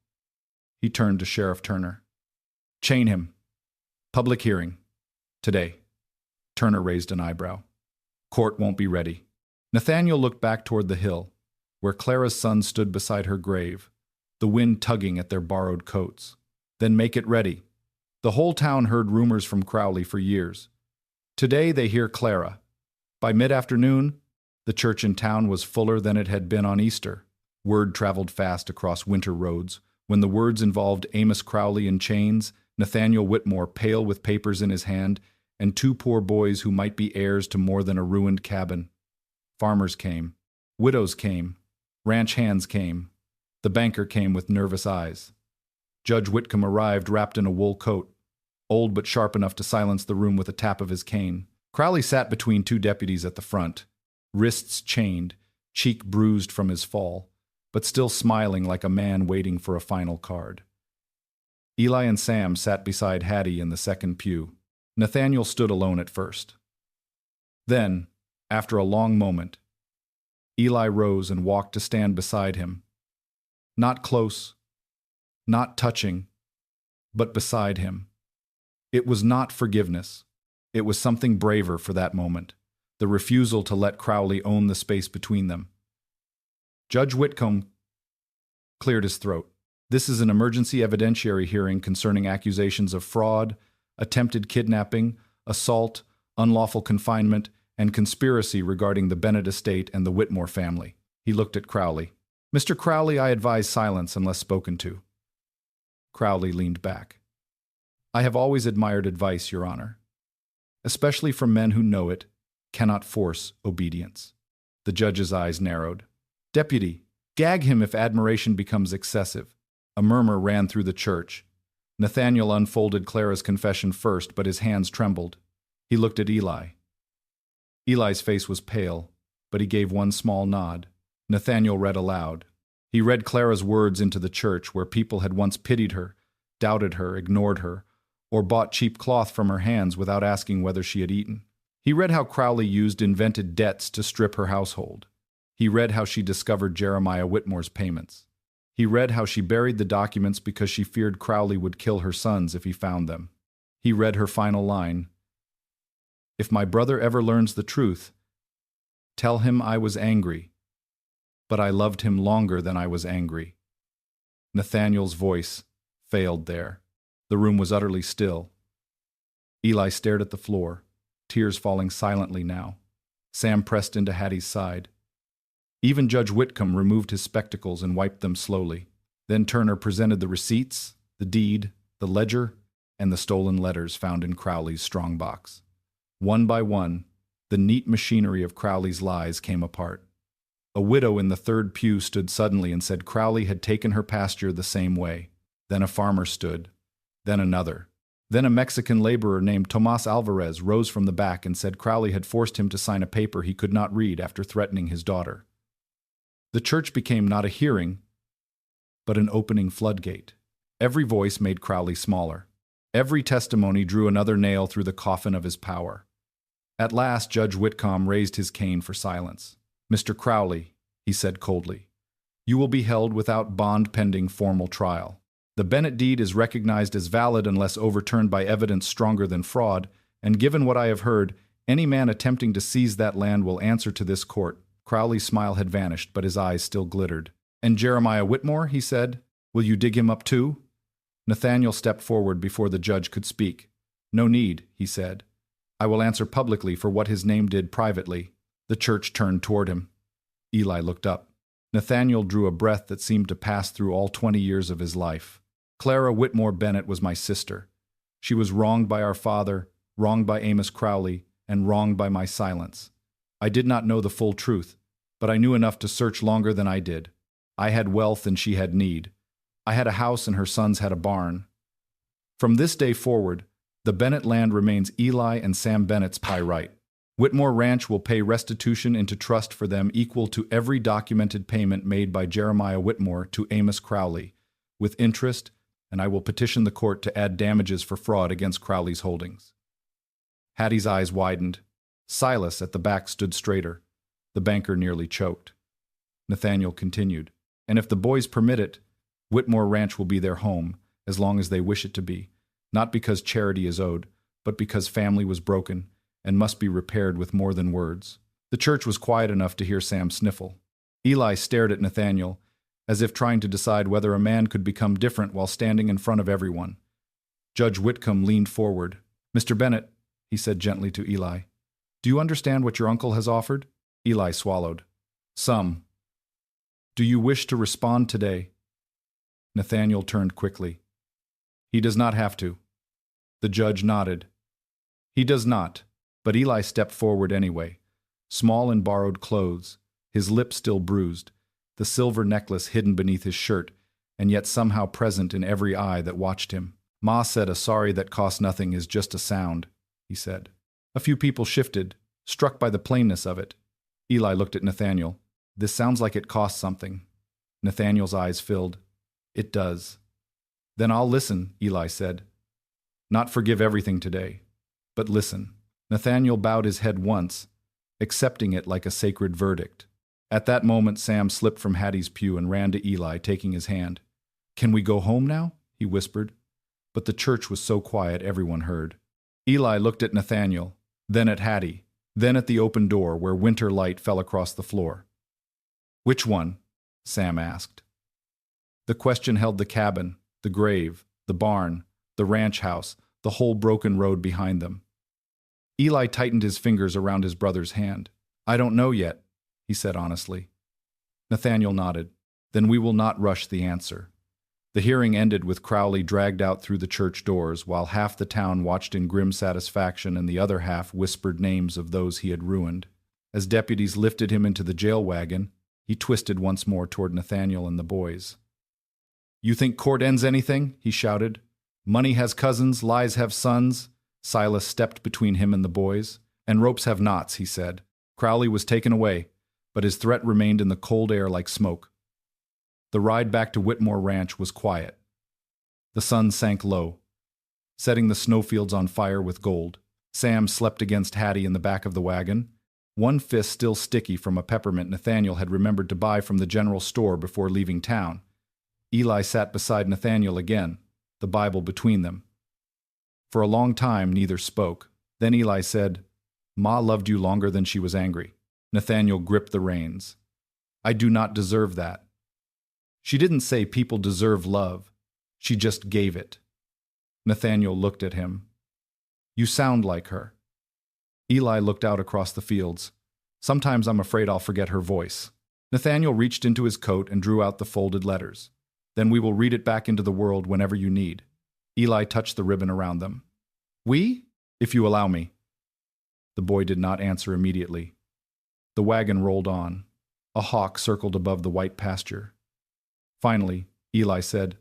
He turned to Sheriff Turner. Chain him. Public hearing. Today. Turner raised an eyebrow. Court won't be ready. Nathaniel looked back toward the hill, where Clara's son stood beside her grave, the wind tugging at their borrowed coats. Then make it ready. The whole town heard rumors from Crowley for years. Today they hear Clara. By mid-afternoon, the church in town was fuller than it had been on Easter. Word traveled fast across winter roads. When the words involved Amos Crowley in chains, Nathaniel Whitmore pale with papers in his hand, and 2 poor boys who might be heirs to more than a ruined cabin. Farmers came. Widows came. Ranch hands came. The banker came with nervous eyes. Judge Whitcomb arrived wrapped in a wool coat, old but sharp enough to silence the room with a tap of his cane. Crowley sat between 2 deputies at the front, wrists chained, cheek bruised from his fall, but still smiling like a man waiting for a final card. Eli and Sam sat beside Hattie in the second pew. Nathaniel stood alone at first. Then, after a long moment, Eli rose and walked to stand beside him. Not close, not touching, but beside him. It was not forgiveness. It was something braver for that moment, the refusal to let Crowley own the space between them. Judge Whitcomb cleared his throat. This is an emergency evidentiary hearing concerning accusations of fraud, attempted kidnapping, assault, unlawful confinement, and conspiracy regarding the Bennett estate and the Whitmore family. He looked at Crowley. Mr. Crowley, I advise silence unless spoken to. Crowley leaned back. I have always admired advice, Your Honor, especially from men who know it, cannot force obedience. The judge's eyes narrowed. Deputy, gag him if admiration becomes excessive. A murmur ran through the church. Nathaniel unfolded Clara's confession first, but his hands trembled. He looked at Eli. Eli's face was pale, but he gave one small nod. Nathaniel read aloud. He read Clara's words into the church where people had once pitied her, doubted her, ignored her, or bought cheap cloth from her hands without asking whether she had eaten. He read how Crowley used invented debts to strip her household. He read how she discovered Jeremiah Whitmore's payments. He read how she buried the documents because she feared Crowley would kill her sons if he found them. He read her final line, If my brother ever learns the truth, tell him I was angry, but I loved him longer than I was angry. Nathaniel's voice failed there. The room was utterly still. Eli stared at the floor, tears falling silently now. Sam pressed into Hattie's side. Even Judge Whitcomb removed his spectacles and wiped them slowly. Then Turner presented the receipts, the deed, the ledger, and the stolen letters found in Crowley's strongbox. One by one, the neat machinery of Crowley's lies came apart. A widow in the third pew stood suddenly and said Crowley had taken her pasture the same way. Then a farmer stood. Then another. Then a Mexican laborer named Tomas Alvarez rose from the back and said Crowley had forced him to sign a paper he could not read after threatening his daughter. The church became not a hearing, but an opening floodgate. Every voice made Crowley smaller. Every testimony drew another nail through the coffin of his power. At last, Judge Whitcomb raised his cane for silence. "Mr. Crowley," he said coldly, "you will be held without bond pending formal trial. The Bennett deed is recognized as valid unless overturned by evidence stronger than fraud, and given what I have heard, any man attempting to seize that land will answer to this court." Crowley's smile had vanished, but his eyes still glittered. "And Jeremiah Whitmore," he said, "will you dig him up too?" Nathaniel stepped forward before the judge could speak. "No need," he said. "I will answer publicly for what his name did privately." The church turned toward him. Eli looked up. Nathaniel drew a breath that seemed to pass through all 20 years of his life. "Clara Whitmore Bennett was my sister. She was wronged by our father, wronged by Amos Crowley, and wronged by my silence. I did not know the full truth, but I knew enough to search longer than I did. I had wealth and she had need. I had a house and her sons had a barn. From this day forward, the Bennett land remains Eli and Sam Bennett's by right. Whitmore Ranch will pay restitution into trust for them equal to every documented payment made by Jeremiah Whitmore to Amos Crowley, with interest, and I will petition the court to add damages for fraud against Crowley's holdings." Hattie's eyes widened. Silas at the back stood straighter. The banker nearly choked. Nathaniel continued, "And if the boys permit it, Whitmore Ranch will be their home, as long as they wish it to be, not because charity is owed, but because family was broken and must be repaired with more than words." The church was quiet enough to hear Sam sniffle. Eli stared at Nathaniel, as if trying to decide whether a man could become different while standing in front of everyone. Judge Whitcomb leaned forward. "Mr. Bennett," he said gently to Eli, "do you understand what your uncle has offered?" Eli swallowed. "Some. Do you wish to respond today?" Nathaniel turned quickly. "He does not have to." The judge nodded. "He does not." But Eli stepped forward anyway, small in borrowed clothes, his lip still bruised, the silver necklace hidden beneath his shirt, and yet somehow present in every eye that watched him. "Ma said a sorry that costs nothing is just a sound," he said. A few people shifted, struck by the plainness of it. Eli looked at Nathaniel. "This sounds like it costs something." Nathaniel's eyes filled. "It does." "Then I'll listen," Eli said. "Not forgive everything today, but listen." Nathaniel bowed his head once, accepting it like a sacred verdict. At that moment, Sam slipped from Hattie's pew and ran to Eli, taking his hand. "Can we go home now?" he whispered. But the church was so quiet everyone heard. Eli looked at Nathaniel, then at Hattie, then at the open door where winter light fell across the floor. "Which one?" Sam asked. The question held the cabin, the grave, the barn, the ranch house, the whole broken road behind them. Eli tightened his fingers around his brother's hand. "I don't know yet," he said honestly. Nathaniel nodded. "Then we will not rush the answer." The hearing ended with Crowley dragged out through the church doors, while half the town watched in grim satisfaction and the other half whispered names of those he had ruined. As deputies lifted him into the jail wagon, he twisted once more toward Nathaniel and the boys. "You think court ends anything?" he shouted. "Money has cousins, lies have sons." Silas stepped between him and the boys. "And ropes have knots," he said. Crowley was taken away, but his threat remained in the cold air like smoke. The ride back to Whitmore Ranch was quiet. The sun sank low, setting the snowfields on fire with gold. Sam slept against Hattie in the back of the wagon, one fist still sticky from a peppermint Nathaniel had remembered to buy from the general store before leaving town. Eli sat beside Nathaniel again, the Bible between them. For a long time, neither spoke. Then Eli said, "Ma loved you longer than she was angry." Nathaniel gripped the reins. "I do not deserve that." "She didn't say people deserve love. She just gave it." Nathaniel looked at him. "You sound like her." Eli looked out across the fields. Sometimes I'm afraid I'll forget her voice. Nathaniel reached into his coat and drew out the folded letters. Then we will read it back into the world whenever you need. Eli touched the ribbon around them. We? If you allow me. The boy did not answer immediately. The wagon rolled on. A hawk circled above the white pasture. Finally, Eli said,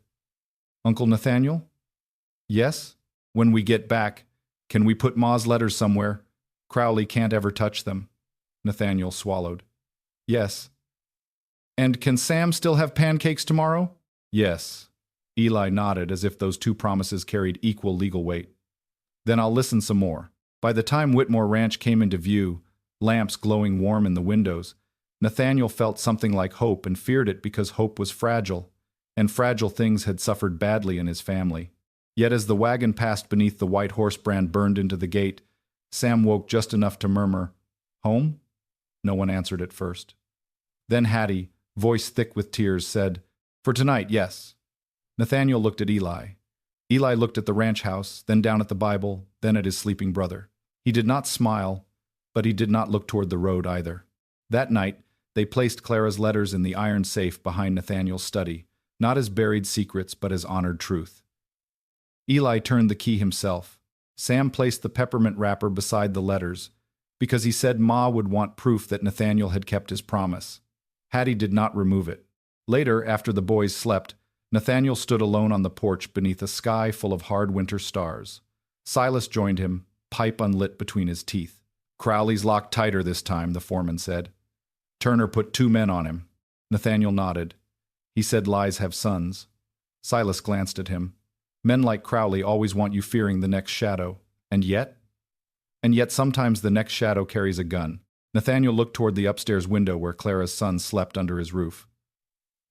Uncle Nathaniel? Yes? When we get back, can we put Ma's letters somewhere? Crowley can't ever touch them. Nathaniel swallowed. Yes. And can Sam still have pancakes tomorrow? Yes. Eli nodded as if those two promises carried equal legal weight. Then I'll listen some more. By the time Whitmore Ranch came into view, lamps glowing warm in the windows, Nathaniel felt something like hope and feared it because hope was fragile, and fragile things had suffered badly in his family. Yet as the wagon passed beneath the white horse brand burned into the gate, Sam woke just enough to murmur, Home? No one answered at first. Then Hattie, voice thick with tears, said, For tonight, yes. Nathaniel looked at Eli. Eli looked at the ranch house, then down at the Bible, then at his sleeping brother. He did not smile, but he did not look toward the road either. That night, they placed Clara's letters in the iron safe behind Nathaniel's study, not as buried secrets, but as honored truth. Eli turned the key himself. Sam placed the peppermint wrapper beside the letters, because he said Ma would want proof that Nathaniel had kept his promise. Hattie did not remove it. Later, after the boys slept, Nathaniel stood alone on the porch beneath a sky full of hard winter stars. Silas joined him, pipe unlit between his teeth. Crowley's locked tighter this time, the foreman said. Turner put 2 men on him. Nathaniel nodded. He said lies have sons. Silas glanced at him. Men like Crowley always want you fearing the next shadow. And yet sometimes the next shadow carries a gun. Nathaniel looked toward the upstairs window where Clara's son slept under his roof.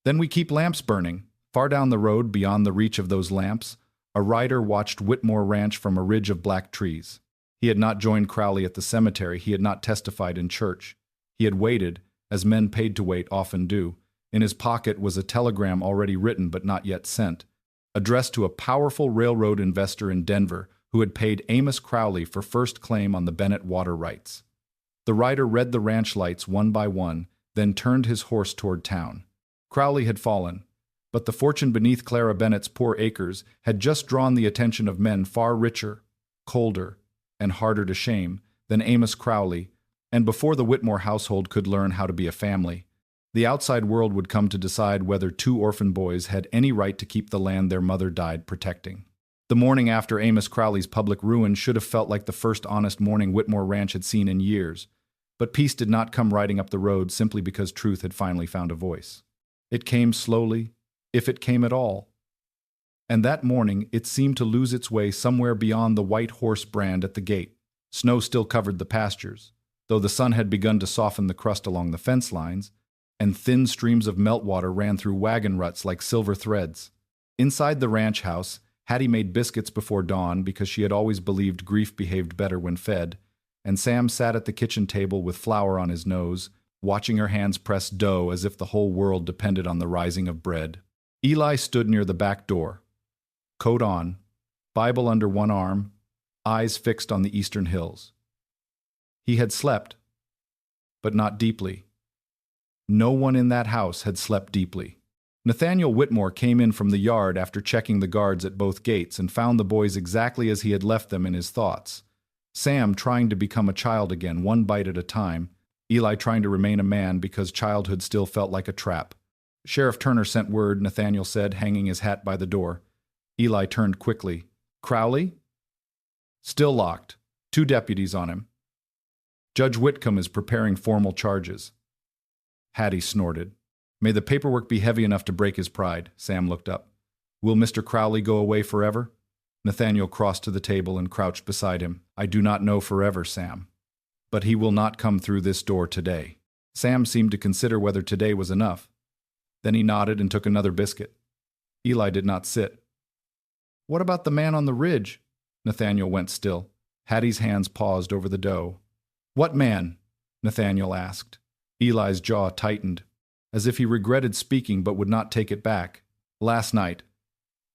Then we keep lamps burning. Far down the road, beyond the reach of those lamps, a rider watched Whitmore Ranch from a ridge of black trees. He had not joined Crowley at the cemetery. He had not testified in church. He had waited, as men paid to wait often do. In his pocket was a telegram already written but not yet sent, addressed to a powerful railroad investor in Denver who had paid Amos Crowley for first claim on the Bennett water rights. The rider read the ranch lights one by one, then turned his horse toward town. Crowley had fallen, but the fortune beneath Clara Bennett's poor acres had just drawn the attention of men far richer, colder, and harder to shame than Amos Crowley, and before the Whitmore household could learn how to be a family, the outside world would come to decide whether 2 orphan boys had any right to keep the land their mother died protecting. The morning after Amos Crowley's public ruin should have felt like the first honest morning Whitmore Ranch had seen in years, but peace did not come riding up the road simply because truth had finally found a voice. It came slowly, if it came at all. And that morning it seemed to lose its way somewhere beyond the white horse brand at the gate. Snow still covered the pastures, though the sun had begun to soften the crust along the fence lines, and thin streams of meltwater ran through wagon ruts like silver threads. Inside the ranch house, Hattie made biscuits before dawn because she had always believed grief behaved better when fed, and Sam sat at the kitchen table with flour on his nose, watching her hands press dough as if the whole world depended on the rising of bread. Eli stood near the back door, coat on, Bible under one arm, eyes fixed on the eastern hills. He had slept, but not deeply. No one in that house had slept deeply. Nathaniel Whitmore came in from the yard after checking the guards at both gates and found the boys exactly as he had left them in his thoughts. Sam trying to become a child again, one bite at a time, Eli trying to remain a man because childhood still felt like a trap. Sheriff Turner sent word, Nathaniel said, hanging his hat by the door. Eli turned quickly. Crowley? Still locked. 2 deputies on him. Judge Whitcomb is preparing formal charges. Hattie snorted. May the paperwork be heavy enough to break his pride. Sam looked up. Will Mr. Crowley go away forever? Nathaniel crossed to the table and crouched beside him. I do not know forever, Sam. But he will not come through this door today. Sam seemed to consider whether today was enough. Then he nodded and took another biscuit. Eli did not sit. What about the man on the ridge? Nathaniel went still. Hattie's hands paused over the dough. What man? Nathaniel asked. Eli's jaw tightened, as if he regretted speaking but would not take it back. Last night,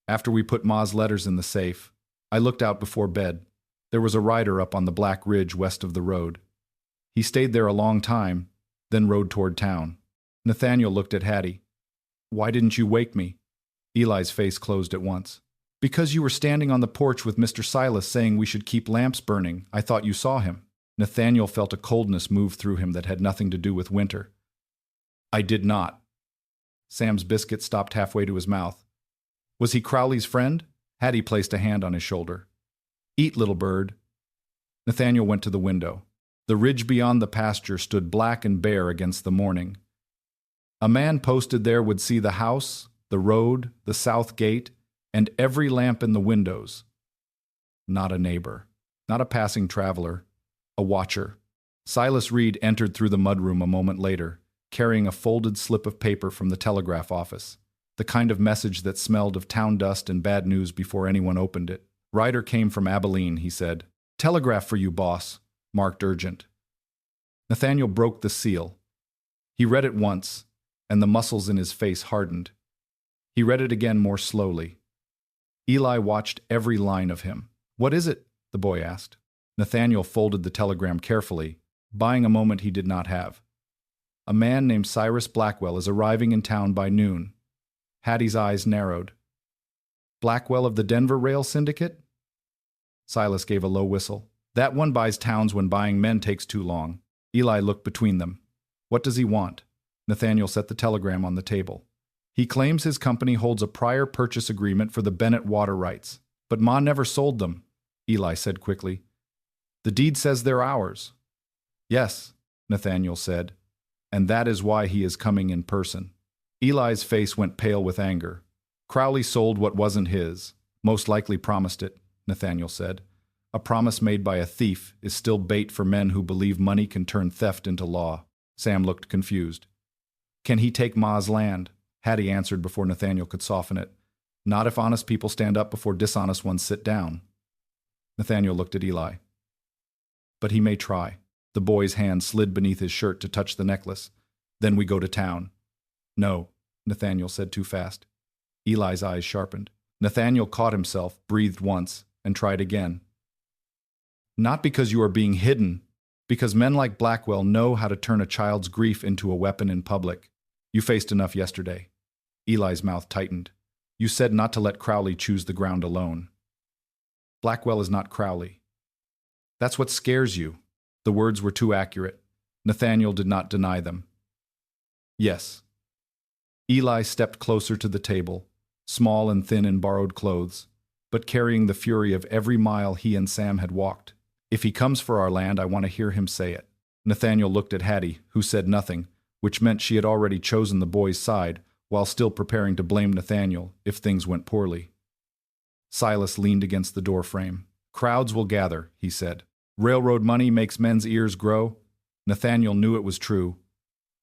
after we put Ma's letters in the safe, I looked out before bed. There was a rider up on the black ridge west of the road. He stayed there a long time, then rode toward town. Nathaniel looked at Hattie. Why didn't you wake me? Eli's face closed at once. Because you were standing on the porch with Mr. Silas saying we should keep lamps burning. I thought you saw him. Nathaniel felt a coldness move through him that had nothing to do with winter. I did not. Sam's biscuit stopped halfway to his mouth. Was he Crowley's friend? Hattie placed a hand on his shoulder. Eat, little bird. Nathaniel went to the window. The ridge beyond the pasture stood black and bare against the morning. A man posted there would see the house, the road, the south gate, and every lamp in the windows. Not a neighbor, not a passing traveler, a watcher. Silas Reed entered through the mudroom a moment later, carrying a folded slip of paper from the telegraph office, the kind of message that smelled of town dust and bad news before anyone opened it. Ryder came from Abilene, he said. Telegraph for you, boss, marked urgent. Nathaniel broke the seal. He read it once, and the muscles in his face hardened. He read it again more slowly. Eli watched every line of him. What is it? The boy asked. Nathaniel folded the telegram carefully, buying a moment he did not have. A man named Cyrus Blackwell is arriving in town by noon. Hattie's eyes narrowed. Blackwell of the Denver Rail Syndicate? Silas gave a low whistle. That one buys towns when buying men takes too long. Eli looked between them. What does he want? Nathaniel set the telegram on the table. He claims his company holds a prior purchase agreement for the Bennett water rights. But Ma never sold them, Eli said quickly. The deed says they're ours. Yes, Nathaniel said, and that is why he is coming in person. Eli's face went pale with anger. Crowley sold what wasn't his, most likely promised it, Nathaniel said. A promise made by a thief is still bait for men who believe money can turn theft into law. Sam looked confused. Can he take Ma's land? Hattie answered before Nathaniel could soften it. Not if honest people stand up before dishonest ones sit down. Nathaniel looked at Eli. But he may try. The boy's hand slid beneath his shirt to touch the necklace. Then we go to town. No, Nathaniel said too fast. Eli's eyes sharpened. Nathaniel caught himself, breathed once, and tried again. Not because you are being hidden, because men like Blackwell know how to turn a child's grief into a weapon in public. You faced enough yesterday. Eli's mouth tightened. You said not to let Crowley choose the ground alone. Blackwell is not Crowley. That's what scares you. The words were too accurate. Nathaniel did not deny them. Yes. Eli stepped closer to the table, small and thin in borrowed clothes, but carrying the fury of every mile he and Sam had walked. If he comes for our land, I want to hear him say it. Nathaniel looked at Hattie, who said nothing, which meant she had already chosen the boy's side, while still preparing to blame Nathaniel if things went poorly. Silas leaned against the doorframe. Crowds will gather, he said. Railroad money makes men's ears grow. Nathaniel knew it was true.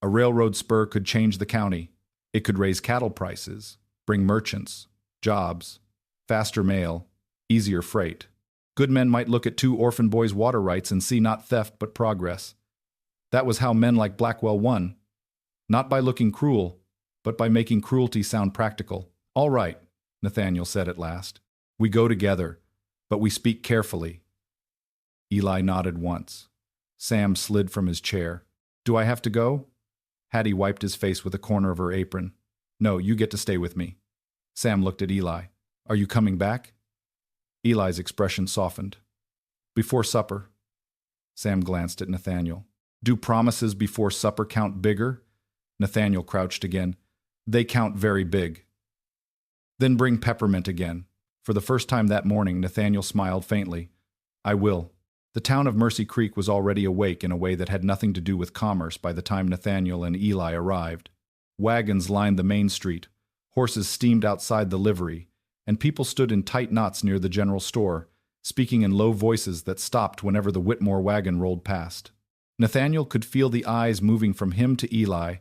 A railroad spur could change the county. It could raise cattle prices, bring merchants, jobs, faster mail, easier freight. Good men might look at two orphan boys' water rights and see not theft but progress. That was how men like Blackwell won. Not by looking cruel, but by making cruelty sound practical. All right, Nathaniel said at last. We go together, but we speak carefully. Eli nodded once. Sam slid from his chair. Do I have to go? Hattie wiped his face with a corner of her apron. No, you get to stay with me. Sam looked at Eli. Are you coming back? Eli's expression softened. Before supper. Sam glanced at Nathaniel. Do promises before supper count bigger? Nathaniel crouched again. They count very big. Then bring peppermint again. For the first time that morning, Nathaniel smiled faintly. I will. The town of Mercy Creek was already awake in a way that had nothing to do with commerce by the time Nathaniel and Eli arrived. Wagons lined the main street, horses steamed outside the livery, and people stood in tight knots near the general store, speaking in low voices that stopped whenever the Whitmore wagon rolled past. Nathaniel could feel the eyes moving from him to Eli,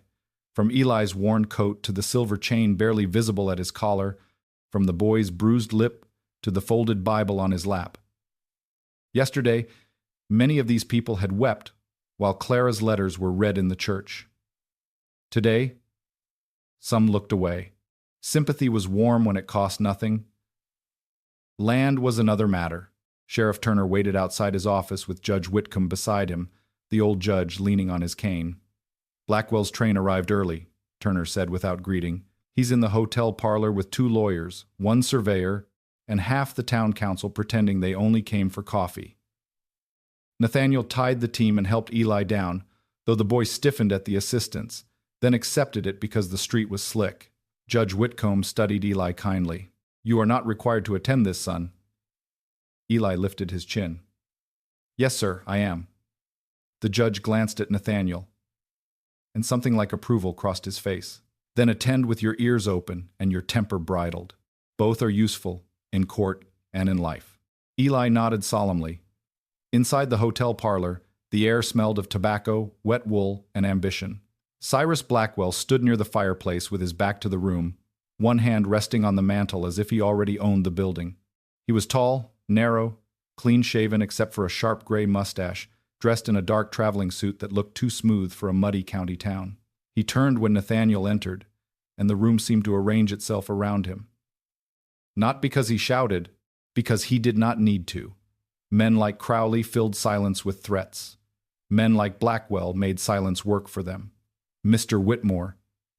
from Eli's worn coat to the silver chain barely visible at his collar, from the boy's bruised lip to the folded Bible on his lap. Yesterday, many of these people had wept while Clara's letters were read in the church. Today, some looked away. Sympathy was warm when it cost nothing. Land was another matter. Sheriff Turner waited outside his office with Judge Whitcomb beside him, the old judge leaning on his cane. Blackwell's train arrived early, Turner said without greeting. He's in the hotel parlor with 2 lawyers, 1 surveyor, and half the town council pretending they only came for coffee. Nathaniel tied the team and helped Eli down, though the boy stiffened at the assistance, then accepted it because the street was slick. Judge Whitcomb studied Eli kindly. "You are not required to attend this, son." Eli lifted his chin. "Yes, sir, I am." The judge glanced at Nathaniel, and something like approval crossed his face. "Then attend with your ears open and your temper bridled. Both are useful, in court and in life." Eli nodded solemnly. Inside the hotel parlor, the air smelled of tobacco, wet wool, and ambition. Cyrus Blackwell stood near the fireplace with his back to the room, one hand resting on the mantel as if he already owned the building. He was tall, narrow, clean-shaven except for a sharp gray mustache, dressed in a dark traveling suit that looked too smooth for a muddy county town. He turned when Nathaniel entered, and the room seemed to arrange itself around him. Not because he shouted, because he did not need to. Men like Crowley filled silence with threats. Men like Blackwell made silence work for them. "Mr. Whitmore,"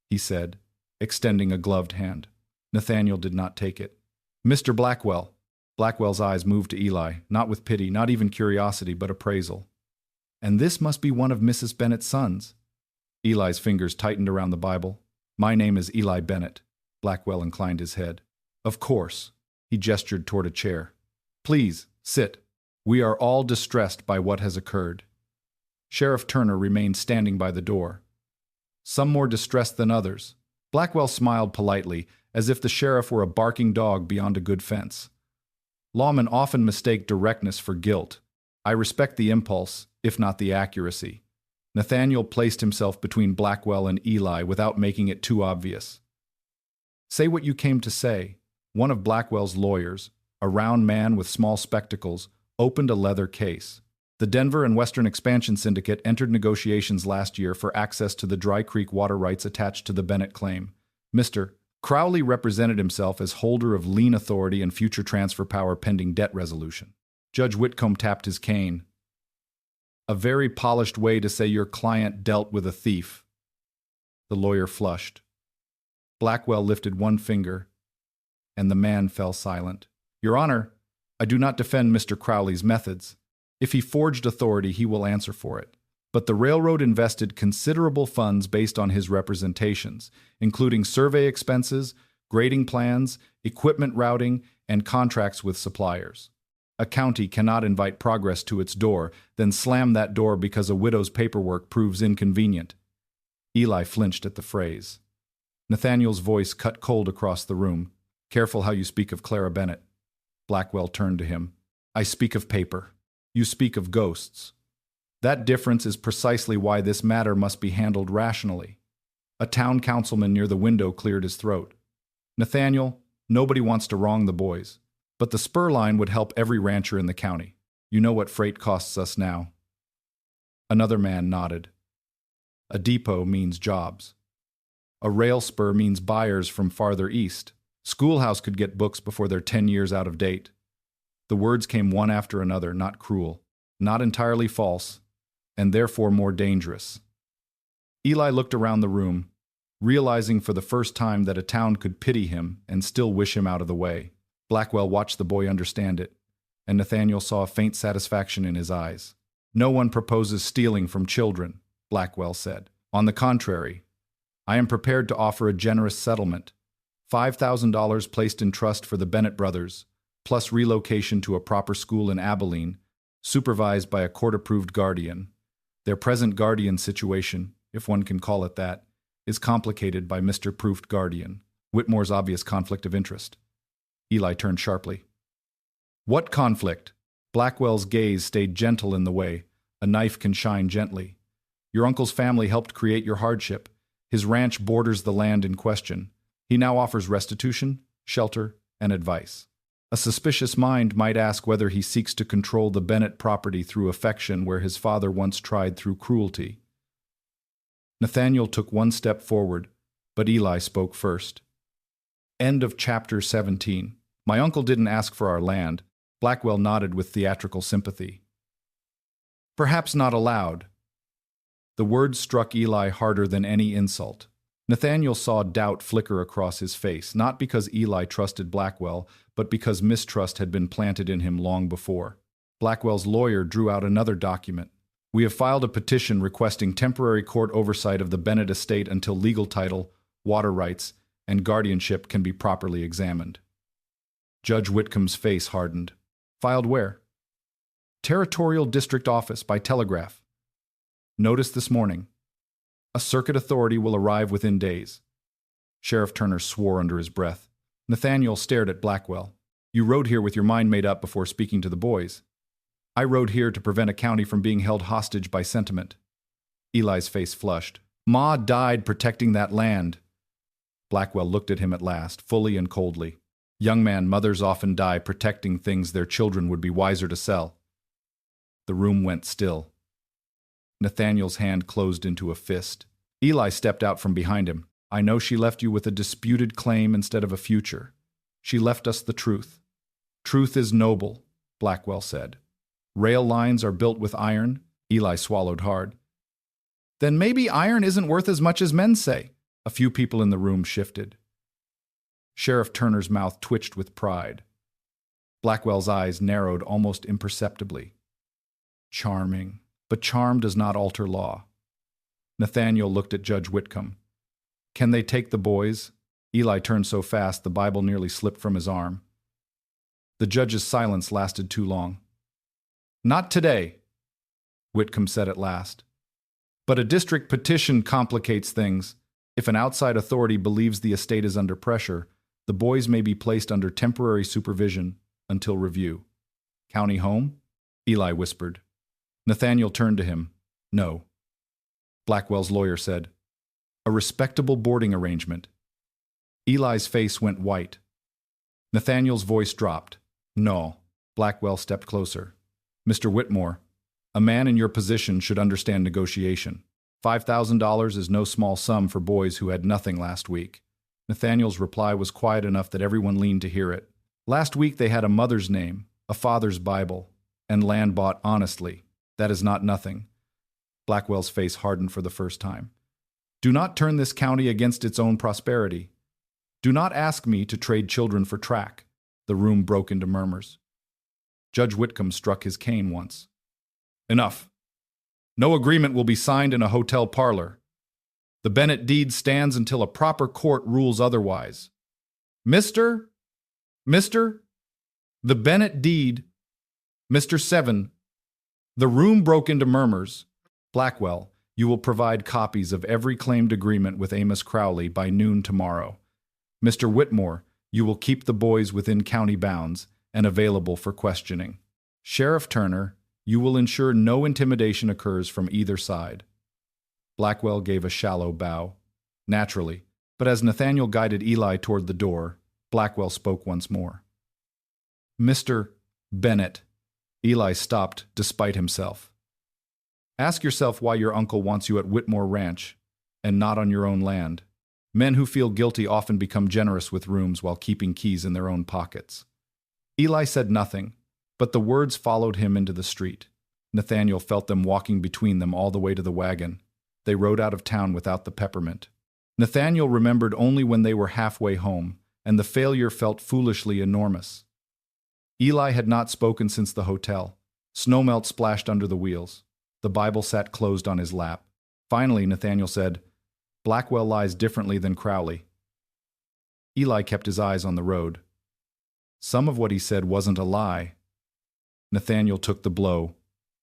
he said, extending a gloved hand. Nathaniel did not take it. "Mr. Blackwell." Blackwell's eyes moved to Eli, not with pity, not even curiosity, but appraisal. "And this must be one of Mrs. Bennett's sons." Eli's fingers tightened around the Bible. "My name is Eli Bennett." Blackwell inclined his head. "Of course." He gestured toward a chair. "Please, sit. We are all distressed by what has occurred." Sheriff Turner remained standing by the door. Some more distressed than others. Blackwell smiled politely, as if the sheriff were a barking dog beyond a good fence. "Lawmen often mistake directness for guilt. I respect the impulse, if not the accuracy." Nathaniel placed himself between Blackwell and Eli without making it too obvious. "Say what you came to say." One of Blackwell's lawyers, a round man with small spectacles, opened a leather case. The Denver and Western Expansion Syndicate entered negotiations last year for access to the Dry Creek water rights attached to the Bennett claim. Mr. Crowley represented himself as holder of lien authority and future transfer power pending debt resolution. Judge Whitcomb tapped his cane. "A very polished way to say your client dealt with a thief." The lawyer flushed. Blackwell lifted one finger, and the man fell silent. "Your Honor, I do not defend Mr. Crowley's methods. If he forged authority, he will answer for it. But the railroad invested considerable funds based on his representations, including survey expenses, grading plans, equipment routing, and contracts with suppliers. A county cannot invite progress to its door, then slam that door because a widow's paperwork proves inconvenient." Eli flinched at the phrase. Nathaniel's voice cut cold across the room. "Careful how you speak of Clara Bennett." Blackwell turned to him. "I speak of paper. You speak of ghosts. That difference is precisely why this matter must be handled rationally." A town councilman near the window cleared his throat. "Nathaniel, nobody wants to wrong the boys, but the spur line would help every rancher in the county. You know what freight costs us now." Another man nodded. "A depot means jobs. A rail spur means buyers from farther east. Schoolhouse could get books before they're 10 years out of date." The words came one after another, not cruel, not entirely false, and therefore more dangerous. Eli looked around the room, realizing for the first time that a town could pity him and still wish him out of the way. Blackwell watched the boy understand it, and Nathaniel saw a faint satisfaction in his eyes. "No one proposes stealing from children," Blackwell said. "On the contrary, I am prepared to offer a generous settlement. $5,000 placed in trust for the Bennett brothers, plus relocation to a proper school in Abilene, supervised by a court-approved guardian. Their present guardian situation, if one can call it that, is complicated by Mr. Proofed guardian, Whitmore's obvious conflict of interest." Eli turned sharply. "What conflict?" Blackwell's gaze stayed gentle in the way a knife can shine gently. "Your uncle's family helped create your hardship. His ranch borders the land in question. He now offers restitution, shelter, and advice. A suspicious mind might ask whether he seeks to control the Bennett property through affection where his father once tried through cruelty." Nathaniel took one step forward, but Eli spoke first. End of chapter 17. "My uncle didn't ask for our land." Blackwell nodded with theatrical sympathy. "Perhaps not aloud, The words struck Eli harder than any insult. Nathaniel saw doubt flicker across his face, not because Eli trusted Blackwell, but because mistrust had been planted in him long before. Blackwell's lawyer drew out another document. We have filed a petition requesting temporary court oversight of the Bennett estate until legal title, water rights, and guardianship can be properly examined. Judge Whitcomb's face hardened. Filed where? Territorial District Office by telegraph. Notice this morning. A circuit authority will arrive within days. Sheriff Turner swore under his breath. Nathaniel stared at Blackwell. You rode here with your mind made up before speaking to the boys. I rode here to prevent a county from being held hostage by sentiment. Eli's face flushed. Ma died protecting that land. Blackwell looked at him at last, fully and coldly. Young man, mothers often die protecting things their children would be wiser to sell. The room went still. Nathaniel's hand closed into a fist. Eli stepped out from behind him. I know she left you with a disputed claim instead of a future. She left us the truth. Truth is noble, Blackwell said. Rail lines are built with iron. Eli swallowed hard. Then maybe iron isn't worth as much as men say. A few people in the room shifted. Sheriff Turner's mouth twitched with pride. Blackwell's eyes narrowed almost imperceptibly. Charming. But charm does not alter law. Nathaniel looked at Judge Whitcomb. Can they take the boys? Eli turned so fast the Bible nearly slipped from his arm. The judge's silence lasted too long. Not today, Whitcomb said at last. But a district petition complicates things. If an outside authority believes the estate is under pressure, the boys may be placed under temporary supervision until review. County home? Eli whispered. Nathaniel turned to him. No. Blackwell's lawyer said. A respectable boarding arrangement. Eli's face went white. Nathaniel's voice dropped. No. Blackwell stepped closer. Mr. Whitmore, a man in your position should understand negotiation. $5,000 is no small sum for boys who had nothing last week. Nathaniel's reply was quiet enough that everyone leaned to hear it. Last week they had a mother's name, a father's Bible, and land bought honestly. That is not nothing. Blackwell's face hardened for the first time. Do not turn this county against its own prosperity. Do not ask me to trade children for track. The room broke into murmurs. Judge Whitcomb struck his cane once. Enough. No agreement will be signed in a hotel parlor. The Bennett deed stands until a proper court rules otherwise. Mr. The Bennett deed. Mr. 7. The room broke into murmurs. Blackwell, you will provide copies of every claimed agreement with Amos Crowley by noon tomorrow. Mr. Whitmore, you will keep the boys within county bounds and available for questioning. Sheriff Turner, you will ensure no intimidation occurs from either side. Blackwell gave a shallow bow. Naturally, but as Nathaniel guided Eli toward the door, Blackwell spoke once more. Mr. Bennett. Eli stopped despite himself. Ask yourself why your uncle wants you at Whitmore Ranch and not on your own land. Men who feel guilty often become generous with rooms while keeping keys in their own pockets. Eli said nothing, but the words followed him into the street. Nathaniel felt them walking between them all the way to the wagon. They rode out of town without the peppermint. Nathaniel remembered only when they were halfway home, and the failure felt foolishly enormous. Eli had not spoken since the hotel. Snowmelt splashed under the wheels. The Bible sat closed on his lap. Finally, Nathaniel said, Blackwell lies differently than Crowley. Eli kept his eyes on the road. Some of what he said wasn't a lie. Nathaniel took the blow,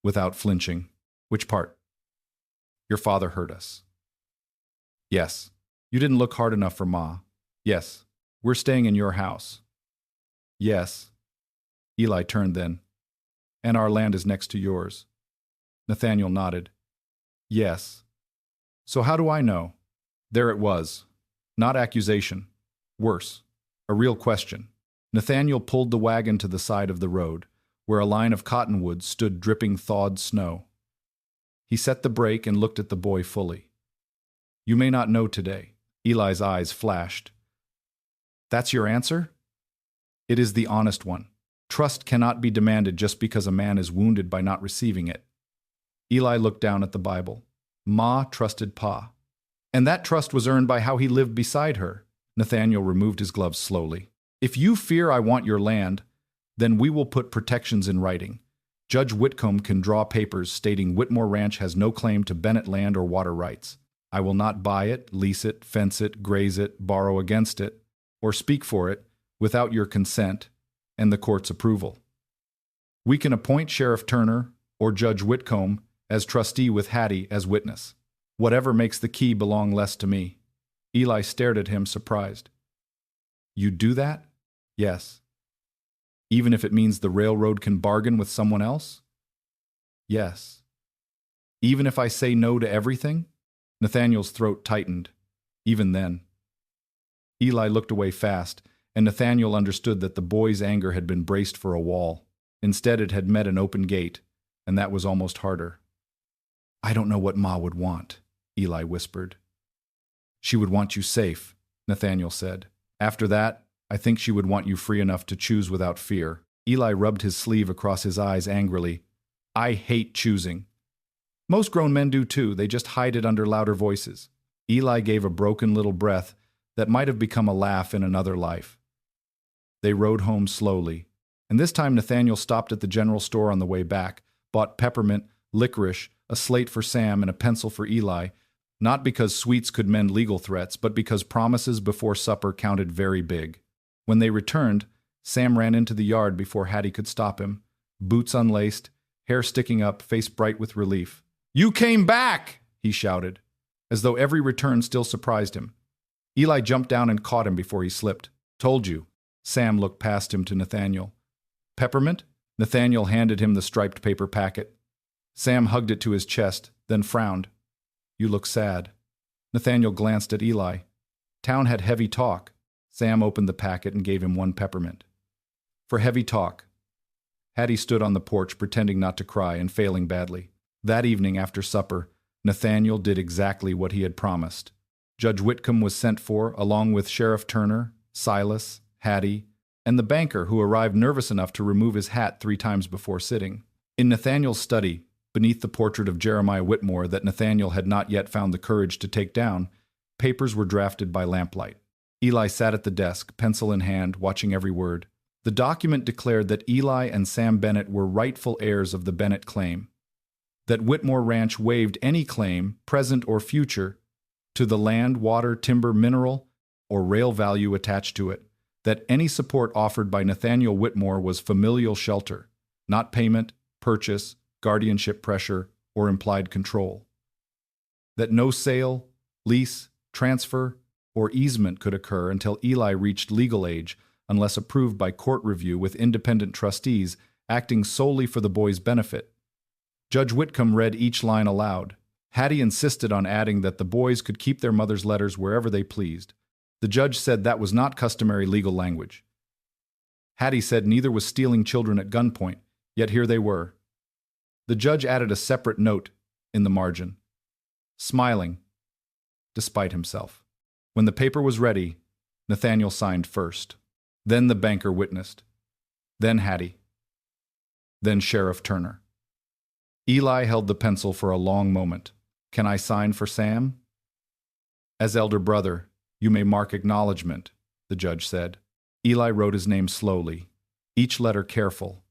without flinching. Which part? Your father hurt us. Yes. You didn't look hard enough for Ma. Yes. We're staying in your house. Yes. Eli turned then. And our land is next to yours. Nathaniel nodded. Yes. So how do I know? There it was. Not accusation. Worse. A real question. Nathaniel pulled the wagon to the side of the road, where a line of cottonwoods stood dripping thawed snow. He set the brake and looked at the boy fully. You may not know today. Eli's eyes flashed. That's your answer? It is the honest one. Trust cannot be demanded just because a man is wounded by not receiving it. Eli looked down at the Bible. Ma trusted Pa. And that trust was earned by how he lived beside her. Nathaniel removed his gloves slowly. If you fear I want your land, then we will put protections in writing. Judge Whitcomb can draw papers stating Whitmore Ranch has no claim to Bennett land or water rights. I will not buy it, lease it, fence it, graze it, borrow against it, or speak for it without your consent and the court's approval. We can appoint Sheriff Turner or Judge Whitcomb as trustee with Hattie as witness. Whatever makes the key belong less to me. Eli stared at him, surprised. You do that? Yes. Even if it means the railroad can bargain with someone else? Yes. Even if I say no to everything? Nathaniel's throat tightened. Even then. Eli looked away fast, and Nathaniel understood that the boy's anger had been braced for a wall. Instead, it had met an open gate, and that was almost harder. I don't know what Ma would want, Eli whispered. She would want you safe, Nathaniel said. After that, I think she would want you free enough to choose without fear. Eli rubbed his sleeve across his eyes angrily. I hate choosing. Most grown men do too, they just hide it under louder voices. Eli gave a broken little breath that might have become a laugh in another life. They rode home slowly, and this time Nathaniel stopped at the general store on the way back, bought peppermint, licorice, a slate for Sam, and a pencil for Eli, not because sweets could mend legal threats, but because promises before supper counted very big. When they returned, Sam ran into the yard before Hattie could stop him, boots unlaced, hair sticking up, face bright with relief. You came back, he shouted, as though every return still surprised him. Eli jumped down and caught him before he slipped. Told you. Sam looked past him to Nathaniel. Peppermint? Nathaniel handed him the striped paper packet. Sam hugged it to his chest, then frowned. You look sad. Nathaniel glanced at Eli. Town had heavy talk. Sam opened the packet and gave him one peppermint. For heavy talk. Hattie stood on the porch pretending not to cry and failing badly. That evening after supper, Nathaniel did exactly what he had promised. Judge Whitcomb was sent for, along with Sheriff Turner, Silas, Hattie, and the banker who arrived nervous enough to remove his hat 3 times before sitting. In Nathaniel's study, beneath the portrait of Jeremiah Whitmore that Nathaniel had not yet found the courage to take down, papers were drafted by lamplight. Eli sat at the desk, pencil in hand, watching every word. The document declared that Eli and Sam Bennett were rightful heirs of the Bennett claim, that Whitmore Ranch waived any claim, present or future, to the land, water, timber, mineral, or rail value attached to it, that any support offered by Nathaniel Whitmore was familial shelter, not payment, purchase, guardianship pressure, or implied control, that no sale, lease, transfer, or easement could occur until Eli reached legal age unless approved by court review with independent trustees acting solely for the boy's benefit. Judge Whitcomb read each line aloud. Hattie insisted on adding that the boys could keep their mother's letters wherever they pleased. The judge said that was not customary legal language. Hattie said neither was stealing children at gunpoint, yet here they were. The judge added a separate note in the margin, smiling, despite himself. When the paper was ready, Nathaniel signed first. Then the banker witnessed. Then Hattie. Then Sheriff Turner. Eli held the pencil for a long moment. Can I sign for Sam? As elder brother, you may mark acknowledgement, the judge said. Eli wrote his name slowly, each letter careful.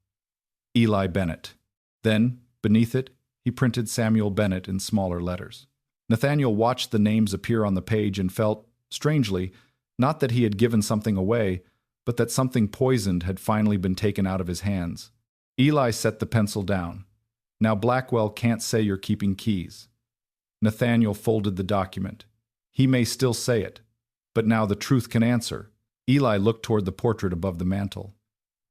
Eli Bennett. Then, beneath it, he printed Samuel Bennett in smaller letters. Nathaniel watched the names appear on the page and felt, strangely, not that he had given something away, but that something poisoned had finally been taken out of his hands. Eli set the pencil down. Now Blackwell can't say you're keeping keys. Nathaniel folded the document. He may still say it, but now the truth can answer. Eli looked toward the portrait above the mantel.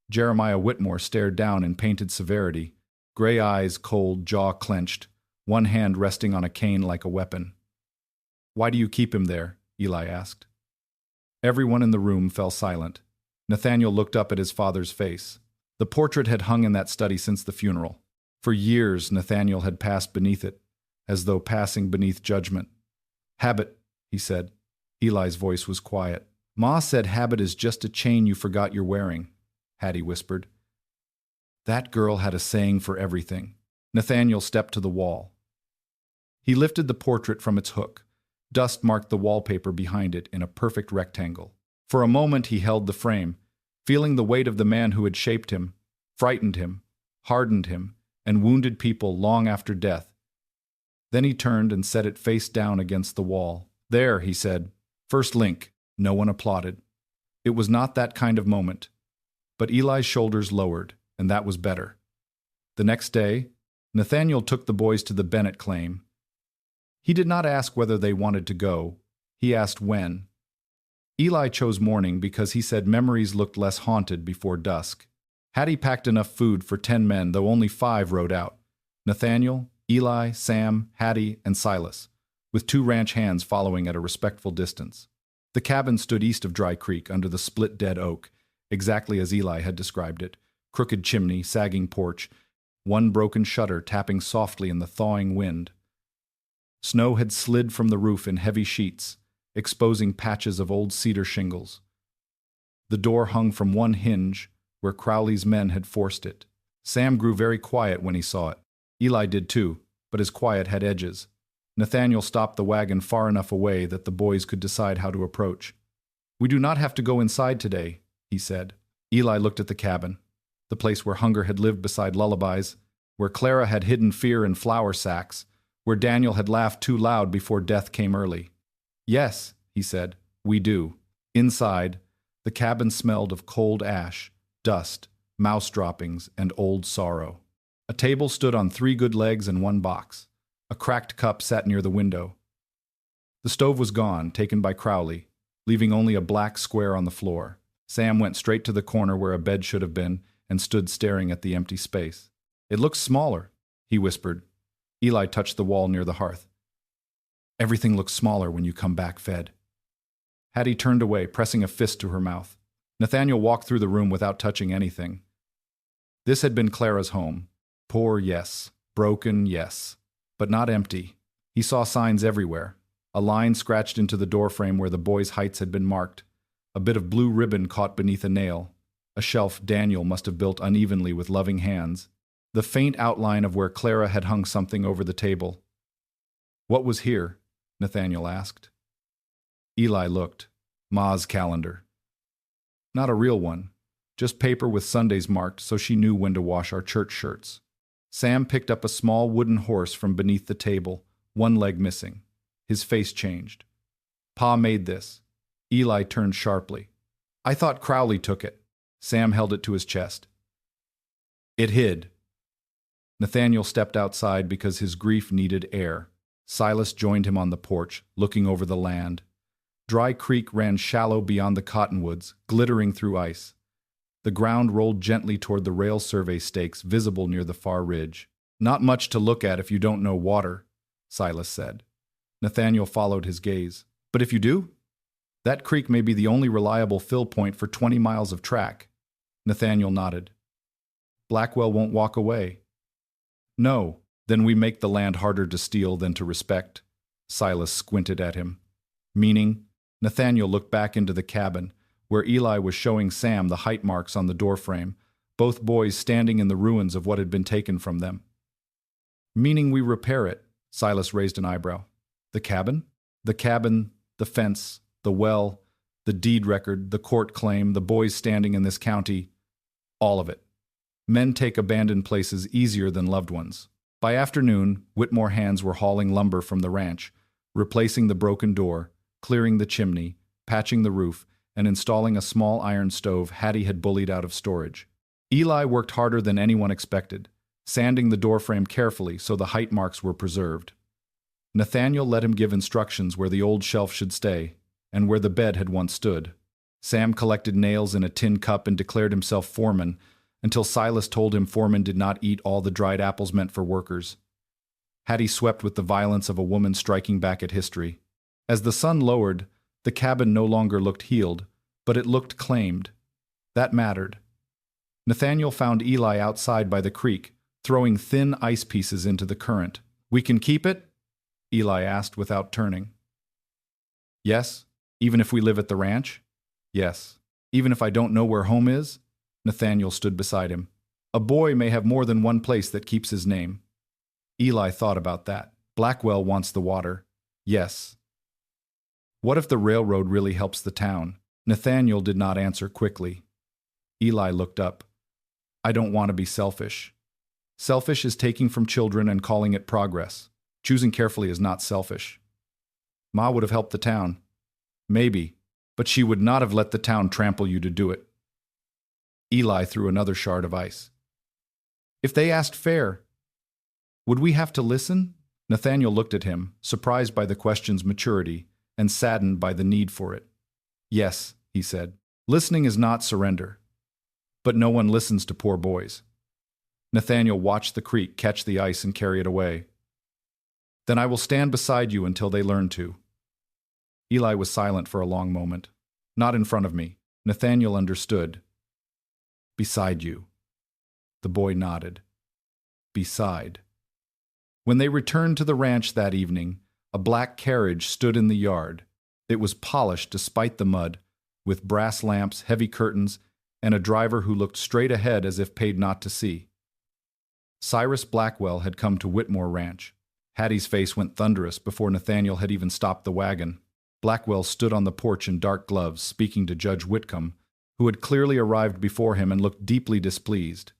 Jeremiah Whitmore stared down in painted severity, gray eyes cold, jaw clenched, one hand resting on a cane like a weapon. Why do you keep him there? Eli asked. Everyone in the room fell silent. Nathaniel looked up at his father's face. The portrait had hung in that study since the funeral. For years, Nathaniel had passed beneath it, as though passing beneath judgment. Habit, he said. Eli's voice was quiet. Ma said habit is just a chain you forgot you're wearing, Hattie whispered. That girl had a saying for everything. Nathaniel stepped to the wall. He lifted the portrait from its hook. Dust marked the wallpaper behind it in a perfect rectangle. For a moment he held the frame, feeling the weight of the man who had shaped him, frightened him, hardened him, and wounded people long after death. Then he turned and set it face down against the wall. "There," he said. "First link." No one applauded. It was not that kind of moment. But Eli's shoulders lowered, and that was better. The next day, Nathaniel took the boys to the Bennett claim. He did not ask whether they wanted to go. He asked when. Eli chose morning because he said memories looked less haunted before dusk. Hattie packed enough food for 10 men, though only 5 rode out. Nathaniel, Eli, Sam, Hattie, and Silas, with 2 ranch hands following at a respectful distance. The cabin stood east of Dry Creek under the split dead oak, exactly as Eli had described it. Crooked chimney, sagging porch, one broken shutter tapping softly in the thawing wind. Snow had slid from the roof in heavy sheets, exposing patches of old cedar shingles. The door hung from one hinge, where Crowley's men had forced it. Sam grew very quiet when he saw it. Eli did too, but his quiet had edges. Nathaniel stopped the wagon far enough away that the boys could decide how to approach. "We do not have to go inside today," he said. Eli looked at the cabin, the place where hunger had lived beside lullabies, where Clara had hidden fear in flour sacks, where Daniel had laughed too loud before death came early. "Yes," he said, "we do." Inside, the cabin smelled of cold ash, dust, mouse droppings, and old sorrow. A table stood on 3 good legs and 1 box. A cracked cup sat near the window. The stove was gone, taken by Crowley, leaving only a black square on the floor. Sam went straight to the corner where a bed should have been and stood staring at the empty space. "It looks smaller," he whispered. Eli touched the wall near the hearth. "Everything looks smaller when you come back fed." Hattie turned away, pressing a fist to her mouth. Nathaniel walked through the room without touching anything. This had been Clara's home. Poor, yes. Broken, yes. But not empty. He saw signs everywhere. A line scratched into the doorframe where the boys' heights had been marked. A bit of blue ribbon caught beneath a nail. A shelf Daniel must have built unevenly with loving hands. The faint outline of where Clara had hung something over the table. "What was here?" Nathaniel asked. Eli looked. Ma's calendar. Not a real one. Just paper with Sundays marked so she knew when to wash our church shirts. Sam picked up a small wooden horse from beneath the table, 1 leg missing. His face changed. "Pa made this." Eli turned sharply. "I thought Crowley took it." Sam held it to his chest. "It hid." Nathaniel stepped outside because his grief needed air. Silas joined him on the porch, looking over the land. Dry Creek ran shallow beyond the cottonwoods, glittering through ice. The ground rolled gently toward the rail survey stakes visible near the far ridge. "Not much to look at if you don't know water," Silas said. Nathaniel followed his gaze. "But if you do? That creek may be the only reliable fill point for 20 miles of track." Nathaniel nodded. "Blackwell won't walk away." "No, then we make the land harder to steal than to respect." Silas squinted at him. "Meaning?" Nathaniel looked back into the cabin, where Eli was showing Sam the height marks on the doorframe, both boys standing in the ruins of what had been taken from them. "Meaning we repair it." Silas raised an eyebrow. "The cabin?" "The cabin, the fence, the well, the deed record, the court claim, the boys standing in this county. All of it. Men take abandoned places easier than loved ones." By afternoon, Whitmore hands were hauling lumber from the ranch, replacing the broken door, clearing the chimney, patching the roof, and installing a small iron stove Hattie had bullied out of storage. Eli worked harder than anyone expected, sanding the doorframe carefully so the height marks were preserved. Nathaniel let him give instructions where the old shelf should stay, and where the bed had once stood. Sam collected nails in a tin cup and declared himself foreman, until Silas told him foreman did not eat all the dried apples meant for workers. Hattie swept with the violence of a woman striking back at history. As the sun lowered, the cabin no longer looked healed, but it looked claimed. That mattered. Nathaniel found Eli outside by the creek, throwing thin ice pieces into the current. "We can keep it?" Eli asked without turning. "Yes, even if we live at the ranch?" "Yes. Even if I don't know where home is?" Nathaniel stood beside him. "A boy may have more than one place that keeps his name." Eli thought about that. Blackwell wants the water. Yes. What if the railroad really helps the town? Nathaniel did not answer quickly. Eli looked up. I don't want to be selfish. Selfish is taking from children and calling it progress. Choosing carefully is not selfish. Ma would have helped the town. Maybe, but she would not have let the town trample you to do it. Eli threw another shard of ice. If they asked fair, would we have to listen? Nathaniel looked at him, surprised by the question's maturity and saddened by the need for it. Yes, he said. Listening is not surrender. But no one listens to poor boys. Nathaniel watched the creek catch the ice and carry it away. Then I will stand beside you until they learn to. Eli was silent for a long moment. Not in front of me. Nathaniel understood. Beside you. The boy nodded. Beside. When they returned to the ranch that evening, a black carriage stood in the yard. It was polished despite the mud, with brass lamps, heavy curtains, and a driver who looked straight ahead as if paid not to see. Cyrus Blackwell had come to Whitmore Ranch. Hattie's face went thunderous before Nathaniel had even stopped the wagon. Blackwell stood on the porch in dark gloves, speaking to Judge Whitcomb, who had clearly arrived before him and looked deeply displeased.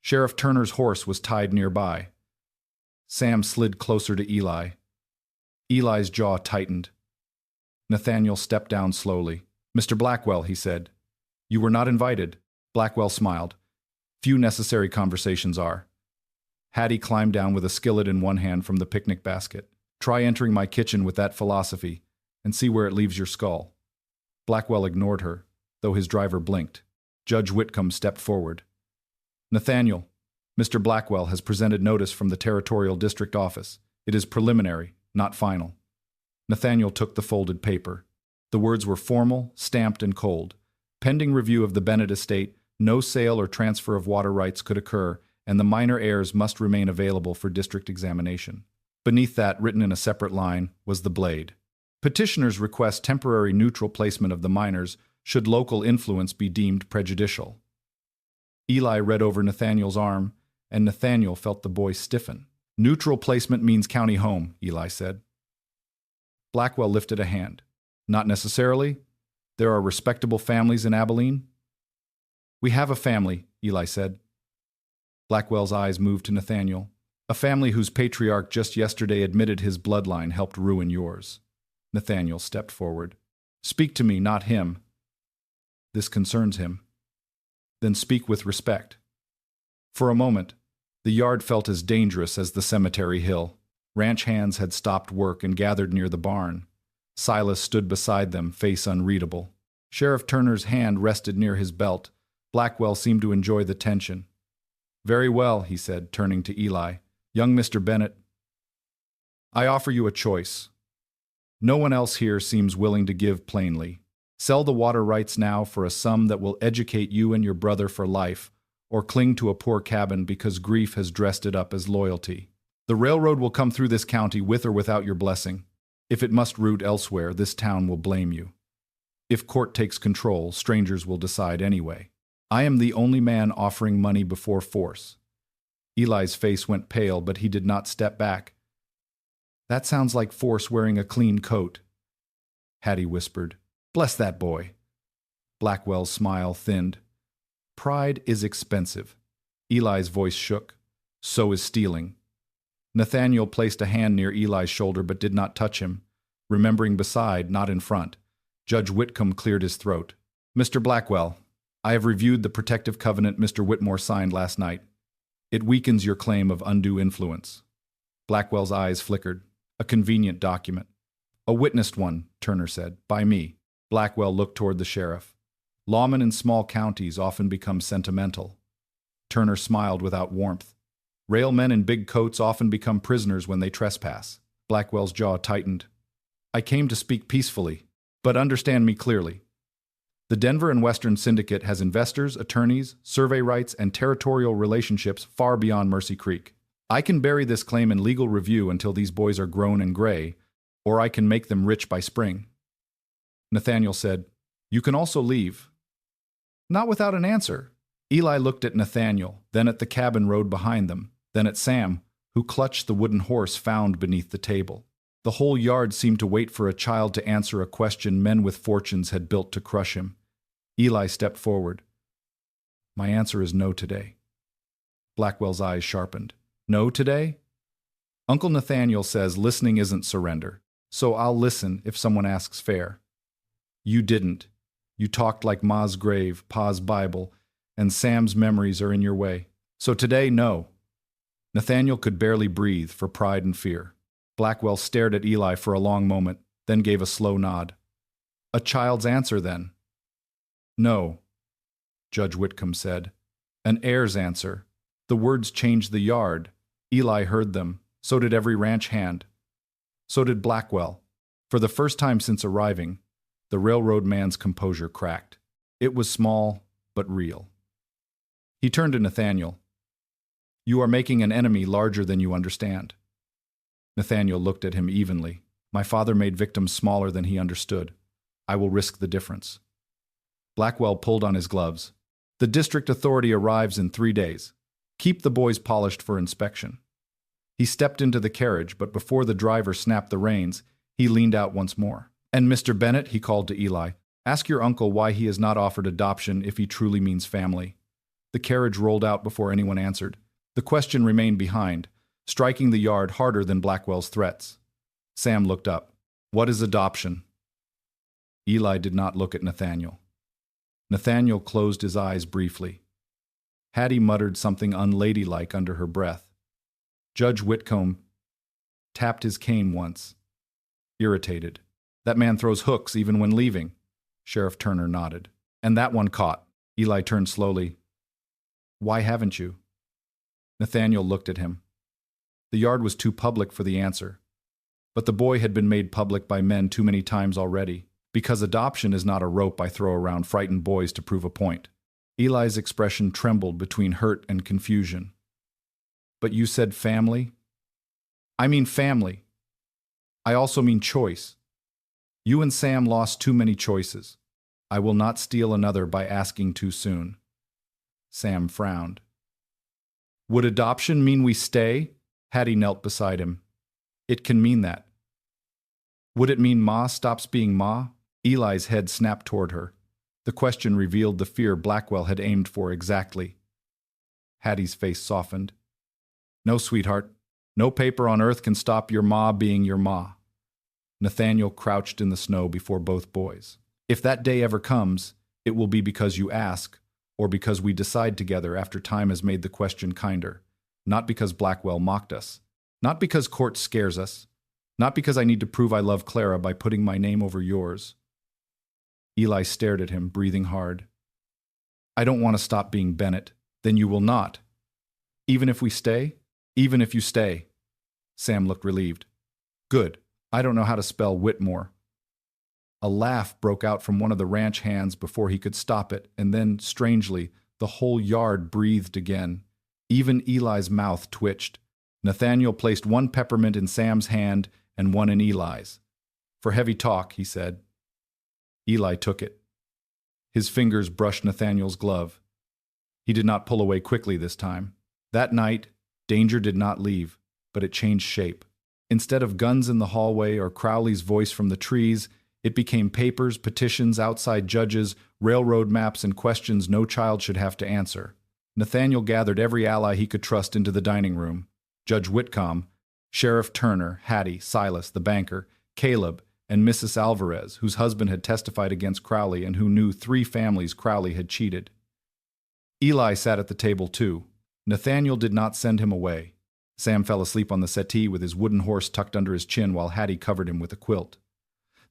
Sheriff Turner's horse was tied nearby. Sam slid closer to Eli. Eli's jaw tightened. Nathaniel stepped down slowly. Mr. Blackwell, he said. You were not invited. Blackwell smiled. Few necessary conversations are. Hattie climbed down with a skillet in one hand from the picnic basket. Try entering my kitchen with that philosophy, and see where it leaves your skull. Blackwell ignored her, though his driver blinked. Judge Whitcomb stepped forward. Nathaniel, Mr. Blackwell has presented notice from the Territorial District Office. It is preliminary, not final. Nathaniel took the folded paper. The words were formal, stamped, and cold. Pending review of the Bennett estate, no sale or transfer of water rights could occur, and the minor heirs must remain available for district examination. Beneath that, written in a separate line, was the blade. Petitioners request temporary neutral placement of the minors should local influence be deemed prejudicial. Eli read over Nathaniel's arm, and Nathaniel felt the boy stiffen. Neutral placement means county home, Eli said. Blackwell lifted a hand. Not necessarily. There are respectable families in Abilene. We have a family, Eli said. Blackwell's eyes moved to Nathaniel. A family whose patriarch just yesterday admitted his bloodline helped ruin yours. Nathaniel stepped forward. Speak to me, not him. This concerns him. Then speak with respect. For a moment, the yard felt as dangerous as the cemetery hill. Ranch hands had stopped work and gathered near the barn. Silas stood beside them, face unreadable. Sheriff Turner's hand rested near his belt. Blackwell seemed to enjoy the tension. Very well, he said, turning to Eli. Young Mr. Bennett, I offer you a choice. No one else here seems willing to give plainly. Sell the water rights now for a sum that will educate you and your brother for life, or cling to a poor cabin because grief has dressed it up as loyalty. The railroad will come through this county with or without your blessing. If it must route elsewhere, this town will blame you. If court takes control, strangers will decide anyway. I am the only man offering money before force. Eli's face went pale, but he did not step back. That sounds like force wearing a clean coat. Hattie whispered, Bless that boy. Blackwell's smile thinned. Pride is expensive. Eli's voice shook. So is stealing. Nathaniel placed a hand near Eli's shoulder but did not touch him, remembering beside, not in front. Judge Whitcomb cleared his throat. Mr. Blackwell, I have reviewed the protective covenant Mr. Whitmore signed last night. It weakens your claim of undue influence. Blackwell's eyes flickered. A convenient document. A witnessed one, Turner said, by me. Blackwell looked toward the sheriff. Lawmen in small counties often become sentimental. Turner smiled without warmth. Railmen in big coats often become prisoners when they trespass. Blackwell's jaw tightened. I came to speak peacefully, but understand me clearly. The Denver and Western Syndicate has investors, attorneys, survey rights, and territorial relationships far beyond Mercy Creek. I can bury this claim in legal review until these boys are grown and gray, or I can make them rich by spring. Nathaniel said, You can also leave. Not without an answer. Eli looked at Nathaniel, then at the cabin road behind them, then at Sam, who clutched the wooden horse found beneath the table. The whole yard seemed to wait for a child to answer a question men with fortunes had built to crush him. Eli stepped forward. My answer is no today. Blackwell's eyes sharpened. No today? Uncle Nathaniel says listening isn't surrender, so I'll listen if someone asks fair. You didn't. You talked like Ma's grave, Pa's Bible, and Sam's memories are in your way. So today, no. Nathaniel could barely breathe for pride and fear. Blackwell stared at Eli for a long moment, then gave a slow nod. A child's answer, then? No, Judge Whitcomb said. An heir's answer. The words changed the yard. Eli heard them. So did every ranch hand. So did Blackwell. For the first time since arriving, the railroad man's composure cracked. It was small, but real. He turned to Nathaniel. You are making an enemy larger than you understand. Nathaniel looked at him evenly. My father made victims smaller than he understood. I will risk the difference. Blackwell pulled on his gloves. The district authority arrives in 3 days. Keep the boys polished for inspection. He stepped into the carriage, but before the driver snapped the reins, he leaned out once more. And Mr. Bennett, he called to Eli, ask your uncle why he has not offered adoption if he truly means family. The carriage rolled out before anyone answered. The question remained behind, striking the yard harder than Blackwell's threats. Sam looked up. What is adoption? Eli did not look at Nathaniel. Nathaniel closed his eyes briefly. Hattie muttered something unladylike under her breath. Judge Whitcomb tapped his cane once. Irritated. That man throws hooks even when leaving. Sheriff Turner nodded. And that one caught. Eli turned slowly. Why haven't you? Nathaniel looked at him. The yard was too public for the answer. But the boy had been made public by men too many times already, because adoption is not a rope I throw around frightened boys to prove a point. Eli's expression trembled between hurt and confusion. But you said family? I mean family. I also mean choice. You and Sam lost too many choices. I will not steal another by asking too soon. Sam frowned. Would adoption mean we stay? Hattie knelt beside him. It can mean that. Would it mean Ma stops being Ma? Eli's head snapped toward her. The question revealed the fear Blackwell had aimed for exactly. Hattie's face softened. No, sweetheart. No paper on earth can stop your Ma being your Ma. Nathaniel crouched in the snow before both boys. If that day ever comes, it will be because you ask, or because we decide together after time has made the question kinder. Not because Blackwell mocked us. Not because court scares us. Not because I need to prove I love Clara by putting my name over yours. Eli stared at him, breathing hard. I don't want to stop being Bennett. Then you will not. Even if we stay? Even if you stay. Sam looked relieved. Good. I don't know how to spell Whitmore. A laugh broke out from one of the ranch hands before he could stop it, and then, strangely, the whole yard breathed again. Even Eli's mouth twitched. Nathaniel placed one peppermint in Sam's hand and one in Eli's. For heavy talk, he said. Eli took it. His fingers brushed Nathaniel's glove. He did not pull away quickly this time. That night, danger did not leave, but it changed shape. Instead of guns in the hallway or Crowley's voice from the trees, it became papers, petitions, outside judges, railroad maps, and questions no child should have to answer. Nathaniel gathered every ally he could trust into the dining room. Judge Whitcomb, Sheriff Turner, Hattie, Silas, the banker, Caleb, and Mrs. Alvarez, whose husband had testified against Crowley and who knew 3 families Crowley had cheated. Eli sat at the table too. Nathaniel did not send him away. Sam fell asleep on the settee with his wooden horse tucked under his chin while Hattie covered him with a quilt.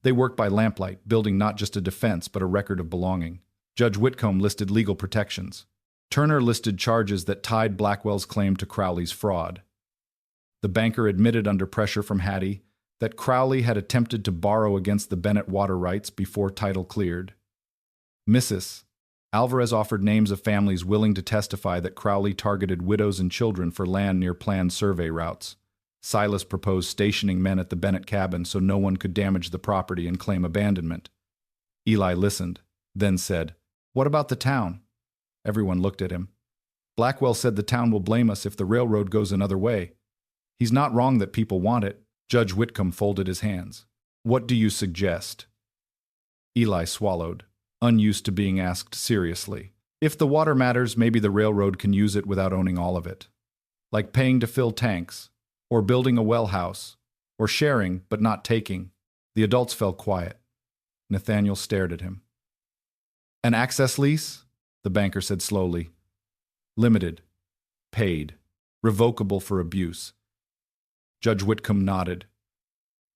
They worked by lamplight, building not just a defense but a record of belonging. Judge Whitcomb listed legal protections. Turner listed charges that tied Blackwell's claim to Crowley's fraud. The banker admitted under pressure from Hattie that Crowley had attempted to borrow against the Bennett water rights before title cleared. Mrs. Alvarez offered names of families willing to testify that Crowley targeted widows and children for land near planned survey routes. Silas proposed stationing men at the Bennett cabin so no one could damage the property and claim abandonment. Eli listened, then said, "What about the town?" Everyone looked at him. "Blackwell said the town will blame us if the railroad goes another way." He's not wrong that people want it. Judge Whitcomb folded his hands. What do you suggest? Eli swallowed, unused to being asked seriously. If the water matters, maybe the railroad can use it without owning all of it. Like paying to fill tanks, or building a well house, or sharing but not taking. The adults fell quiet. Nathaniel stared at him. An access lease? The banker said slowly. Limited. Paid. Revocable for abuse. Judge Whitcomb nodded.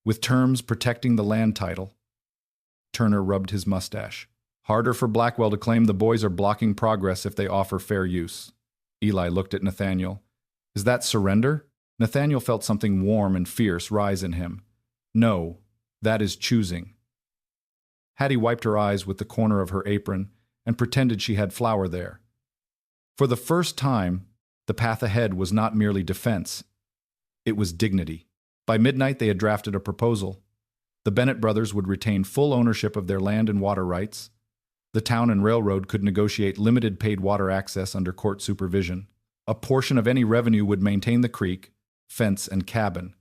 With terms protecting the land title. Turner rubbed his mustache. Harder for Blackwell to claim the boys are blocking progress if they offer fair use. Eli looked at Nathaniel. Is that surrender? Nathaniel felt something warm and fierce rise in him. No, that is choosing. Hattie wiped her eyes with the corner of her apron and pretended she had flour there. For the first time, the path ahead was not merely defense. It was dignity. By midnight, they had drafted a proposal. The Bennett brothers would retain full ownership of their land and water rights. The town and railroad could negotiate limited paid water access under court supervision. A portion of any revenue would maintain the creek, fence, and cabin.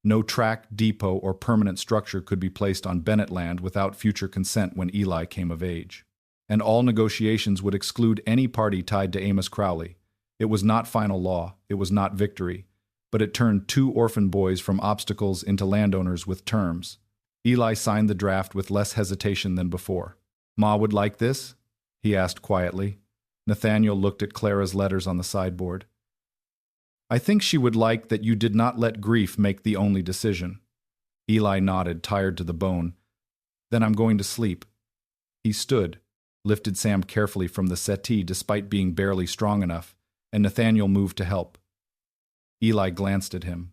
No track, depot, or permanent structure could be placed on Bennett land without future consent when Eli came of age. And all negotiations would exclude any party tied to Amos Crowley. It was not final law, it was not victory, but it turned two orphan boys from obstacles into landowners with terms. Eli signed the draft with less hesitation than before. Ma would like this? He asked quietly. Nathaniel looked at Clara's letters on the sideboard. I think she would like that you did not let grief make the only decision. Eli nodded, tired to the bone. Then I'm going to sleep. He stood, lifted Sam carefully from the settee despite being barely strong enough, and Nathaniel moved to help. Eli glanced at him.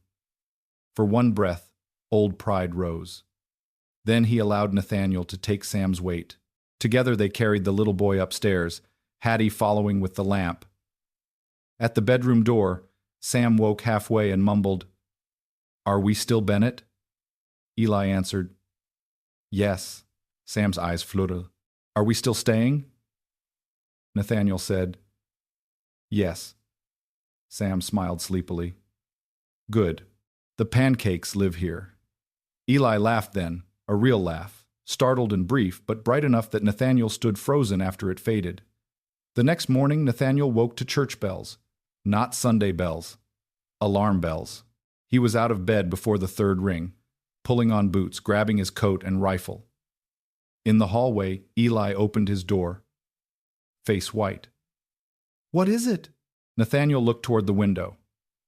For one breath, old pride rose. Then he allowed Nathaniel to take Sam's weight. Together they carried the little boy upstairs, Hattie following with the lamp. At the bedroom door, Sam woke halfway and mumbled, Are we still Bennett? Eli answered, Yes. Sam's eyes fluttered. Are we still staying? Nathaniel said, Yes. Sam smiled sleepily. Good. The pancakes live here. Eli laughed then, a real laugh, startled and brief, but bright enough that Nathaniel stood frozen after it faded. The next morning, Nathaniel woke to church bells. Not Sunday bells. Alarm bells. He was out of bed before the third ring, pulling on boots, grabbing his coat and rifle. In the hallway, Eli opened his door, face white. What is it? Nathaniel looked toward the window.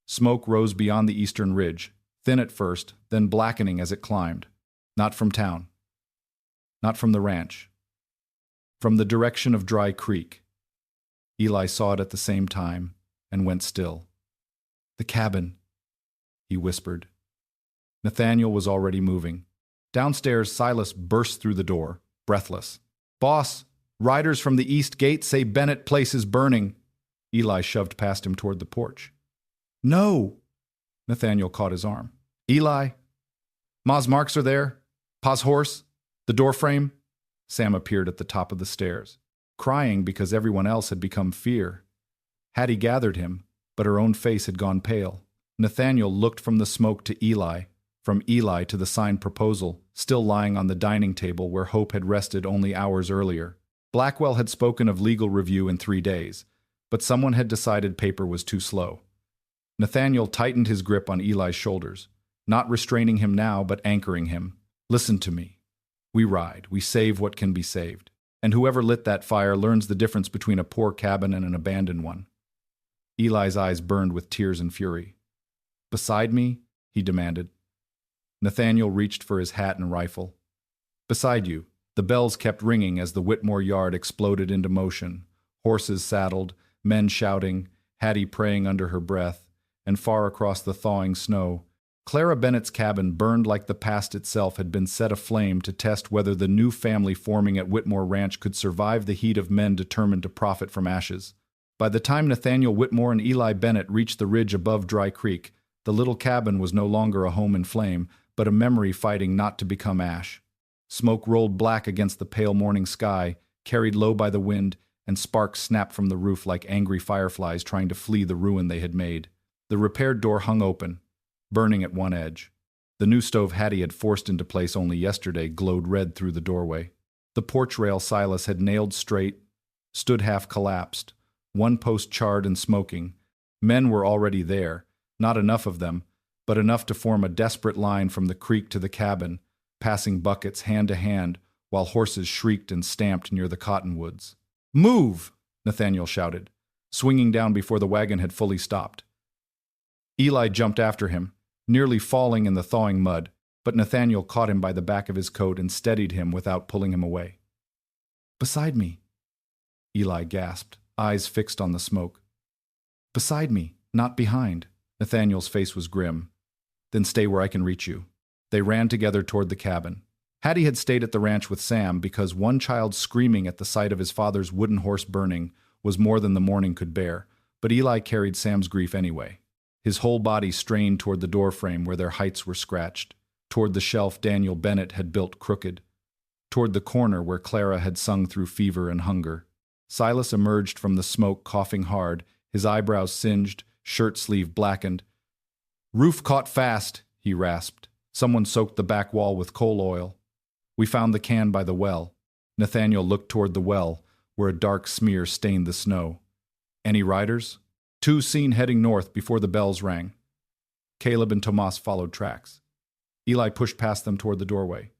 Smoke rose beyond the eastern ridge, thin at first, then blackening as it climbed. Not from town. Not from the ranch. From the direction of Dry Creek. Eli saw it at the same time and went still. The cabin, he whispered. Nathaniel was already moving. Downstairs, Silas burst through the door, breathless. Boss, riders from the east gate say Bennett Place is burning. Eli shoved past him toward the porch. No! Nathaniel caught his arm. Eli? Ma's marks are there? Pa's horse? The door frame? Sam appeared at the top of the stairs, crying because everyone else had become fear. Hattie gathered him, but her own face had gone pale. Nathaniel looked from the smoke to Eli, from Eli to the signed proposal, still lying on the dining table where Hope had rested only hours earlier. Blackwell had spoken of legal review in 3 days, but someone had decided paper was too slow. Nathaniel tightened his grip on Eli's shoulders, not restraining him now but anchoring him. Listen to me. We ride, we save what can be saved, and whoever lit that fire learns the difference between a poor cabin and an abandoned one. Eli's eyes burned with tears and fury. Beside me? He demanded. Nathaniel reached for his hat and rifle. Beside you. The bells kept ringing as the Whitmore yard exploded into motion, horses saddled, men shouting, Hattie praying under her breath, and far across the thawing snow, Clara Bennett's cabin burned like the past itself had been set aflame to test whether the new family forming at Whitmore Ranch could survive the heat of men determined to profit from ashes. By the time Nathaniel Whitmore and Eli Bennett reached the ridge above Dry Creek, the little cabin was no longer a home in flame, but a memory fighting not to become ash. Smoke rolled black against the pale morning sky, carried low by the wind, and sparks snapped from the roof like angry fireflies trying to flee the ruin they had made. The repaired door hung open, burning at one edge. The new stove Hattie had forced into place only yesterday glowed red through the doorway. The porch rail Silas had nailed straight stood half collapsed, one post charred and smoking. Men were already there, not enough of them, but enough to form a desperate line from the creek to the cabin, passing buckets hand to hand while horses shrieked and stamped near the cottonwoods. "Move!" Nathaniel shouted, swinging down before the wagon had fully stopped. Eli jumped after him, nearly falling in the thawing mud, but Nathaniel caught him by the back of his coat and steadied him without pulling him away. "Beside me," Eli gasped, eyes fixed on the smoke. "Beside me, not behind." Nathaniel's face was grim. "Then stay where I can reach you." They ran together toward the cabin. Hattie had stayed at the ranch with Sam because one child screaming at the sight of his father's wooden horse burning was more than the morning could bear, but Eli carried Sam's grief anyway. His whole body strained toward the doorframe where their heights were scratched, toward the shelf Daniel Bennett had built crooked, toward the corner where Clara had sung through fever and hunger. Silas emerged from the smoke coughing hard, his eyebrows singed, shirt sleeve blackened. "Roof caught fast," he rasped. "Someone soaked the back wall with coal oil. We found the can by the well." Nathaniel looked toward the well, where a dark smear stained the snow. "Any riders?" "Two seen heading north before the bells rang." Caleb and Tomas followed tracks. Eli pushed past them toward the doorway.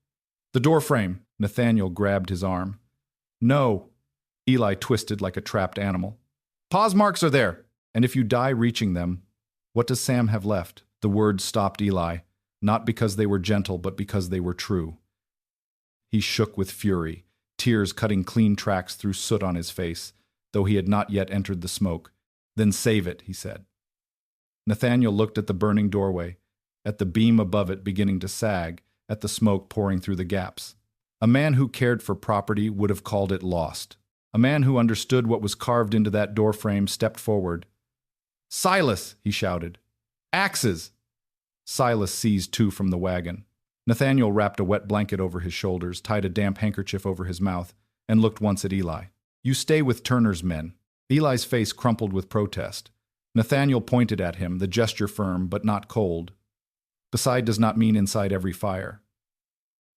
"The doorframe!" Nathaniel grabbed his arm. "No!" Eli twisted like a trapped animal. "Paws marks are there, and if you die reaching them, what does Sam have left?" The words stopped Eli, not because they were gentle, but because they were true. He shook with fury, tears cutting clean tracks through soot on his face, though he had not yet entered the smoke. "Then save it," he said. Nathaniel looked at the burning doorway, at the beam above it beginning to sag, at the smoke pouring through the gaps. A man who cared for property would have called it lost. A man who understood what was carved into that doorframe stepped forward. "Silas!" he shouted. "Axes!" Silas seized two from the wagon. Nathaniel wrapped a wet blanket over his shoulders, tied a damp handkerchief over his mouth, and looked once at Eli. "You stay with Turner's men." Eli's face crumpled with protest. Nathaniel pointed at him, the gesture firm but not cold. "Beside does not mean inside every fire."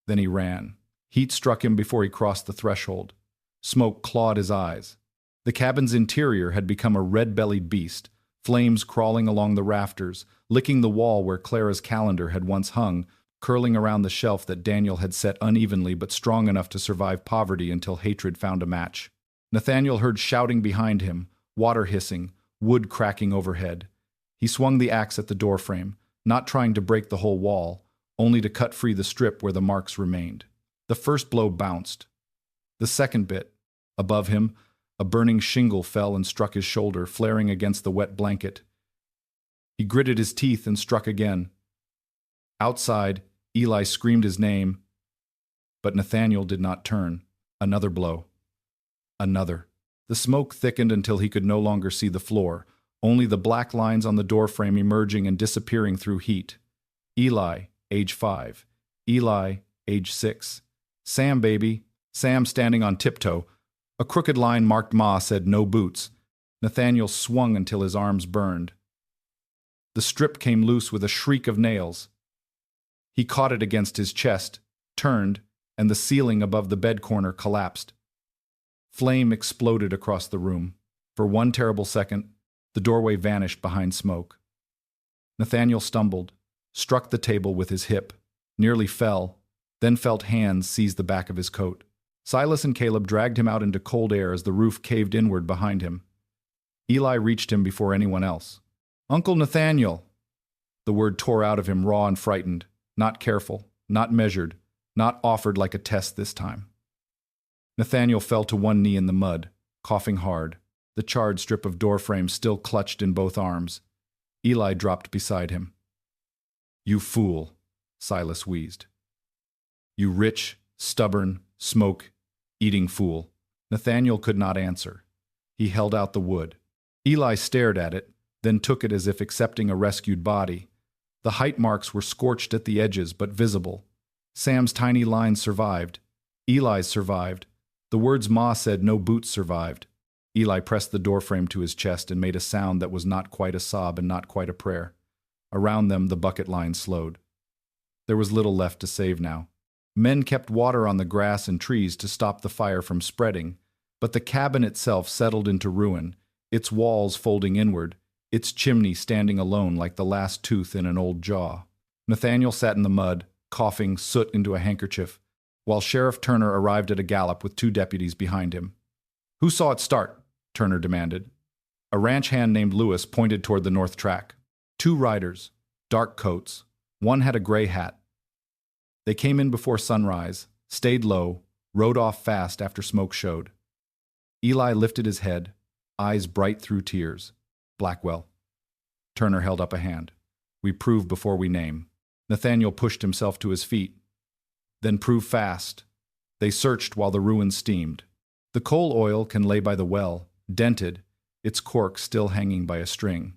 Then he ran. Heat struck him before he crossed the threshold. Smoke clawed his eyes. The cabin's interior had become a red-bellied beast, flames crawling along the rafters, licking the wall where Clara's calendar had once hung, curling around the shelf that Daniel had set unevenly but strong enough to survive poverty until hatred found a match. Nathaniel heard shouting behind him, water hissing, wood cracking overhead. He swung the axe at the doorframe, not trying to break the whole wall, only to cut free the strip where the marks remained. The first blow bounced. The second bit. Above him, a burning shingle fell and struck his shoulder, flaring against the wet blanket. He gritted his teeth and struck again. Outside, Eli screamed his name, but Nathaniel did not turn. Another blow. Another. The smoke thickened until he could no longer see the floor, only the black lines on the doorframe emerging and disappearing through heat. Eli, age 5. Eli, age 6. "Sam, baby." Sam standing on tiptoe. A crooked line marked Ma said no boots. Nathaniel swung until his arms burned. The strip came loose with a shriek of nails. He caught it against his chest, turned, and the ceiling above the bed corner collapsed. Flame exploded across the room. For one terrible second, the doorway vanished behind smoke. Nathaniel stumbled, struck the table with his hip, nearly fell, then felt hands seize the back of his coat. Silas and Caleb dragged him out into cold air as the roof caved inward behind him. Eli reached him before anyone else. "Uncle Nathaniel!" The word tore out of him raw and frightened, not careful, not measured, not offered like a test this time. Nathaniel fell to one knee in the mud, coughing hard, the charred strip of doorframe still clutched in both arms. Eli dropped beside him. "You fool," Silas wheezed. "You rich, stubborn, smoke-eating fool." Nathaniel could not answer. He held out the wood. Eli stared at it, then took it as if accepting a rescued body. The height marks were scorched at the edges but visible. Sam's tiny lines survived. Eli's survived. The words Ma said no boots survived. Eli pressed the doorframe to his chest and made a sound that was not quite a sob and not quite a prayer. Around them, the bucket line slowed. There was little left to save now. Men kept water on the grass and trees to stop the fire from spreading, but the cabin itself settled into ruin, its walls folding inward, its chimney standing alone like the last tooth in an old jaw. Nathaniel sat in the mud, coughing soot into a handkerchief, while Sheriff Turner arrived at a gallop with 2 deputies behind him. "Who saw it start?" Turner demanded. A ranch hand named Lewis pointed toward the north track. 2 riders, dark coats. One had a gray hat. They came in before sunrise, stayed low, rode off fast after smoke showed. Eli lifted his head, eyes bright through tears. "Blackwell." Turner held up a hand. "We prove before we name." Nathaniel pushed himself to his feet. "Then prove fast." They searched while the ruins steamed. The coal oil can lay by the well, dented, its cork still hanging by a string.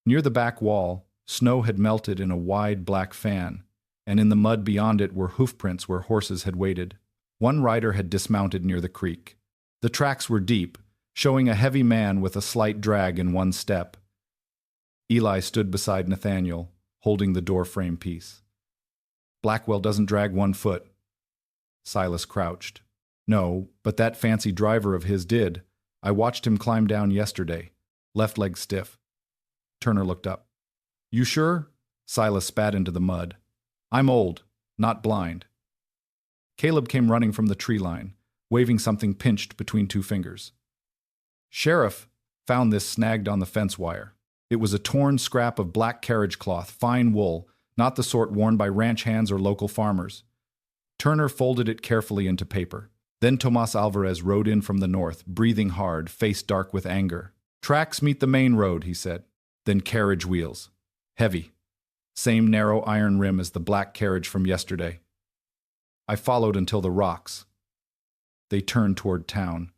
Near the back wall, snow had melted in a wide black fan, and in the mud beyond it were hoofprints where horses had waited. One rider had dismounted near the creek. The tracks were deep, showing a heavy man with a slight drag in one step. Eli stood beside Nathaniel, holding the door-frame piece. "Blackwell doesn't drag 1 foot." Silas crouched. "No, but that fancy driver of his did. I watched him climb down yesterday. Left leg stiff." Turner looked up. "You sure?" Silas spat into the mud. "I'm old, not blind." Caleb came running from the tree line, waving something pinched between 2 fingers. "Sheriff found this snagged on the fence wire. It was a torn scrap of black carriage cloth, fine wool, not the sort worn by ranch hands or local farmers." Turner folded it carefully into paper. Then Tomas Alvarez rode in from the north, breathing hard, face dark with anger. "Tracks meet the main road," he said. Then carriage wheels. Heavy. Same narrow iron rim as the black carriage from yesterday. I followed until the rocks. They turned toward town.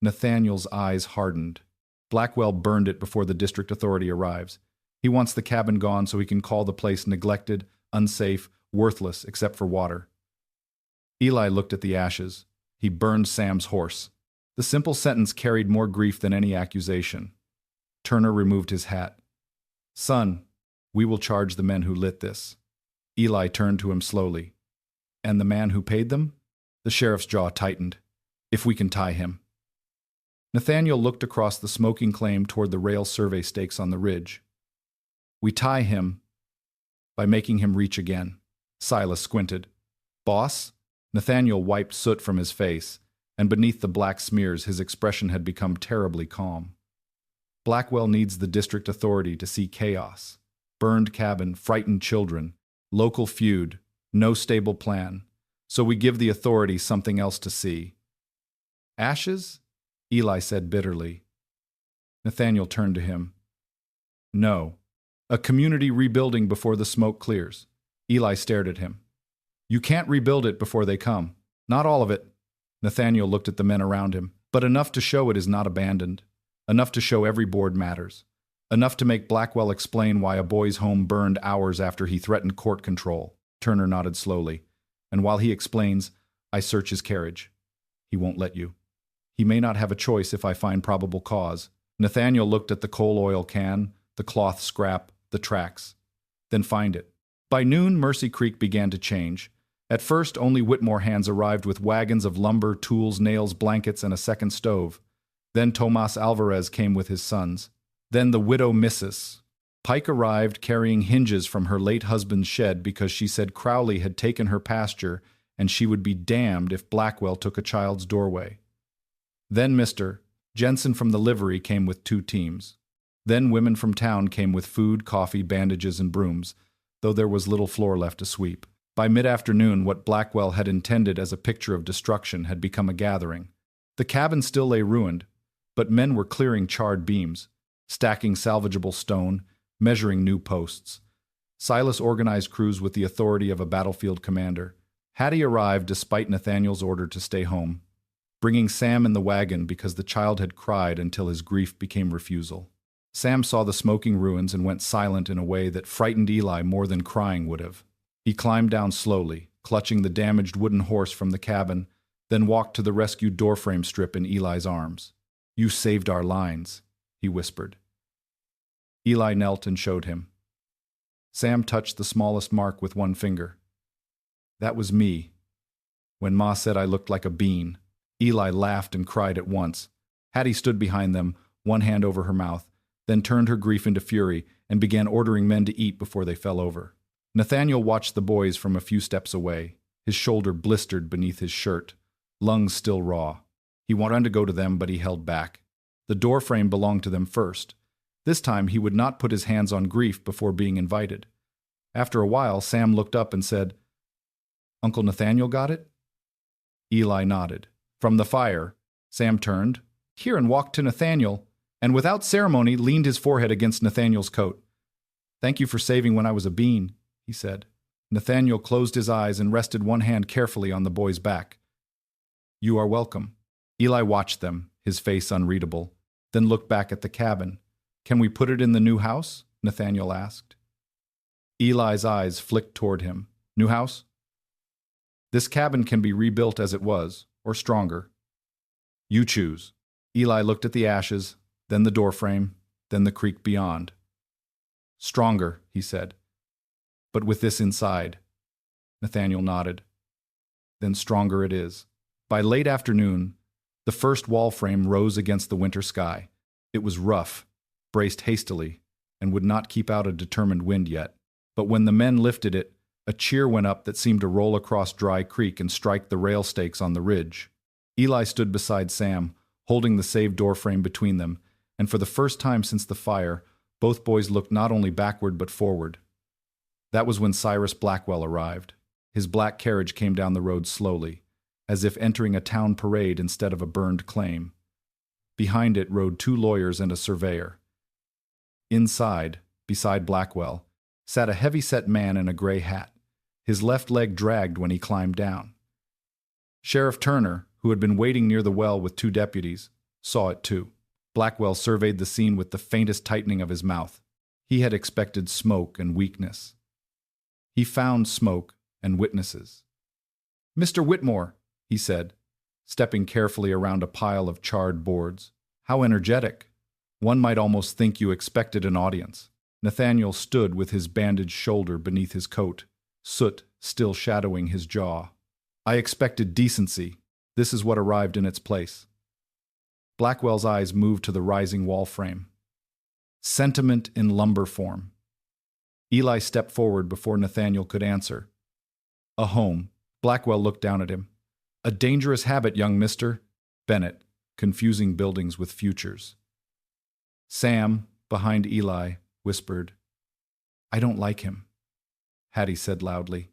Nathaniel's eyes hardened. Blackwell burned it before the district authority arrives. He wants the cabin gone so he can call the place neglected, unsafe, worthless except for water. Eli looked at the ashes. He burned Sam's horse. The simple sentence carried more grief than any accusation. Turner removed his hat. "Son, we will charge the men who lit this." Eli turned to him slowly. "And the man who paid them?" The sheriff's jaw tightened. "If we can tie him." Nathaniel looked across the smoking claim toward the rail survey stakes on the ridge. "We tie him by making him reach again." Silas squinted. "Boss?" Nathaniel wiped soot from his face, and beneath the black smears his expression had become terribly calm. "Blackwell needs the district authority to see chaos. Burned cabin, frightened children, local feud, no stable plan. So we give the authority something else to see." "Ashes?" Eli said bitterly. Nathaniel turned to him. "No. A community rebuilding before the smoke clears." Eli stared at him. "You can't rebuild it before they come. Not all of it." Nathaniel looked at the men around him. "But enough to show it is not abandoned. Enough to show every board matters. Enough to make Blackwell explain why a boy's home burned hours after he threatened court control." Turner nodded slowly. "And while he explains, I search his carriage. He won't let you. He may not have a choice if I find probable cause." Nathaniel looked at the coal oil can, the cloth scrap, the tracks. "Then find it." By noon, Mercy Creek began to change. At first, only Whitmore hands arrived with wagons of lumber, tools, nails, blankets, and a second stove. Then Tomas Alvarez came with his sons. Then the widow Mrs. Pike arrived carrying hinges from her late husband's shed because she said Crowley had taken her pasture and she would be damned if Blackwell took a child's doorway. Then Mr. Jensen from the livery came with 2 teams. Then women from town came with food, coffee, bandages, and brooms, though there was little floor left to sweep. By mid-afternoon, what Blackwell had intended as a picture of destruction had become a gathering. The cabin still lay ruined, but men were clearing charred beams, stacking salvageable stone, measuring new posts. Silas organized crews with the authority of a battlefield commander. Hattie arrived despite Nathaniel's order to stay home, bringing Sam in the wagon because the child had cried until his grief became refusal. Sam saw the smoking ruins and went silent in a way that frightened Eli more than crying would have. He climbed down slowly, clutching the damaged wooden horse from the cabin, then walked to the rescued doorframe strip in Eli's arms. "You saved our lines," he whispered. Eli knelt and showed him. Sam touched the smallest mark with one finger. That was me. When Ma said I looked like a bean. Eli laughed and cried at once. Hattie stood behind them, one hand over her mouth, then turned her grief into fury and began ordering men to eat before they fell over. Nathaniel watched the boys from a few steps away, his shoulder blistered beneath his shirt, lungs still raw. He wanted to go to them, but he held back. The doorframe belonged to them first. This time he would not put his hands on grief before being invited. After a while, Sam looked up and said, "Uncle Nathaniel got it?" Eli nodded. From the fire, Sam turned, here and walked to Nathaniel, and without ceremony leaned his forehead against Nathaniel's coat. "Thank you for saving when I was a bean," he said. Nathaniel closed his eyes and rested one hand carefully on the boy's back. "You are welcome." Eli watched them, his face unreadable, then looked back at the cabin. "Can we put it in the new house?" Nathaniel asked. Eli's eyes flicked toward him. "New house?" "This cabin can be rebuilt as it was, or stronger. You choose." Eli looked at the ashes, then the doorframe, then the creek beyond. "Stronger," he said. "But with this inside." Nathaniel nodded. "Then stronger it is." By late afternoon, the first wall frame rose against the winter sky. It was rough, braced hastily, and would not keep out a determined wind yet. But when the men lifted it, a cheer went up that seemed to roll across Dry Creek and strike the rail stakes on the ridge. Eli stood beside Sam, holding the saved doorframe between them, and for the first time since the fire, both boys looked not only backward but forward. That was when Cyrus Blackwell arrived. His black carriage came down the road slowly, as if entering a town parade instead of a burned claim. Behind it rode 2 lawyers and a surveyor. Inside, beside Blackwell, sat a heavy-set man in a gray hat. His left leg dragged when he climbed down. Sheriff Turner, who had been waiting near the well with 2 deputies, saw it too. Blackwell surveyed the scene with the faintest tightening of his mouth. He had expected smoke and weakness. He found smoke and witnesses. "Mr. Whitmore," he said, stepping carefully around a pile of charred boards. "How energetic. One might almost think you expected an audience." Nathaniel stood with his bandaged shoulder beneath his coat, soot still shadowing his jaw. "I expected decency. This is what arrived in its place." Blackwell's eyes moved to the rising wall frame. Sentiment in lumber form. Eli stepped forward before Nathaniel could answer. "A home." Blackwell looked down at him. "A dangerous habit, young mister." Bennett, confusing buildings with futures. Sam, behind Eli, whispered, "I don't like him." Hattie said loudly,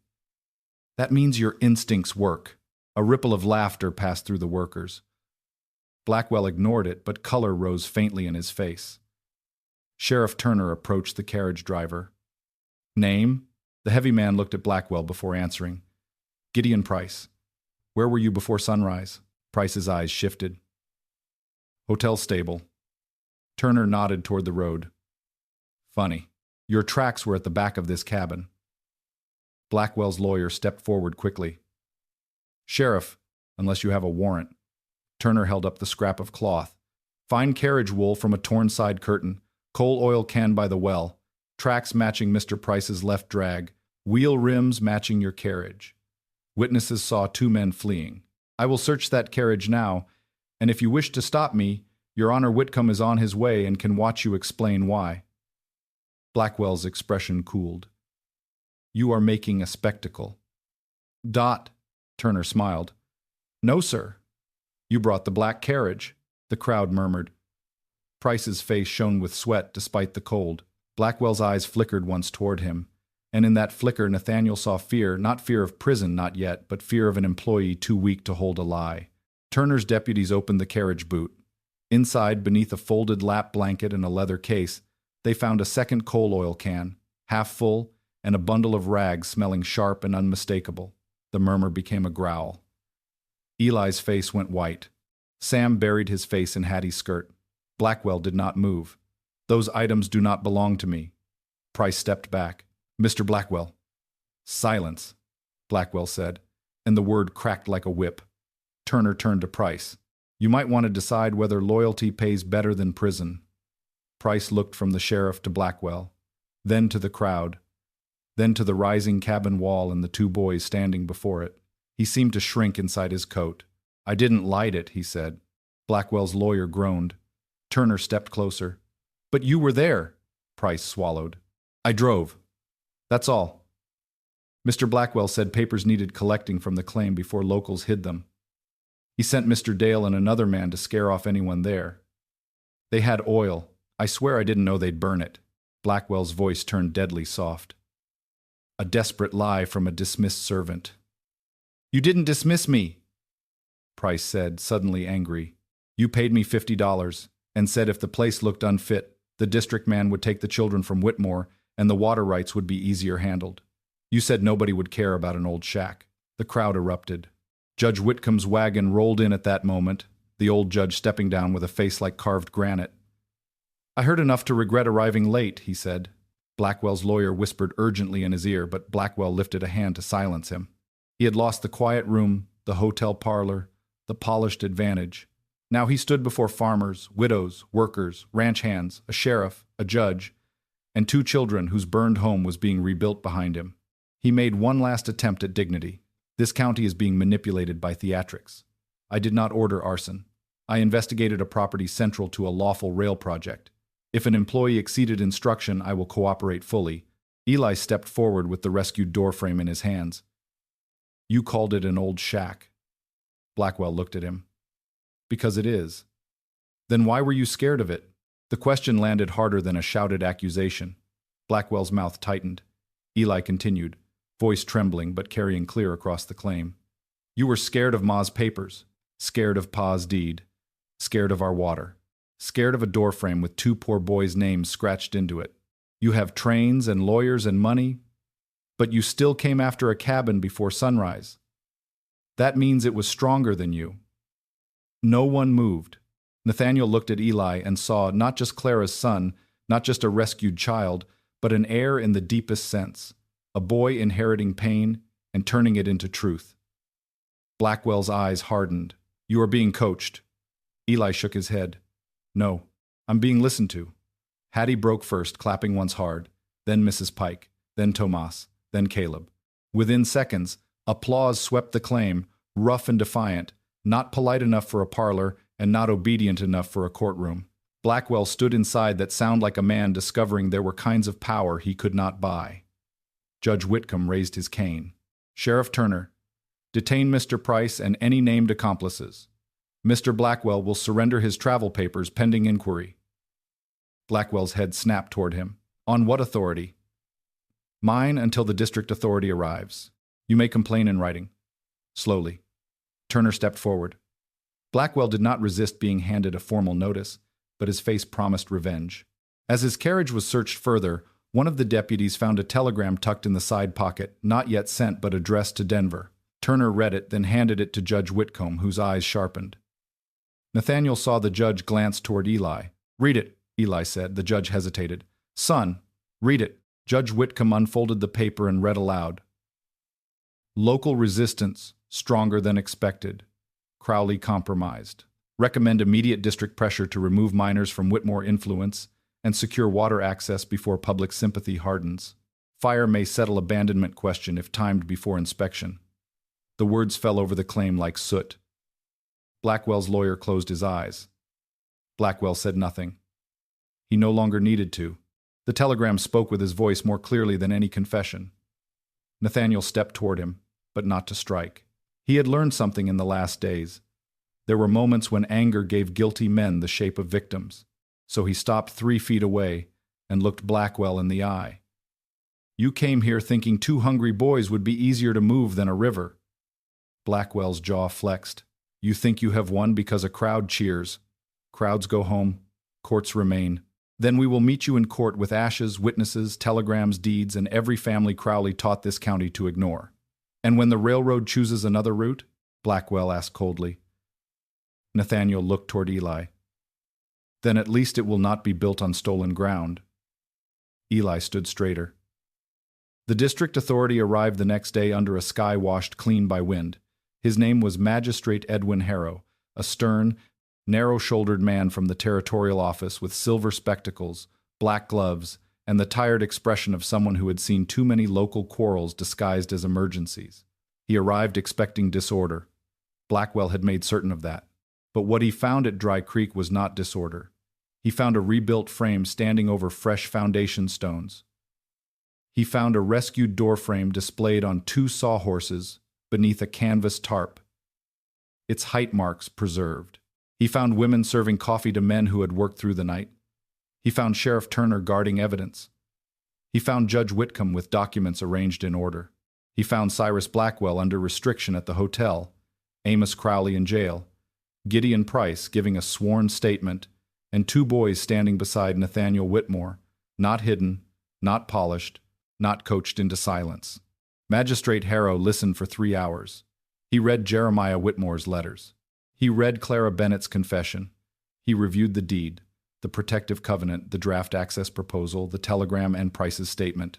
"That means your instincts work." A ripple of laughter passed through the workers. Blackwell ignored it, but color rose faintly in his face. Sheriff Turner approached the carriage driver. "Name?" The heavy man looked at Blackwell before answering. "Gideon Price." "Where were you before sunrise?" Price's eyes shifted. "Hotel stable." Turner nodded toward the road. "Funny. Your tracks were at the back of this cabin." Blackwell's lawyer stepped forward quickly. "Sheriff, unless you have a warrant." Turner held up the scrap of cloth. "Fine carriage wool from a torn side curtain, coal oil can by the well, tracks matching Mr. Price's left drag, wheel rims matching your carriage. Witnesses saw 2 men fleeing. I will search that carriage now, and if you wish to stop me, Your Honor Whitcomb is on his way and can watch you explain why." Blackwell's expression cooled. "You are making a spectacle." "Dot," Turner smiled. "No, sir." "You brought the black carriage," the crowd murmured. Price's face shone with sweat despite the cold. Blackwell's eyes flickered once toward him, and in that flicker Nathaniel saw fear, not fear of prison, not yet, but fear of an employee too weak to hold a lie. Turner's deputies opened the carriage boot. Inside, beneath a folded lap blanket and a leather case, they found a second coal oil can, half full, and a bundle of rags smelling sharp and unmistakable. The murmur became a growl. Eli's face went white. Sam buried his face in Hattie's skirt. Blackwell did not move. "Those items do not belong to me." Price stepped back. "Mr. Blackwell." "Silence," Blackwell said, and the word cracked like a whip. Turner turned to Price. "You might want to decide whether loyalty pays better than prison." Price looked from the sheriff to Blackwell, then to the crowd. then to the rising cabin wall and the two boys standing before it. He seemed to shrink inside his coat. "I didn't light it," he said. Blackwell's lawyer groaned. Turner stepped closer. "But you were there," Price swallowed. "I drove. That's all." Mr. Blackwell said papers needed collecting from the claim before locals hid them. He sent Mr. Dale and another man to scare off anyone there. "They had oil. I swear I didn't know they'd burn it." Blackwell's voice turned deadly soft. A desperate lie from a dismissed servant. "You didn't dismiss me," Price said, suddenly angry. "You paid me $50 and said if the place looked unfit, the district man would take the children from Whitmore and the water rights would be easier handled. You said nobody would care about an old shack." The crowd erupted. Judge Whitcomb's wagon rolled in at that moment, the old judge stepping down with a face like carved granite. "I heard enough to regret arriving late," he said. Blackwell's lawyer whispered urgently in his ear, but Blackwell lifted a hand to silence him. He had lost the quiet room, the hotel parlor, the polished advantage. Now he stood before farmers, widows, workers, ranch hands, a sheriff, a judge, and two children whose burned home was being rebuilt behind him. He made one last attempt at dignity. "This county is being manipulated by theatrics. I did not order arson. I investigated a property central to a lawful rail project. If an employee exceeded instruction, I will cooperate fully." Eli stepped forward with the rescued doorframe in his hands. "You called it an old shack." Blackwell looked at him. "Because it is." "Then why were you scared of it?" The question landed harder than a shouted accusation. Blackwell's mouth tightened. Eli continued, voice trembling but carrying clear across the claim. "You were scared of Ma's papers, scared of Pa's deed, scared of our water, scared of a doorframe with two poor boys' names scratched into it. You have trains and lawyers and money, but you still came after a cabin before sunrise. That means it was stronger than you." No one moved. Nathaniel looked at Eli and saw not just Clara's son, not just a rescued child, but an heir in the deepest sense, a boy inheriting pain and turning it into truth. Blackwell's eyes hardened. "You are being coached." Eli shook his head. "No, I'm being listened to." Hattie broke first, clapping once hard, then Mrs. Pike, then Tomas, then Caleb. Within seconds, applause swept the claim, rough and defiant, not polite enough for a parlor and not obedient enough for a courtroom. Blackwell stood inside that sound like a man discovering there were kinds of power he could not buy. Judge Whitcomb raised his cane. "Sheriff Turner, detain Mr. Price and any named accomplices. Mr. Blackwell will surrender his travel papers pending inquiry." Blackwell's head snapped toward him. "On what authority?" "Mine until the district authority arrives. You may complain in writing." Slowly. Turner stepped forward. Blackwell did not resist being handed a formal notice, but his face promised revenge. As his carriage was searched further, one of the deputies found a telegram tucked in the side pocket, not yet sent but addressed to Denver. Turner read it, then handed it to Judge Whitcomb, whose eyes sharpened. Nathaniel saw the judge glance toward Eli. "Read it," Eli said. The judge hesitated. "Son, read it." Judge Whitcomb unfolded the paper and read aloud. "Local resistance, stronger than expected. Crowley compromised. Recommend immediate district pressure to remove minors from Whitmore influence and secure water access before public sympathy hardens. Fire may settle abandonment question if timed before inspection." The words fell over the claim like soot. Blackwell's lawyer closed his eyes. Blackwell said nothing. He no longer needed to. The telegram spoke with his voice more clearly than any confession. Nathaniel stepped toward him, but not to strike. He had learned something in the last days. There were moments when anger gave guilty men the shape of victims. So he stopped 3 feet away and looked Blackwell in the eye. "You came here thinking 2 hungry boys would be easier to move than a river." Blackwell's jaw flexed. "You think you have won because a crowd cheers. Crowds go home. Courts remain. Then we will meet you in court with ashes, witnesses, telegrams, deeds, and every family Crowley taught this county to ignore. And when the railroad chooses another route?" Blackwell asked coldly. Nathaniel looked toward Eli. "Then at least it will not be built on stolen ground." Eli stood straighter. The district authority arrived the next day under a sky washed clean by wind. His name was Magistrate Edwin Harrow, a stern, narrow-shouldered man from the territorial office with silver spectacles, black gloves, and the tired expression of someone who had seen too many local quarrels disguised as emergencies. He arrived expecting disorder. Blackwell had made certain of that. But what he found at Dry Creek was not disorder. He found a rebuilt frame standing over fresh foundation stones. He found a rescued doorframe displayed on 2 sawhorses beneath a canvas tarp, its height marks preserved. He found women serving coffee to men who had worked through the night. He found Sheriff Turner guarding evidence. He found Judge Whitcomb with documents arranged in order. He found Cyrus Blackwell under restriction at the hotel, Amos Crowley in jail, Gideon Price giving a sworn statement, and 2 boys standing beside Nathaniel Whitmore, not hidden, not polished, not coached into silence. Magistrate Harrow listened for 3 hours. He read Jeremiah Whitmore's letters. He read Clara Bennett's confession. He reviewed the deed, the protective covenant, the draft access proposal, the telegram, and Price's statement.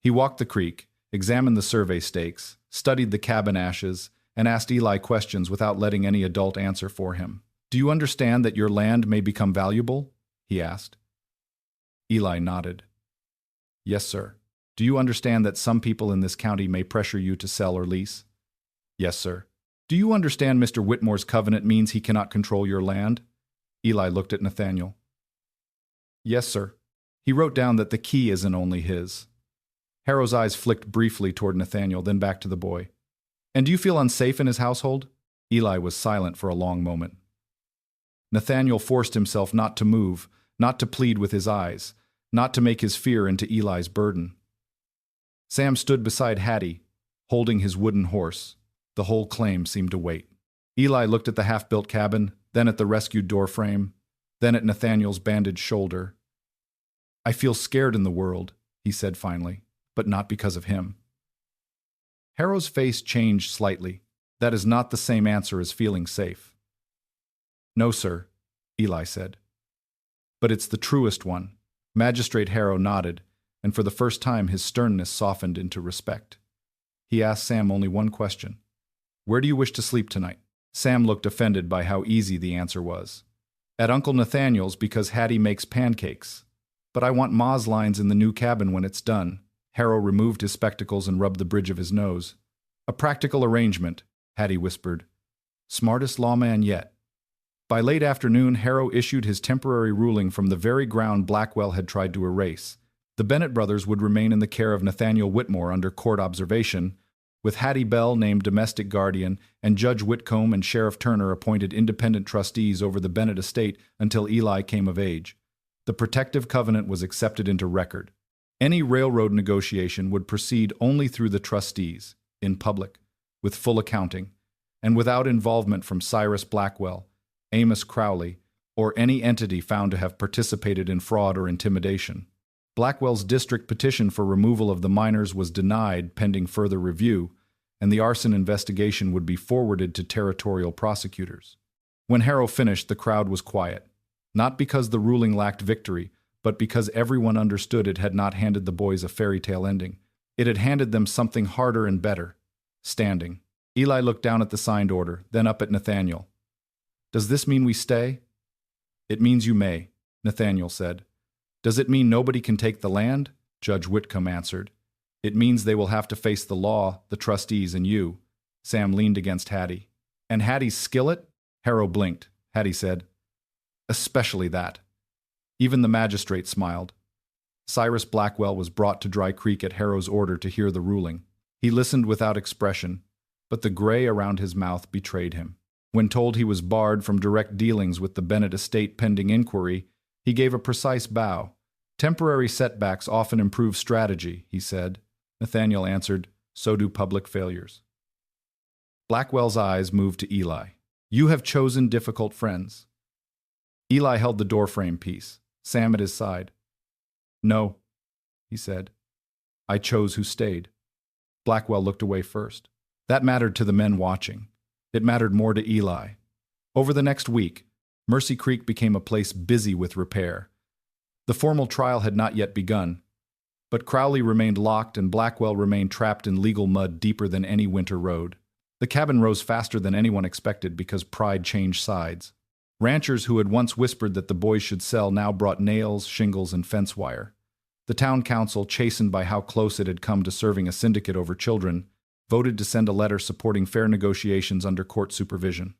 He walked the creek, examined the survey stakes, studied the cabin ashes, and asked Eli questions without letting any adult answer for him. "Do you understand that your land may become valuable?" he asked. Eli nodded. "Yes, sir." "Do you understand that some people in this county may pressure you to sell or lease?" "Yes, sir." "Do you understand Mr. Whitmore's covenant means he cannot control your land?" Eli looked at Nathaniel. "Yes, sir." He wrote down that the key isn't only his. Harrow's eyes flicked briefly toward Nathaniel, then back to the boy. "And do you feel unsafe in his household?" Eli was silent for a long moment. Nathaniel forced himself not to move, not to plead with his eyes, not to make his fear into Eli's burden. Sam stood beside Hattie, holding his wooden horse. The whole claim seemed to wait. Eli looked at the half-built cabin, then at the rescued doorframe, then at Nathaniel's bandaged shoulder. "I feel scared in the world," he said finally, "but not because of him." Harrow's face changed slightly. "That is not the same answer as feeling safe." "No, sir," Eli said. "But it's the truest one." Magistrate Harrow nodded, and for the first time his sternness softened into respect. He asked Sam only one question. "Where do you wish to sleep tonight?" Sam looked offended by how easy the answer was. "At Uncle Nathaniel's because Hattie makes pancakes. But I want Ma's lines in the new cabin when it's done." Harrow removed his spectacles and rubbed the bridge of his nose. "A practical arrangement," Hattie whispered. "Smartest lawman yet." By late afternoon, Harrow issued his temporary ruling from the very ground Blackwell had tried to erase. The Bennett brothers would remain in the care of Nathaniel Whitmore under court observation, with Hattie Bell named domestic guardian and Judge Whitcomb and Sheriff Turner appointed independent trustees over the Bennett estate until Eli came of age. The protective covenant was accepted into record. Any railroad negotiation would proceed only through the trustees, in public, with full accounting, and without involvement from Cyrus Blackwell, Amos Crowley, or any entity found to have participated in fraud or intimidation. Blackwell's district petition for removal of the miners was denied pending further review, and the arson investigation would be forwarded to territorial prosecutors. When Harrow finished, the crowd was quiet, not because the ruling lacked victory, but because everyone understood it had not handed the boys a fairy tale ending. It had handed them something harder and better: standing. Eli looked down at the signed order, then up at Nathaniel. "Does this mean we stay?" "It means you may," Nathaniel said. "Does it mean nobody can take the land?" Judge Whitcomb answered. "It means they will have to face the law, the trustees, and you." Sam leaned against Hattie. "And Hattie's skillet?" Harrow blinked. Hattie said, "Especially that." Even the magistrate smiled. Cyrus Blackwell was brought to Dry Creek at Harrow's order to hear the ruling. He listened without expression, but the gray around his mouth betrayed him. When told he was barred from direct dealings with the Bennett estate pending inquiry, he gave a precise bow. "Temporary setbacks often improve strategy," he said. Nathaniel answered, "So do public failures." Blackwell's eyes moved to Eli. "You have chosen difficult friends." Eli held the doorframe piece, Sam at his side. "No," he said. "I chose who stayed." Blackwell looked away first. That mattered to the men watching. It mattered more to Eli. Over the next week, Mercy Creek became a place busy with repair. The formal trial had not yet begun, but Crowley remained locked and Blackwell remained trapped in legal mud deeper than any winter road. The cabin rose faster than anyone expected because pride changed sides. Ranchers who had once whispered that the boys should sell now brought nails, shingles, and fence wire. The town council, chastened by how close it had come to serving a syndicate over children, voted to send a letter supporting fair negotiations under court supervision.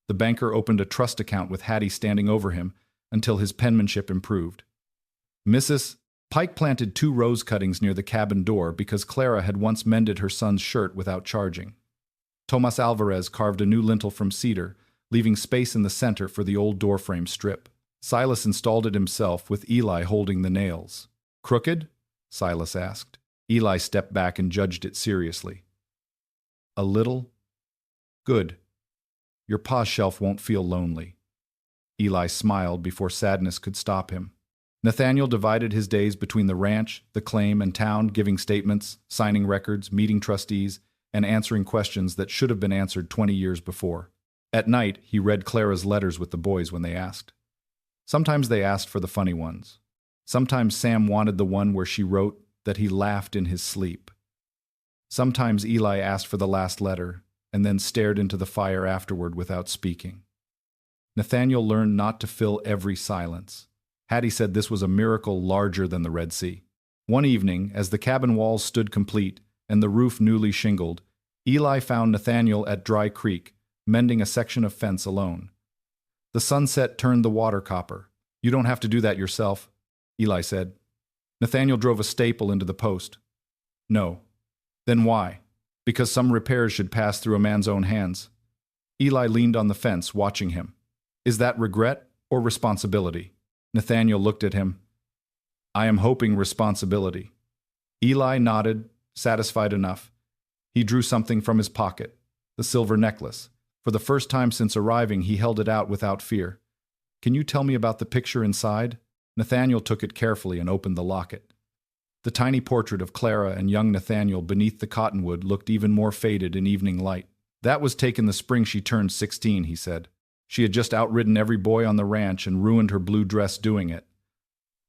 The banker opened a trust account with Hattie standing over him until his penmanship improved. Mrs. Pike planted 2 rose cuttings near the cabin door because Clara had once mended her son's shirt without charging. Tomas Alvarez carved a new lintel from cedar, leaving space in the center for the old doorframe strip. Silas installed it himself, with Eli holding the nails. "Crooked?" Silas asked. Eli stepped back and judged it seriously. "A little." "Good. Your pa's shelf won't feel lonely." Eli smiled before sadness could stop him. Nathaniel divided his days between the ranch, the claim, and town, giving statements, signing records, meeting trustees, and answering questions that should have been answered 20 years before. At night, he read Clara's letters with the boys when they asked. Sometimes they asked for the funny ones. Sometimes Sam wanted the one where she wrote that he laughed in his sleep. Sometimes Eli asked for the last letter, and then stared into the fire afterward without speaking. Nathaniel learned not to fill every silence. Hattie said this was a miracle larger than the Red Sea. One evening, as the cabin walls stood complete and the roof newly shingled, Eli found Nathaniel at Dry Creek, mending a section of fence alone. The sunset turned the water copper. "You don't have to do that yourself," Eli said. Nathaniel drove a staple into the post. "No." "Then why?" "Because some repairs should pass through a man's own hands." Eli leaned on the fence, watching him. "Is that regret or responsibility?" Nathaniel looked at him. "I am hoping responsibility." Eli nodded, satisfied enough. He drew something from his pocket, the silver necklace. For the first time since arriving, he held it out without fear. "Can you tell me about the picture inside?" Nathaniel took it carefully and opened the locket. The tiny portrait of Clara and young Nathaniel beneath the cottonwood looked even more faded in evening light. "That was taken the spring she turned 16, he said. She had just outridden every boy on the ranch and ruined her blue dress doing it.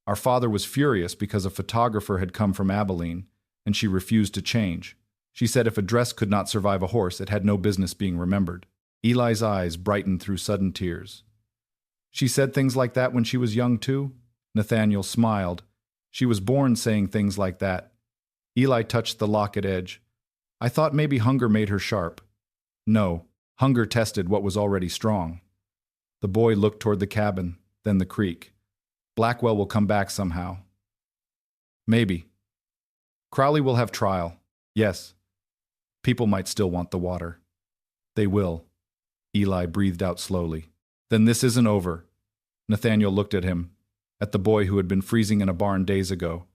Our father was furious because a photographer had come from Abilene, and she refused to change. She said if a dress could not survive a horse, it had no business being remembered." Eli's eyes brightened through sudden tears. "She said things like that when she was young too?" Nathaniel smiled. "She was born saying things like that." Eli touched the locket edge. "I thought maybe hunger made her sharp." "No, hunger tested what was already strong." The boy looked toward the cabin, then the creek. "Blackwell will come back somehow." "Maybe." "Crowley will have trial." "Yes." "People might still want the water." "They will." Eli breathed out slowly. "Then this isn't over." Nathaniel looked at him, at the boy who had been freezing in a barn days ago,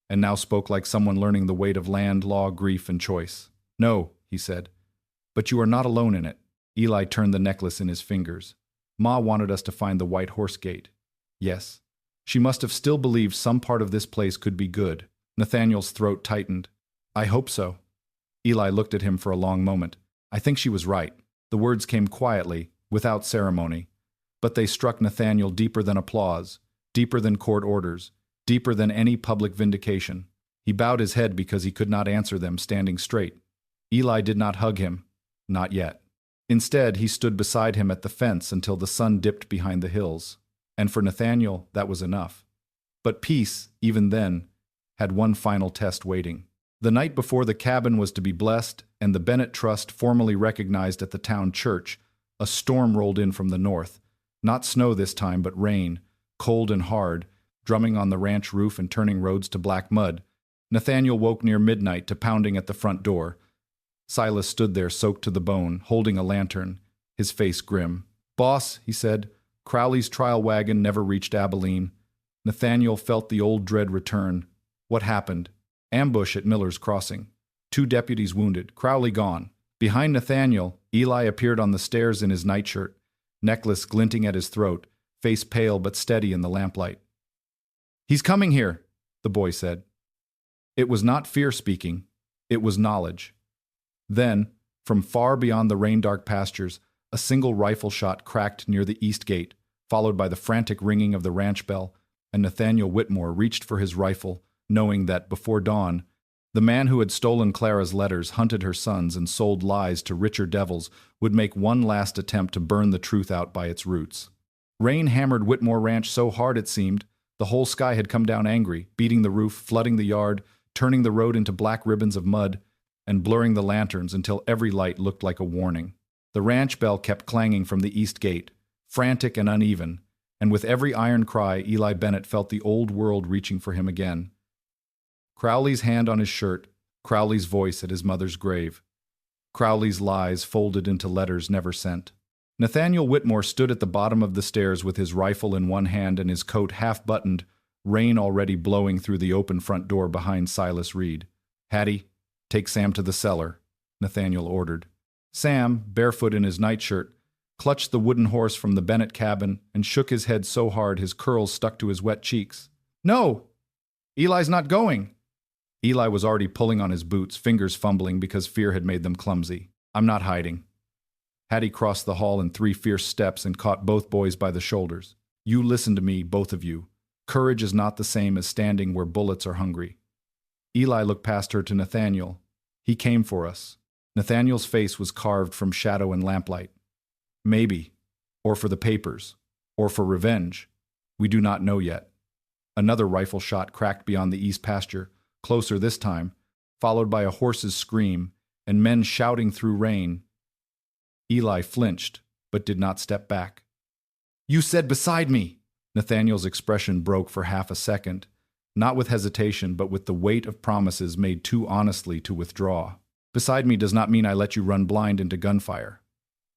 and now spoke like someone learning the weight of land, law, grief, and choice. "No," he said. "But you are not alone in it." Eli turned the necklace in his fingers. "Ma wanted us to find the White Horse Gate." "Yes." "She must have still believed some part of this place could be good." Nathaniel's throat tightened. "I hope so." Eli looked at him for a long moment. "I think she was right." The words came quietly, without ceremony, but they struck Nathaniel deeper than applause, deeper than court orders, deeper than any public vindication. He bowed his head because he could not answer them standing straight. Eli did not hug him. Not yet. Instead, he stood beside him at the fence until the sun dipped behind the hills. And for Nathaniel, that was enough. But peace, even then, had one final test waiting. The night before the cabin was to be blessed and the Bennett Trust formally recognized at the town church, a storm rolled in from the north. Not snow this time, but rain, cold and hard, drumming on the ranch roof and turning roads to black mud. Nathaniel woke near midnight to pounding at the front door. Silas stood there soaked to the bone, holding a lantern, his face grim. "Boss," he said, "Crowley's trial wagon never reached Abilene." Nathaniel felt the old dread return. What happened? Ambush at Miller's Crossing. 2 deputies wounded, Crowley gone. Behind Nathaniel, Eli appeared on the stairs in his nightshirt, necklace glinting at his throat, face pale but steady in the lamplight. "He's coming here," the boy said. It was not fear speaking, it was knowledge. Then, from far beyond the rain-dark pastures, a single rifle shot cracked near the east gate, followed by the frantic ringing of the ranch bell, and Nathaniel Whitmore reached for his rifle, knowing that, before dawn, the man who had stolen Clara's letters, hunted her sons, and sold lies to richer devils would make one last attempt to burn the truth out by its roots. Rain hammered Whitmore Ranch so hard it seemed, The whole sky had come down angry, beating the roof, flooding the yard, turning the road into black ribbons of mud, and blurring the lanterns until every light looked like a warning. The ranch bell kept clanging from the east gate, frantic and uneven, and with every iron cry, Eli Bennett felt the old world reaching for him again. Crowley's hand on his shirt, Crowley's voice at his mother's grave. Crowley's lies folded into letters never sent. Nathaniel Whitmore stood at the bottom of the stairs with his rifle in one hand and his coat half-buttoned, rain already blowing through the open front door behind Silas Reed. "Hattie, take Sam to the cellar," Nathaniel ordered. Sam, barefoot in his nightshirt, clutched the wooden horse from the Bennett cabin and shook his head so hard his curls stuck to his wet cheeks. "No! Eli's not going!" Eli was already pulling on his boots, fingers fumbling because fear had made them clumsy. "I'm not hiding." Hattie crossed the hall in 3 fierce steps and caught both boys by the shoulders. "You listen to me, both of you. Courage is not the same as standing where bullets are hungry." Eli looked past her to Nathaniel. "He came for us." Nathaniel's face was carved from shadow and lamplight. "Maybe. Or for the papers. Or for revenge. We do not know yet." Another rifle shot cracked beyond the east pasture, closer this time, followed by a horse's scream, and men shouting through rain. Eli flinched, but did not step back. "You said beside me!" Nathaniel's expression broke for half a second, not with hesitation, but with the weight of promises made too honestly to withdraw. "Beside me does not mean I let you run blind into gunfire."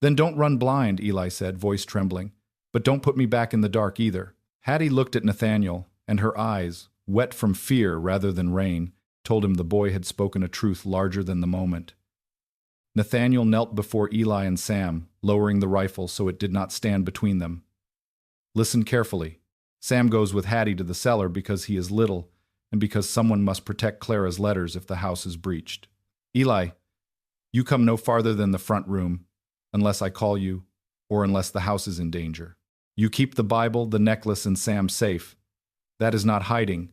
"Then don't run blind," Eli said, voice trembling. "But don't put me back in the dark either." Hattie looked at Nathaniel, and her eyes, wet from fear rather than rain, told him the boy had spoken a truth larger than the moment. Nathaniel knelt before Eli and Sam, lowering the rifle so it did not stand between them. "Listen carefully. Sam goes with Hattie to the cellar because he is little, and because someone must protect Clara's letters if the house is breached. Eli, you come no farther than the front room, unless I call you, or unless the house is in danger. You keep the Bible, the necklace, and Sam safe. That is not hiding.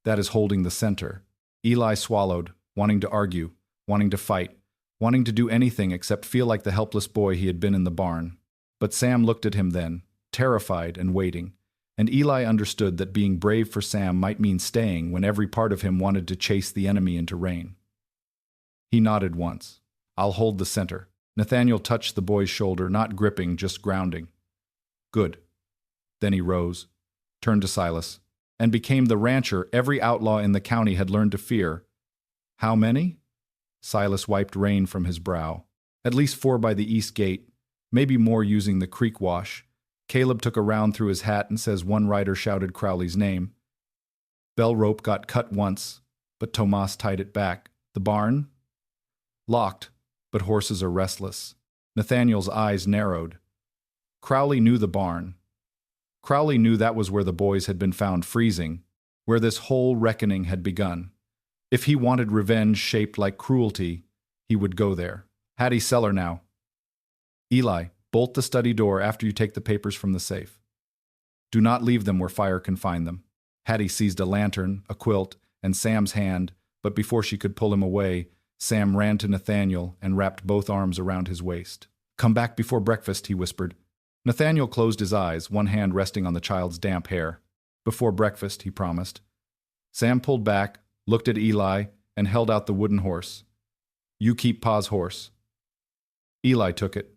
That is holding the center." Eli swallowed, wanting to argue, wanting to fight, wanting to do anything except feel like the helpless boy he had been in the barn. But Sam looked at him then, terrified and waiting, and Eli understood that being brave for Sam might mean staying when every part of him wanted to chase the enemy into rain. He nodded once. "I'll hold the center." Nathaniel touched the boy's shoulder, not gripping, just grounding. "Good." Then he rose, turned to Silas, and became the rancher every outlaw in the county had learned to fear. "How many?" Silas wiped rain from his brow. "At least 4 by the east gate, maybe more using the creek wash." Caleb took a round through his hat and says one rider shouted Crowley's name. "Bell rope got cut once, but Tomas tied it back." "The barn?" "Locked, but horses are restless." Nathaniel's eyes narrowed. Crowley knew the barn. Crowley knew that was where the boys had been found freezing, where this whole reckoning had begun. If he wanted revenge shaped like cruelty, he would go there. "Hattie's cellar now." "Eli, bolt the study door after you take the papers from the safe. Do not leave them where fire can find them." Hattie seized a lantern, a quilt, and Sam's hand, but before she could pull him away, Sam ran to Nathaniel and wrapped both arms around his waist. "Come back before breakfast," he whispered. Nathaniel closed his eyes, one hand resting on the child's damp hair. "Before breakfast," he promised. Sam pulled back, looked at Eli, and held out the wooden horse. "You keep Pa's horse." Eli took it.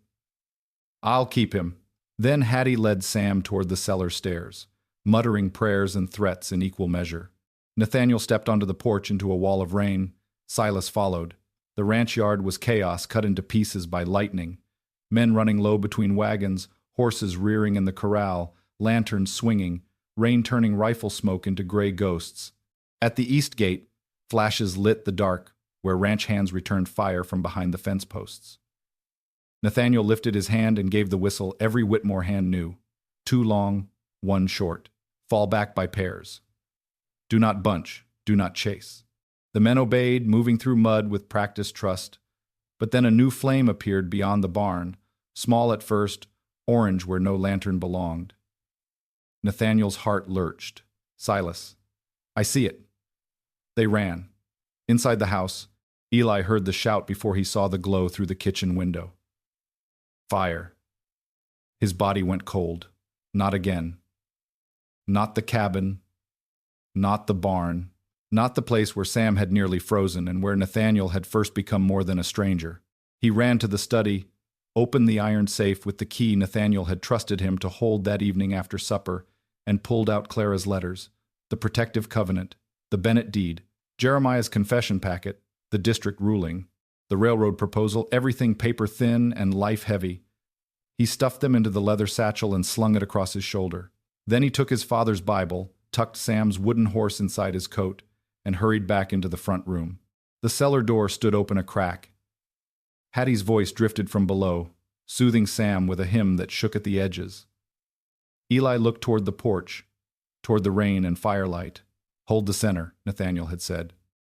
"I'll keep him." Then Hattie led Sam toward the cellar stairs, muttering prayers and threats in equal measure. Nathaniel stepped onto the porch into a wall of rain. Silas followed. The ranch yard was chaos cut into pieces by lightning. Men running low between wagons, horses rearing in the corral, lanterns swinging, rain turning rifle smoke into gray ghosts. At the east gate, flashes lit the dark, where ranch hands returned fire from behind the fence posts. Nathaniel lifted his hand and gave the whistle every Whitmore hand knew. 2 long, 1 short. Fall back by pairs. Do not bunch, do not chase. The men obeyed, moving through mud with practiced trust. But then a new flame appeared beyond the barn, small at first, orange where no lantern belonged. Nathaniel's heart lurched. "Silas, I see it." They ran. Inside the house, Eli heard the shout before he saw the glow through the kitchen window. Fire. His body went cold. Not again. Not the cabin, Not the barn. Not the place where Sam had nearly frozen and where Nathaniel had first become more than a stranger. He ran to the study, opened the iron safe with the key Nathaniel had trusted him to hold that evening after supper, and pulled out Clara's letters, the protective covenant, the Bennett deed, Jeremiah's confession packet, the district ruling, the railroad proposal, everything paper thin and life heavy. He stuffed them into the leather satchel and slung it across his shoulder. Then he took his father's Bible, tucked Sam's wooden horse inside his coat, and hurried back into the front room. The cellar door stood open a crack. Hattie's voice drifted from below, soothing Sam with a hymn that shook at the edges. Eli looked toward the porch, toward the rain and firelight. Hold the center, Nathaniel had said.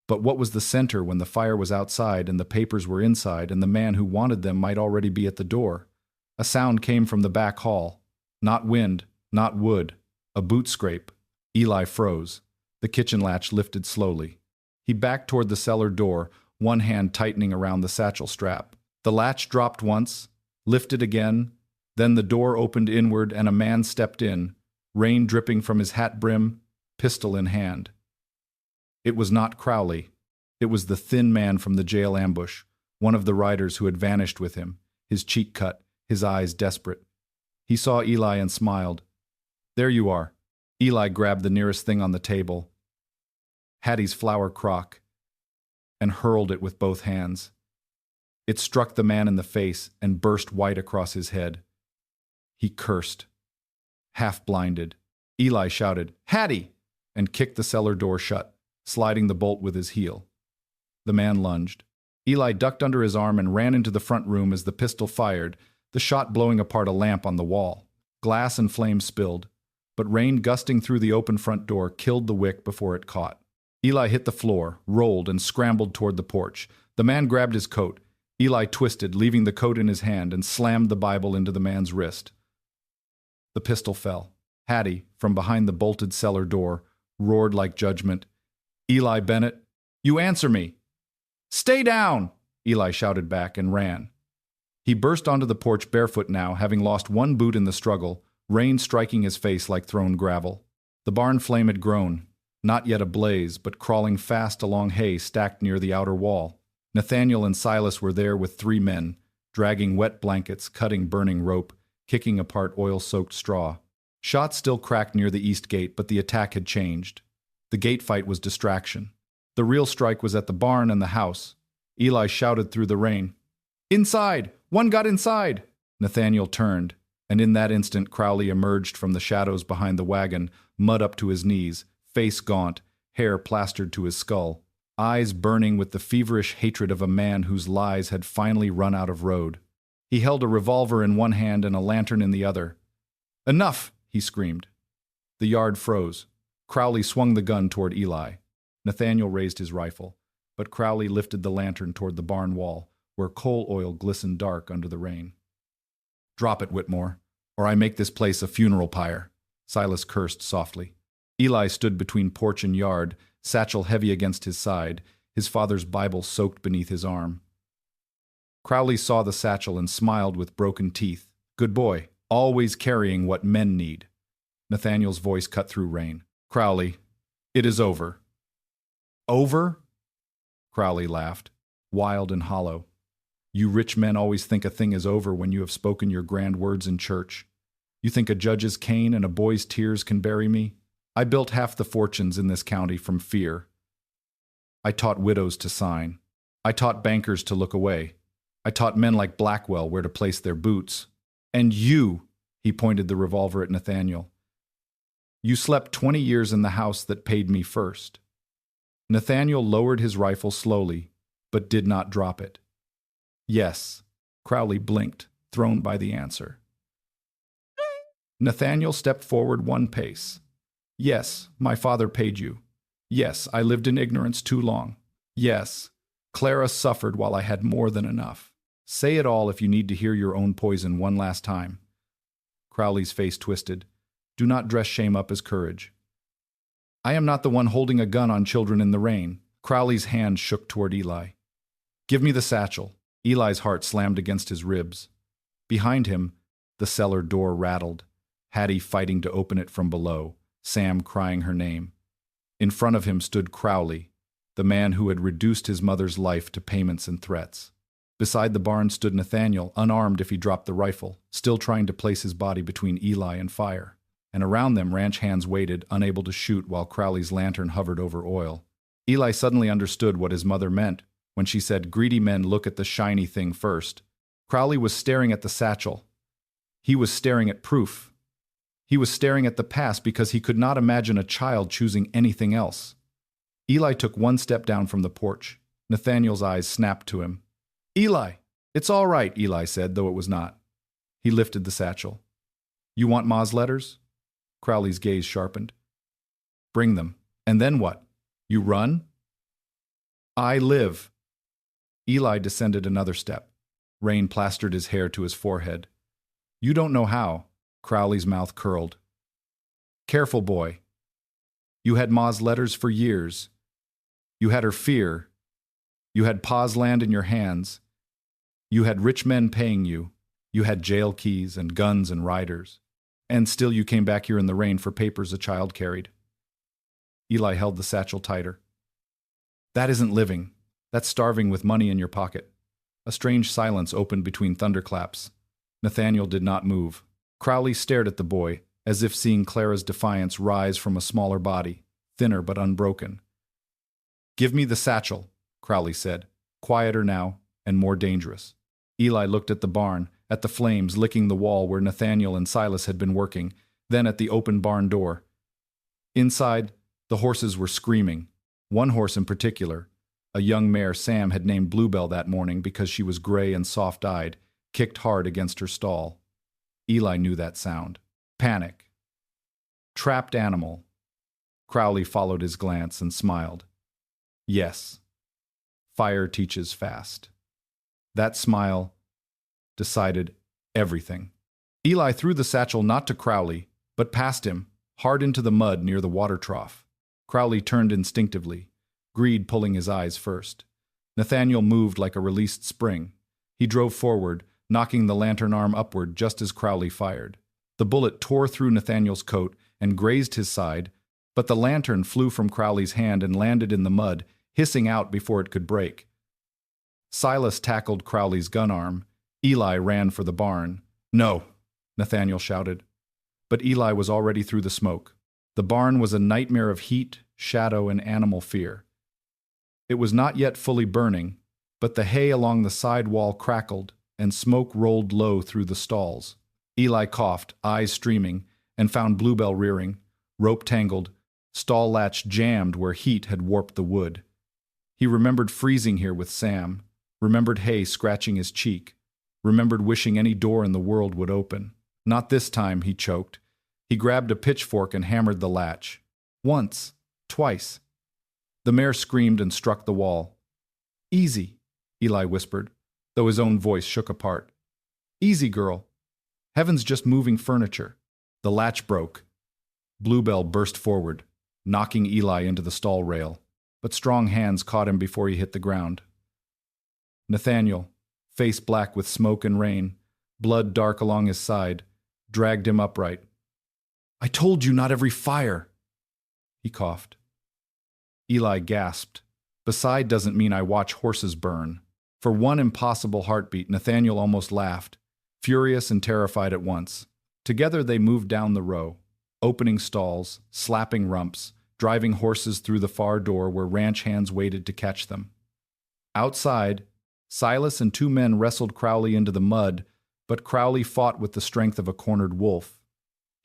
But what was the center when the fire was outside and the papers were inside and the man who wanted them might already be at the door? A sound came from the back hall. Not wind, not wood. A boot scrape. Eli froze. The kitchen latch lifted slowly. He backed toward the cellar door, one hand tightening around the satchel strap. The latch dropped once, lifted again, then the door opened inward and a man stepped in, rain dripping from his hat brim, pistol in hand. It was not Crowley. It was the thin man from the jail ambush, one of the riders who had vanished with him, his cheek cut, his eyes desperate. He saw Eli and smiled. There you are. Eli grabbed the nearest thing on the table, Hattie's flour crock, and hurled it with both hands. It struck the man in the face and burst white across his head. He cursed. Half blinded, Eli shouted, "Hattie!" and kicked the cellar door shut, sliding the bolt with his heel. The man lunged. Eli ducked under his arm and ran into the front room as the pistol fired, the shot blowing apart a lamp on the wall. Glass and flame spilled, but rain gusting through the open front door killed the wick before it caught. Eli hit the floor, rolled, and scrambled toward the porch. The man grabbed his coat. Eli twisted, leaving the coat in his hand, and slammed the Bible into the man's wrist. The pistol fell. Hattie, from behind the bolted cellar door, roared like judgment. "Eli Bennett, you answer me!" "Stay down!" Eli shouted back and ran. He burst onto the porch barefoot now, having lost one boot in the struggle, rain striking his face like thrown gravel. The barn flame had grown, not yet ablaze, but crawling fast along hay stacked near the outer wall. Nathaniel and Silas were there with 3 men, dragging wet blankets, cutting burning rope, kicking apart oil-soaked straw. Shots still cracked near the east gate, but the attack had changed. The gate fight was distraction. The real strike was at the barn and the house. Eli shouted through the rain, "Inside! One got inside!" Nathaniel turned, and in that instant Crowley emerged from the shadows behind the wagon, mud up to his knees, face gaunt, hair plastered to his skull, eyes burning with the feverish hatred of a man whose lies had finally run out of road. He held a revolver in one hand and a lantern in the other. "Enough!" he screamed. The yard froze. Crowley swung the gun toward Eli. Nathaniel raised his rifle, but Crowley lifted the lantern toward the barn wall, where coal oil glistened dark under the rain. "Drop it, Whitmore, or I make this place a funeral pyre," Silas cursed softly. Eli stood between porch and yard, satchel heavy against his side, his father's Bible soaked beneath his arm. Crowley saw the satchel and smiled with broken teeth. "Good boy, always carrying what men need." Nathaniel's voice cut through rain. "Crowley, it is over." "Over?" Crowley laughed, wild and hollow. "You rich men always think a thing is over when you have spoken your grand words in church. You think a judge's cane and a boy's tears can bury me? I built half the fortunes in this county from fear. I taught widows to sign. I taught bankers to look away. I taught men like Blackwell where to place their boots. And you," he pointed the revolver at Nathaniel, "you slept 20 years in the house that paid me first." Nathaniel lowered his rifle slowly, but did not drop it. "Yes," Crowley blinked, thrown by the answer. Nathaniel stepped forward 1 pace. "Yes, my father paid you. Yes, I lived in ignorance too long. Yes, Clara suffered while I had more than enough. Say it all if you need to hear your own poison one last time." Crowley's face twisted. "Do not dress shame up as courage. I am not the one holding a gun on children in the rain." Crowley's hand shook toward Eli. "Give me the satchel." Eli's heart slammed against his ribs. Behind him, the cellar door rattled, Hattie fighting to open it from below, Sam crying her name. In front of him stood Crowley, the man who had reduced his mother's life to payments and threats. Beside the barn stood Nathaniel, unarmed if he dropped the rifle, still trying to place his body between Eli and fire. And around them ranch hands waited, unable to shoot while Crowley's lantern hovered over oil. Eli suddenly understood what his mother meant when she said, "Greedy men look at the shiny thing first." Crowley was staring at the satchel. He was staring at proof. He was staring at the past because he could not imagine a child choosing anything else. Eli took one step down from the porch. Nathaniel's eyes snapped to him. "Eli!" "It's all right," Eli said, though it was not. He lifted the satchel. "You want Ma's letters?" Crowley's gaze sharpened. "Bring them. And then what? You run?" "I live." Eli descended another step. Rain plastered his hair to his forehead. "You don't know how." Crowley's mouth curled. "Careful, boy. You had Ma's letters for years. You had her fear. You had Pa's land in your hands. You had rich men paying you. You had jail keys and guns and riders. And still you came back here in the rain for papers a child carried." Eli held the satchel tighter. "That isn't living. That's starving with money in your pocket." A strange silence opened between thunderclaps. Nathaniel did not move. Crowley stared at the boy, as if seeing Clara's defiance rise from a smaller body, thinner but unbroken. "Give me the satchel," Crowley said, quieter now and more dangerous. Eli looked at the barn, at the flames licking the wall where Nathaniel and Silas had been working, then at the open barn door. Inside, the horses were screaming. One horse in particular, a young mare Sam had named Bluebell that morning because she was gray and soft-eyed, kicked hard against her stall. Eli knew that sound. Panic. Trapped animal. Crowley followed his glance and smiled. Yes. Fire teaches fast. That smile decided everything. Eli threw the satchel not to Crowley, but past him, hard into the mud near the water trough. Crowley turned instinctively, greed pulling his eyes first. Nathaniel moved like a released spring. He drove forward, knocking the lantern arm upward just as Crowley fired. The bullet tore through Nathaniel's coat and grazed his side, but the lantern flew from Crowley's hand and landed in the mud, hissing out before it could break. Silas tackled Crowley's gun arm. Eli ran for the barn. "No!" Nathaniel shouted. But Eli was already through the smoke. The barn was a nightmare of heat, shadow, and animal fear. It was not yet fully burning, but the hay along the side wall crackled, and smoke rolled low through the stalls. Eli coughed, eyes streaming, and found Bluebell rearing, rope tangled, stall latch jammed where heat had warped the wood. He remembered freezing here with Sam, remembered hay scratching his cheek, remembered wishing any door in the world would open. Not this time, he choked. He grabbed a pitchfork and hammered the latch. Once, twice. The mare screamed and struck the wall. "Easy," Eli whispered, though his own voice shook apart. "Easy, girl. Heaven's just moving furniture." The latch broke. Bluebell burst forward, knocking Eli into the stall rail, but strong hands caught him before he hit the ground. Nathaniel, face black with smoke and rain, blood dark along his side, dragged him upright. "I told you not every fire," he coughed. Eli gasped. "Beside doesn't mean I watch horses burn." For one impossible heartbeat, Nathaniel almost laughed, furious and terrified at once. Together they moved down the row, opening stalls, slapping rumps, driving horses through the far door where ranch hands waited to catch them. Outside, Silas and two men wrestled Crowley into the mud, but Crowley fought with the strength of a cornered wolf.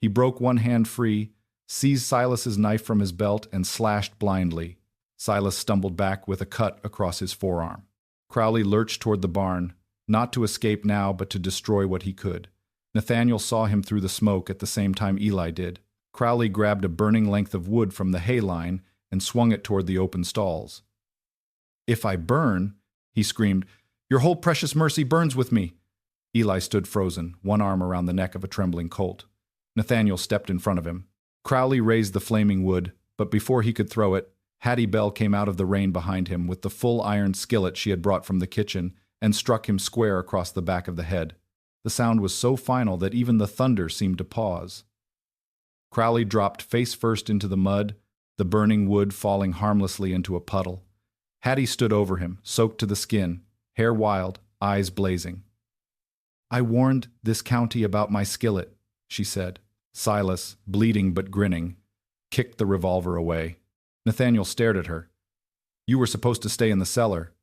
He broke one hand free, seized Silas's knife from his belt, and slashed blindly. Silas stumbled back with a cut across his forearm. Crowley lurched toward the barn, not to escape now but to destroy what he could. Nathaniel saw him through the smoke at the same time Eli did. Crowley grabbed a burning length of wood from the hay line and swung it toward the open stalls. "If I burn," he screamed, "your whole precious mercy burns with me." Eli stood frozen, one arm around the neck of a trembling colt. Nathaniel stepped in front of him. Crowley raised the flaming wood, but before he could throw it, Hattie Bell came out of the rain behind him with the full iron skillet she had brought from the kitchen and struck him square across the back of the head. The sound was so final that even the thunder seemed to pause. Crowley dropped face first into the mud, the burning wood falling harmlessly into a puddle. Hattie stood over him, soaked to the skin, hair wild, eyes blazing. "I warned this county about my skillet," she said. Silas, bleeding but grinning, kicked the revolver away. Nathaniel stared at her. "You were supposed to stay in the cellar."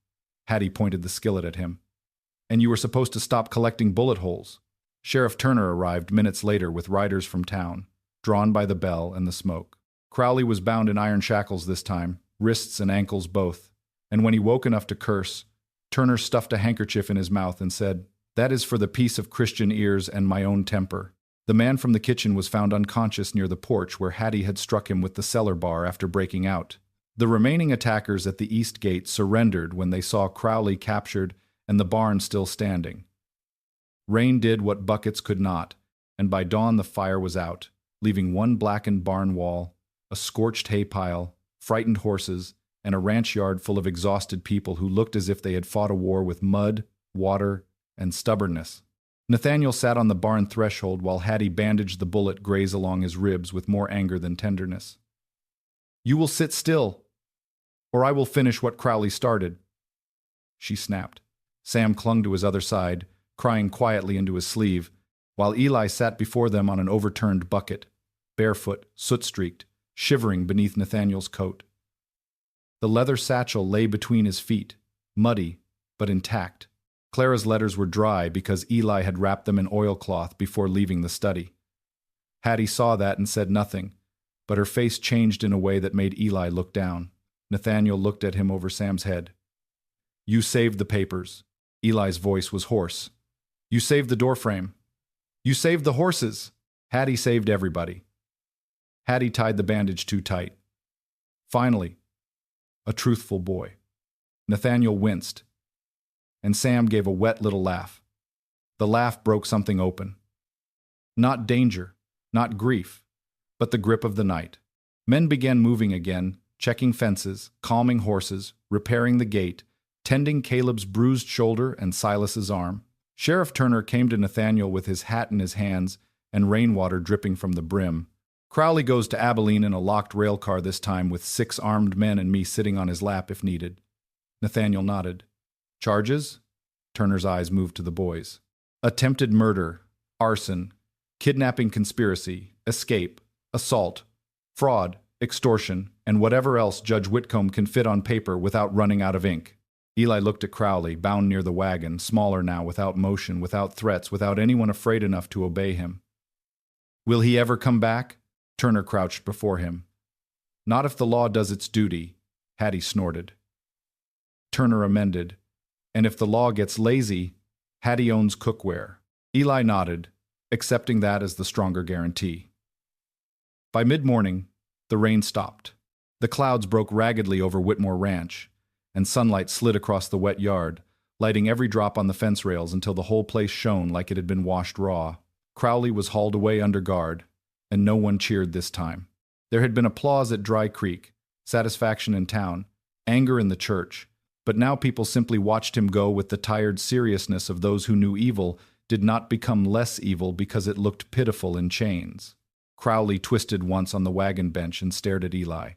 Hattie pointed the skillet at him. "And you were supposed to stop collecting bullet holes." Sheriff Turner arrived minutes later with riders from town, drawn by the bell and the smoke. Crowley was bound in iron shackles this time, wrists and ankles both, and when he woke enough to curse, Turner stuffed a handkerchief in his mouth and said, "That is for the peace of Christian ears and my own temper." The man from the kitchen was found unconscious near the porch where Hattie had struck him with the cellar bar after breaking out. The remaining attackers at the east gate surrendered when they saw Crowley captured and the barn still standing. Rain did what buckets could not, and by dawn the fire was out, leaving one blackened barn wall, a scorched hay pile, frightened horses, and a ranch yard full of exhausted people who looked as if they had fought a war with mud, water, and stubbornness. Nathaniel sat on the barn threshold while Hattie bandaged the bullet graze along his ribs with more anger than tenderness. "You will sit still, or I will finish what Crowley started," she snapped. Sam clung to his other side, crying quietly into his sleeve, while Eli sat before them on an overturned bucket, barefoot, soot-streaked, shivering beneath Nathaniel's coat. The leather satchel lay between his feet, muddy, but intact. Clara's letters were dry because Eli had wrapped them in oilcloth before leaving the study. Hattie saw that and said nothing, but her face changed in a way that made Eli look down. Nathaniel looked at him over Sam's head. "You saved the papers." Eli's voice was hoarse. "You saved the doorframe. You saved the horses." Hattie saved everybody. Hattie tied the bandage too tight. Finally, a truthful boy. Nathaniel winced, and Sam gave a wet little laugh. The laugh broke something open. Not danger, not grief, but the grip of the night. Men began moving again, checking fences, calming horses, repairing the gate, tending Caleb's bruised shoulder and Silas's arm. Sheriff Turner came to Nathaniel with his hat in his hands and rainwater dripping from the brim. "Crowley goes to Abilene in a locked rail car this time with 6 armed men and me sitting on his lap if needed." Nathaniel nodded. "Charges?" Turner's eyes moved to the boys. "Attempted murder, arson, kidnapping conspiracy, escape, assault, fraud, extortion, and whatever else Judge Whitcomb can fit on paper without running out of ink." Eli looked at Crowley, bound near the wagon, smaller now, without motion, without threats, without anyone afraid enough to obey him. "Will he ever come back?" Turner crouched before him. "Not if the law does its duty," Hattie snorted. Turner amended, "And if the law gets lazy, Hattie owns cookware." Eli nodded, accepting that as the stronger guarantee. By mid-morning, the rain stopped. The clouds broke raggedly over Whitmore Ranch, and sunlight slid across the wet yard, lighting every drop on the fence rails until the whole place shone like it had been washed raw. Crowley was hauled away under guard, and no one cheered this time. There had been applause at Dry Creek, satisfaction in town, anger in the church, but now people simply watched him go with the tired seriousness of those who knew evil did not become less evil because it looked pitiful in chains. Crowley twisted once on the wagon bench and stared at Eli.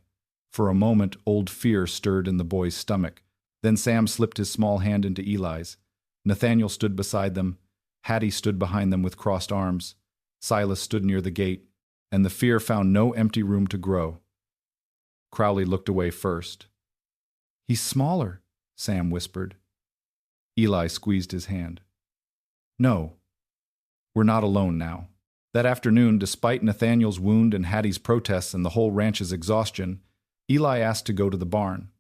For a moment, old fear stirred in the boy's stomach. Then Sam slipped his small hand into Eli's. Nathaniel stood beside them. Hattie stood behind them with crossed arms. Silas stood near the gate, and the fear found no empty room to grow. Crowley looked away first. "He's smaller," Sam whispered. Eli squeezed his hand. "No, we're not alone now." That afternoon, despite Nathaniel's wound and Hattie's protests and the whole ranch's exhaustion, Eli asked to go to the barn.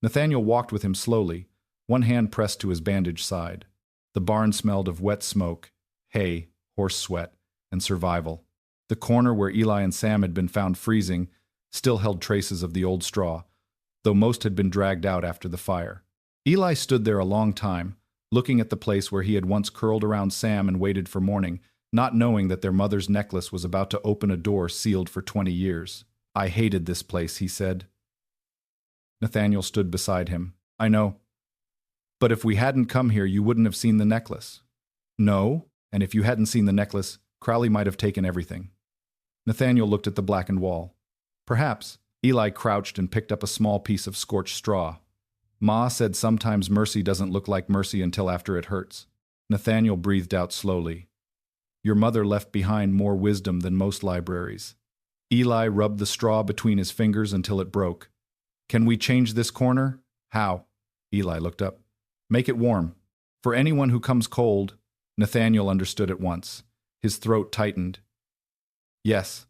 Nathaniel walked with him slowly, one hand pressed to his bandaged side. The barn smelled of wet smoke, hay, horse sweat, and survival. The corner where Eli and Sam had been found freezing still held traces of the old straw, though most had been dragged out after the fire. Eli stood there a long time, looking at the place where he had once curled around Sam and waited for morning, not knowing that their mother's necklace was about to open a door sealed for 20 years. "I hated this place," he said. Nathaniel stood beside him. "I know. But if we hadn't come here, you wouldn't have seen the necklace." "No, and if you hadn't seen the necklace, Crowley might have taken everything." Nathaniel looked at the blackened wall. "Perhaps, Eli crouched and picked up a small piece of scorched straw. Ma said sometimes mercy doesn't look like mercy until after it hurts. Nathaniel breathed out slowly. Your mother left behind more wisdom than most libraries. Eli rubbed the straw between his fingers until it broke. Can we change this corner? How? Eli looked up. Make it warm. For anyone who comes cold. Nathaniel understood at once. His throat tightened. Yes.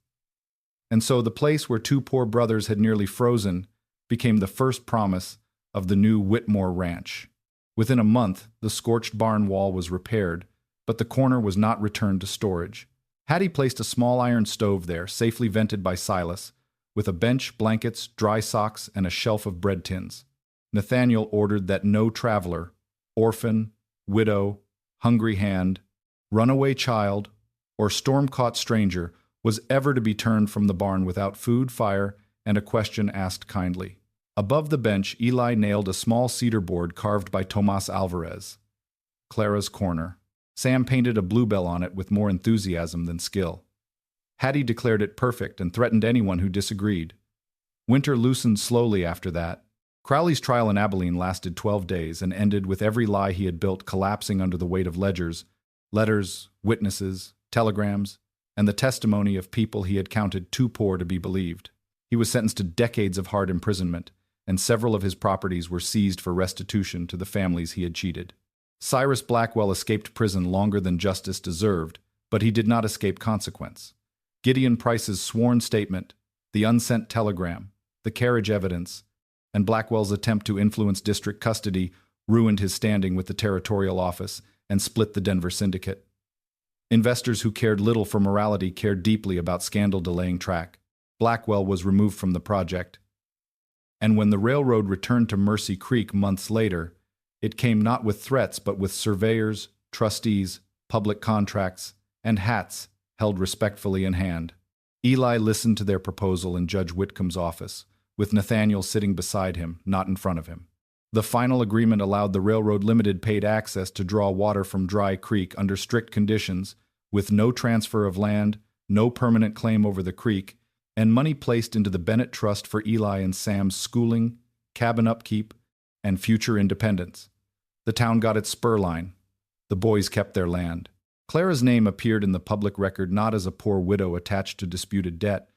And so the place where two poor brothers had nearly frozen became the first promise of the new Whitmore Ranch. Within a month, the scorched barn wall was repaired, but the corner was not returned to storage. Hattie placed a small iron stove there, safely vented by Silas, with a bench, blankets, dry socks, and a shelf of bread tins. Nathaniel ordered that no traveler, orphan, widow, hungry hand, runaway child, or storm-caught stranger was ever to be turned from the barn without food, fire, and a question asked kindly. Above the bench, Eli nailed a small cedar board carved by Tomas Alvarez. Clara's corner. Sam painted a bluebell on it with more enthusiasm than skill. Hattie declared it perfect and threatened anyone who disagreed. Winter loosened slowly after that. Crowley's trial in Abilene lasted 12 days and ended with every lie he had built collapsing under the weight of ledgers, letters, witnesses, telegrams, and the testimony of people he had counted too poor to be believed. He was sentenced to decades of hard imprisonment, and several of his properties were seized for restitution to the families he had cheated. Cyrus Blackwell escaped prison longer than justice deserved, but he did not escape consequence. Gideon Price's sworn statement, the unsent telegram, the carriage evidence, and Blackwell's attempt to influence district custody ruined his standing with the territorial office and split the Denver syndicate. Investors who cared little for morality cared deeply about scandal delaying track. Blackwell was removed from the project. And when the railroad returned to Mercy Creek months later, it came not with threats but with surveyors, trustees, public contracts, and hats held respectfully in hand. Eli listened to their proposal in Judge Whitcomb's office, with Nathaniel sitting beside him, not in front of him. The final agreement allowed the railroad limited paid access to draw water from Dry Creek under strict conditions, with no transfer of land, no permanent claim over the creek, and money placed into the Bennett Trust for Eli and Sam's schooling, cabin upkeep, and future independence. The town got its spur line. The boys kept their land. Clara's name appeared in the public record not as a poor widow attached to disputed debt,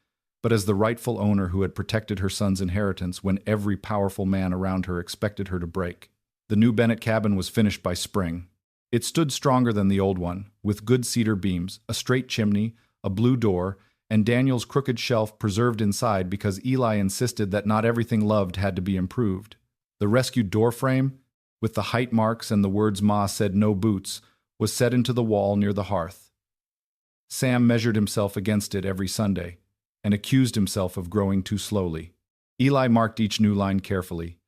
but as the rightful owner who had protected her son's inheritance when every powerful man around her expected her to break. The new Bennett cabin was finished by spring. It stood stronger than the old one, with good cedar beams, a straight chimney, a blue door, and Daniel's crooked shelf preserved inside because Eli insisted that not everything loved had to be improved. The rescued door frame, with the height marks and the words Ma said no boots, was set into the wall near the hearth. Sam measured himself against it every Sunday, and accused himself of growing too slowly. Eli marked each new line carefully,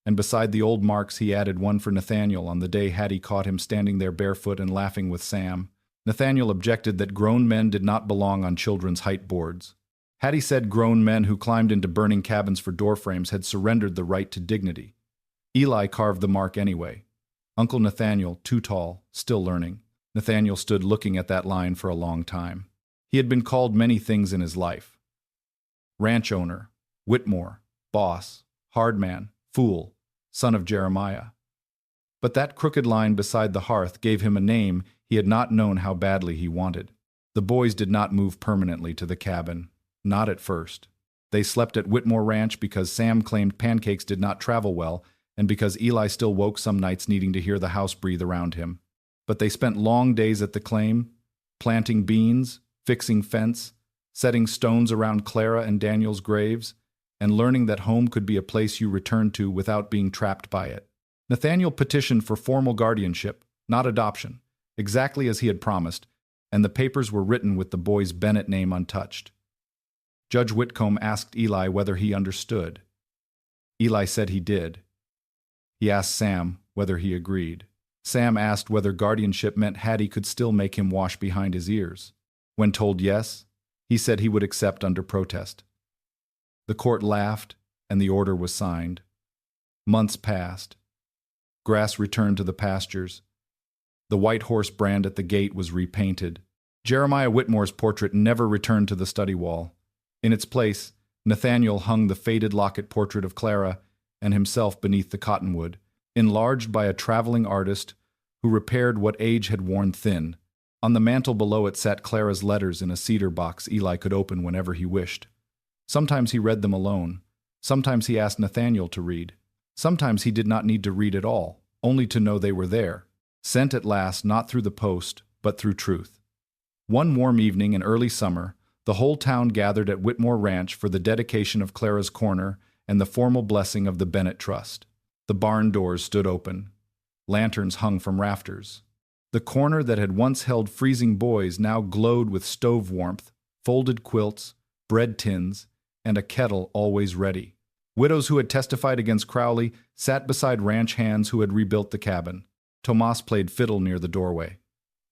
and beside the old marks he added one for Nathaniel on the day Hattie caught him standing there barefoot and laughing with Sam. Nathaniel objected that grown men did not belong on children's height boards. Hattie said grown men who climbed into burning cabins for doorframes had surrendered the right to dignity. Eli carved the mark anyway. Uncle Nathaniel, too tall, still learning. Nathaniel stood looking at that line for a long time. He had been called many things in his life. Ranch owner, Whitmore, boss, hard man, fool, son of Jeremiah. But that crooked line beside the hearth gave him a name he had not known how badly he wanted. The boys did not move permanently to the cabin, not at first. They slept at Whitmore Ranch because Sam claimed pancakes did not travel well and because Eli still woke some nights needing to hear the house breathe around him. But they spent long days at the claim, planting beans, fixing fence, setting stones around Clara and Daniel's graves, and learning that home could be a place you returned to without being trapped by it. Nathaniel petitioned for formal guardianship, not adoption, exactly as he had promised, and the papers were written with the boy's Bennett name untouched. Judge Whitcomb asked Eli whether he understood. Eli said he did. He asked Sam whether he agreed. Sam asked whether guardianship meant Hattie could still make him wash behind his ears. When told yes, he said he would accept under protest. The court laughed, and the order was signed. Months passed. Grass returned to the pastures. The white horse brand at the gate was repainted. Jeremiah Whitmore's portrait never returned to the study wall. In its place, Nathaniel hung the faded locket portrait of Clara and himself beneath the cottonwood, enlarged by a traveling artist who repaired what age had worn thin. On the mantel below it sat Clara's letters in a cedar box Eli could open whenever he wished. Sometimes he read them alone. Sometimes he asked Nathaniel to read. Sometimes he did not need to read at all, only to know they were there, sent at last not through the post, but through truth. One warm evening in early summer, the whole town gathered at Whitmore Ranch for the dedication of Clara's corner and the formal blessing of the Bennett Trust. The barn doors stood open. Lanterns hung from rafters. The corner that had once held freezing boys now glowed with stove warmth, folded quilts, bread tins, and a kettle always ready. Widows who had testified against Crowley sat beside ranch hands who had rebuilt the cabin. Tomas played fiddle near the doorway.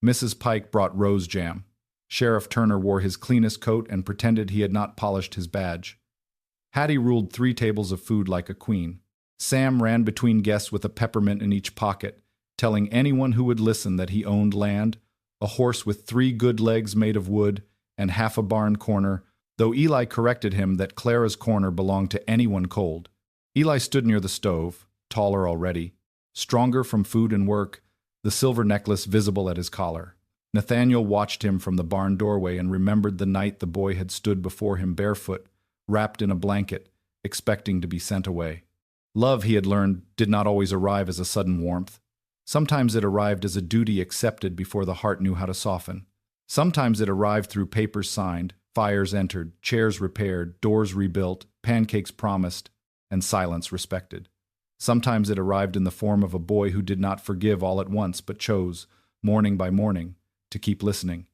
Mrs. Pike brought rose jam. Sheriff Turner wore his cleanest coat and pretended he had not polished his badge. Hattie ruled 3 tables of food like a queen. Sam ran between guests with a peppermint in each pocket, telling anyone who would listen that he owned land, a horse with 3 good legs made of wood, and half a barn corner, though Eli corrected him that Clara's corner belonged to anyone cold. Eli stood near the stove, taller already, stronger from food and work, the silver necklace visible at his collar. Nathaniel watched him from the barn doorway and remembered the night the boy had stood before him barefoot, wrapped in a blanket, expecting to be sent away. Love, he had learned, did not always arrive as a sudden warmth. Sometimes it arrived as a duty accepted before the heart knew how to soften. Sometimes it arrived through papers signed, fires entered, chairs repaired, doors rebuilt, pancakes promised, and silence respected. Sometimes it arrived in the form of a boy who did not forgive all at once but chose, morning by morning, to keep listening.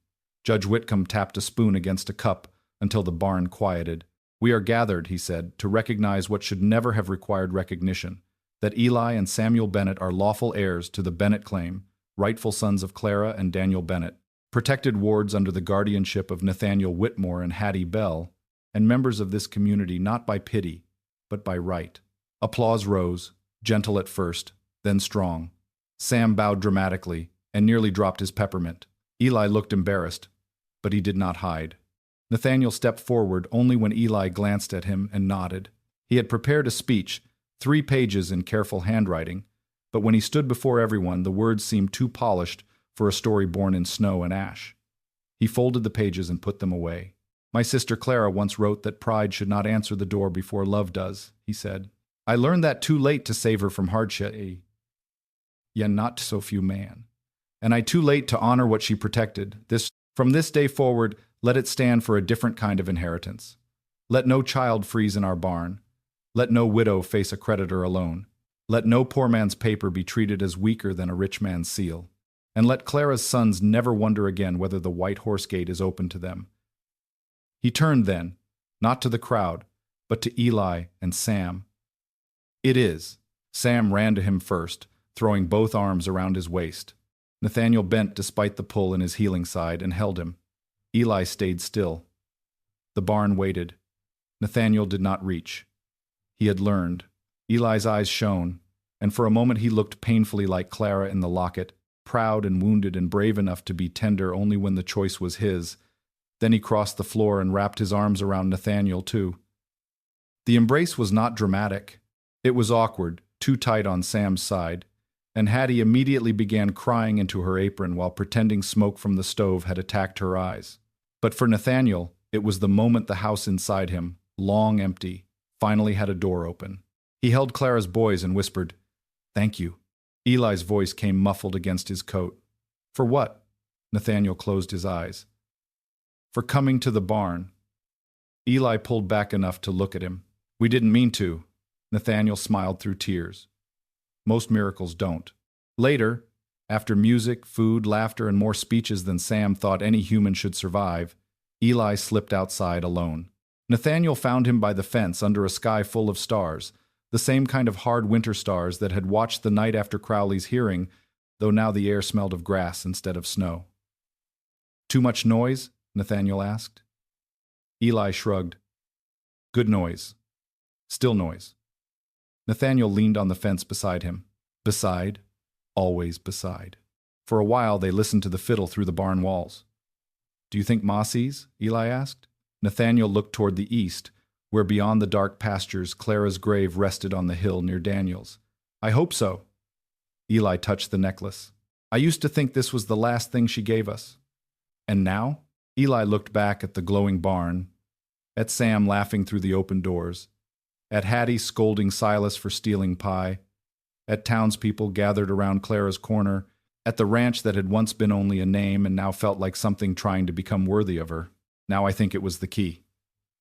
Judge Whitcomb tapped a spoon against a cup until the barn quieted. "We are gathered," he said, "to recognize what should never have required recognition, that Eli and Samuel Bennett are lawful heirs to the Bennett claim, rightful sons of Clara and Daniel Bennett, protected wards under the guardianship of Nathaniel Whitmore and Hattie Bell, and members of this community not by pity, but by right." Applause rose, gentle at first, then strong. Sam bowed dramatically and nearly dropped his peppermint. Eli looked embarrassed, but he did not hide. Nathaniel stepped forward only when Eli glanced at him and nodded. He had prepared a speech, 3 pages in careful handwriting, but when he stood before everyone, the words seemed too polished for a story born in snow and ash. He folded the pages and put them away. "My sister Clara once wrote that pride should not answer the door before love does," he said. "I learned that too late to save her from hardship. Yet not so few man. And I too late to honor what she protected. From this day forward, let it stand for a different kind of inheritance. Let no child freeze in our barn. Let no widow face a creditor alone. Let no poor man's paper be treated as weaker than a rich man's seal. And let Clara's sons never wonder again whether the white horse gate is open to them." He turned then, not to the crowd, but to Eli and Sam. "It is." Sam ran to him first, throwing both arms around his waist. Nathaniel bent despite the pull in his healing side and held him. Eli stayed still. The barn waited. Nathaniel did not reach. He had learned. Eli's eyes shone, and for a moment he looked painfully like Clara in the locket, proud and wounded and brave enough to be tender only when the choice was his. Then he crossed the floor and wrapped his arms around Nathaniel, too. The embrace was not dramatic. It was awkward, too tight on Sam's side, and Hattie immediately began crying into her apron while pretending smoke from the stove had attacked her eyes. But for Nathaniel, it was the moment the house inside him, long empty, finally had a door open. He held Clara's boys and whispered, "Thank you." Eli's voice came muffled against his coat. "For what?" Nathaniel closed his eyes. "For coming to the barn." Eli pulled back enough to look at him. "We didn't mean to." Nathaniel smiled through tears. Most miracles don't. Later, after music, food, laughter, and more speeches than Sam thought any human should survive, Eli slipped outside alone. Nathaniel found him by the fence under a sky full of stars, the same kind of hard winter stars that had watched the night after Crowley's hearing, though now the air smelled of grass instead of snow. "Too much noise?" Nathaniel asked. Eli shrugged. "Good noise. Still noise." Nathaniel leaned on the fence beside him. Beside, always beside. For a while they listened to the fiddle through the barn walls. "Do you think Ma sees?" Eli asked. Nathaniel looked toward the east, where beyond the dark pastures Clara's grave rested on the hill near Daniel's. I hope so. Eli touched the necklace. I used to think this was the last thing she gave us. And now? Eli looked back at the glowing barn, at Sam laughing through the open doors, at Hattie scolding Silas for stealing pie, at townspeople gathered around Clara's corner, at the ranch that had once been only a name and now felt like something trying to become worthy of her. Now I think it was the key.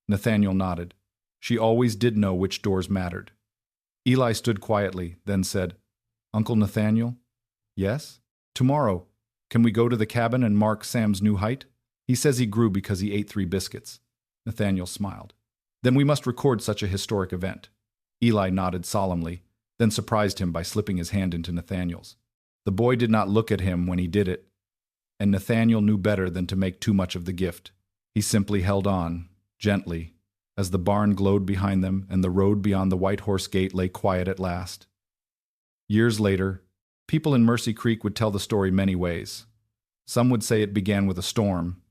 Nathaniel nodded. She always did know which doors mattered. Eli stood quietly, then said, Uncle Nathaniel? Yes? Tomorrow, can we go to the cabin and mark Sam's new height? He says he grew because he ate 3 biscuits. Nathaniel smiled. Then we must record such a historic event. Eli nodded solemnly, then surprised him by slipping his hand into Nathaniel's. The boy did not look at him when he did it, and Nathaniel knew better than to make too much of the gift. He simply held on, gently, as the barn glowed behind them and the road beyond the White Horse Gate lay quiet at last. Years later, people in Mercy Creek would tell the story many ways. Some would say it began with a storm.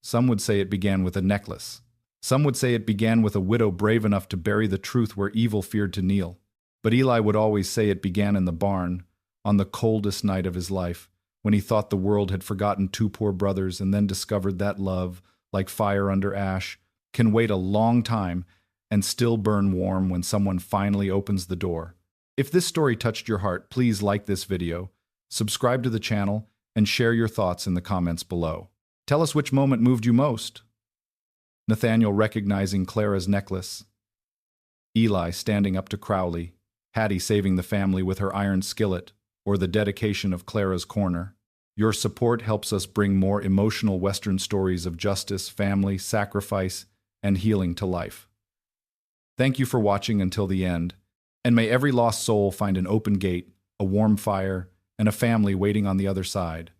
Some would say it began with a necklace. Some would say it began with a widow brave enough to bury the truth where evil feared to kneel. But Eli would always say it began in the barn, on the coldest night of his life, when he thought the world had forgotten 2 poor brothers and then discovered that love, like fire under ash, can wait a long time and still burn warm when someone finally opens the door. If this story touched your heart, please like this video, subscribe to the channel, and share your thoughts in the comments below. Tell us which moment moved you most. Nathaniel recognizing Clara's necklace. Eli standing up to Crowley. Hattie saving the family with her iron skillet, or the dedication of Clara's corner. Your support helps us bring more emotional Western stories of justice, family, sacrifice, and healing to life. Thank you for watching until the end, and may every lost soul find an open gate, a warm fire, and a family waiting on the other side.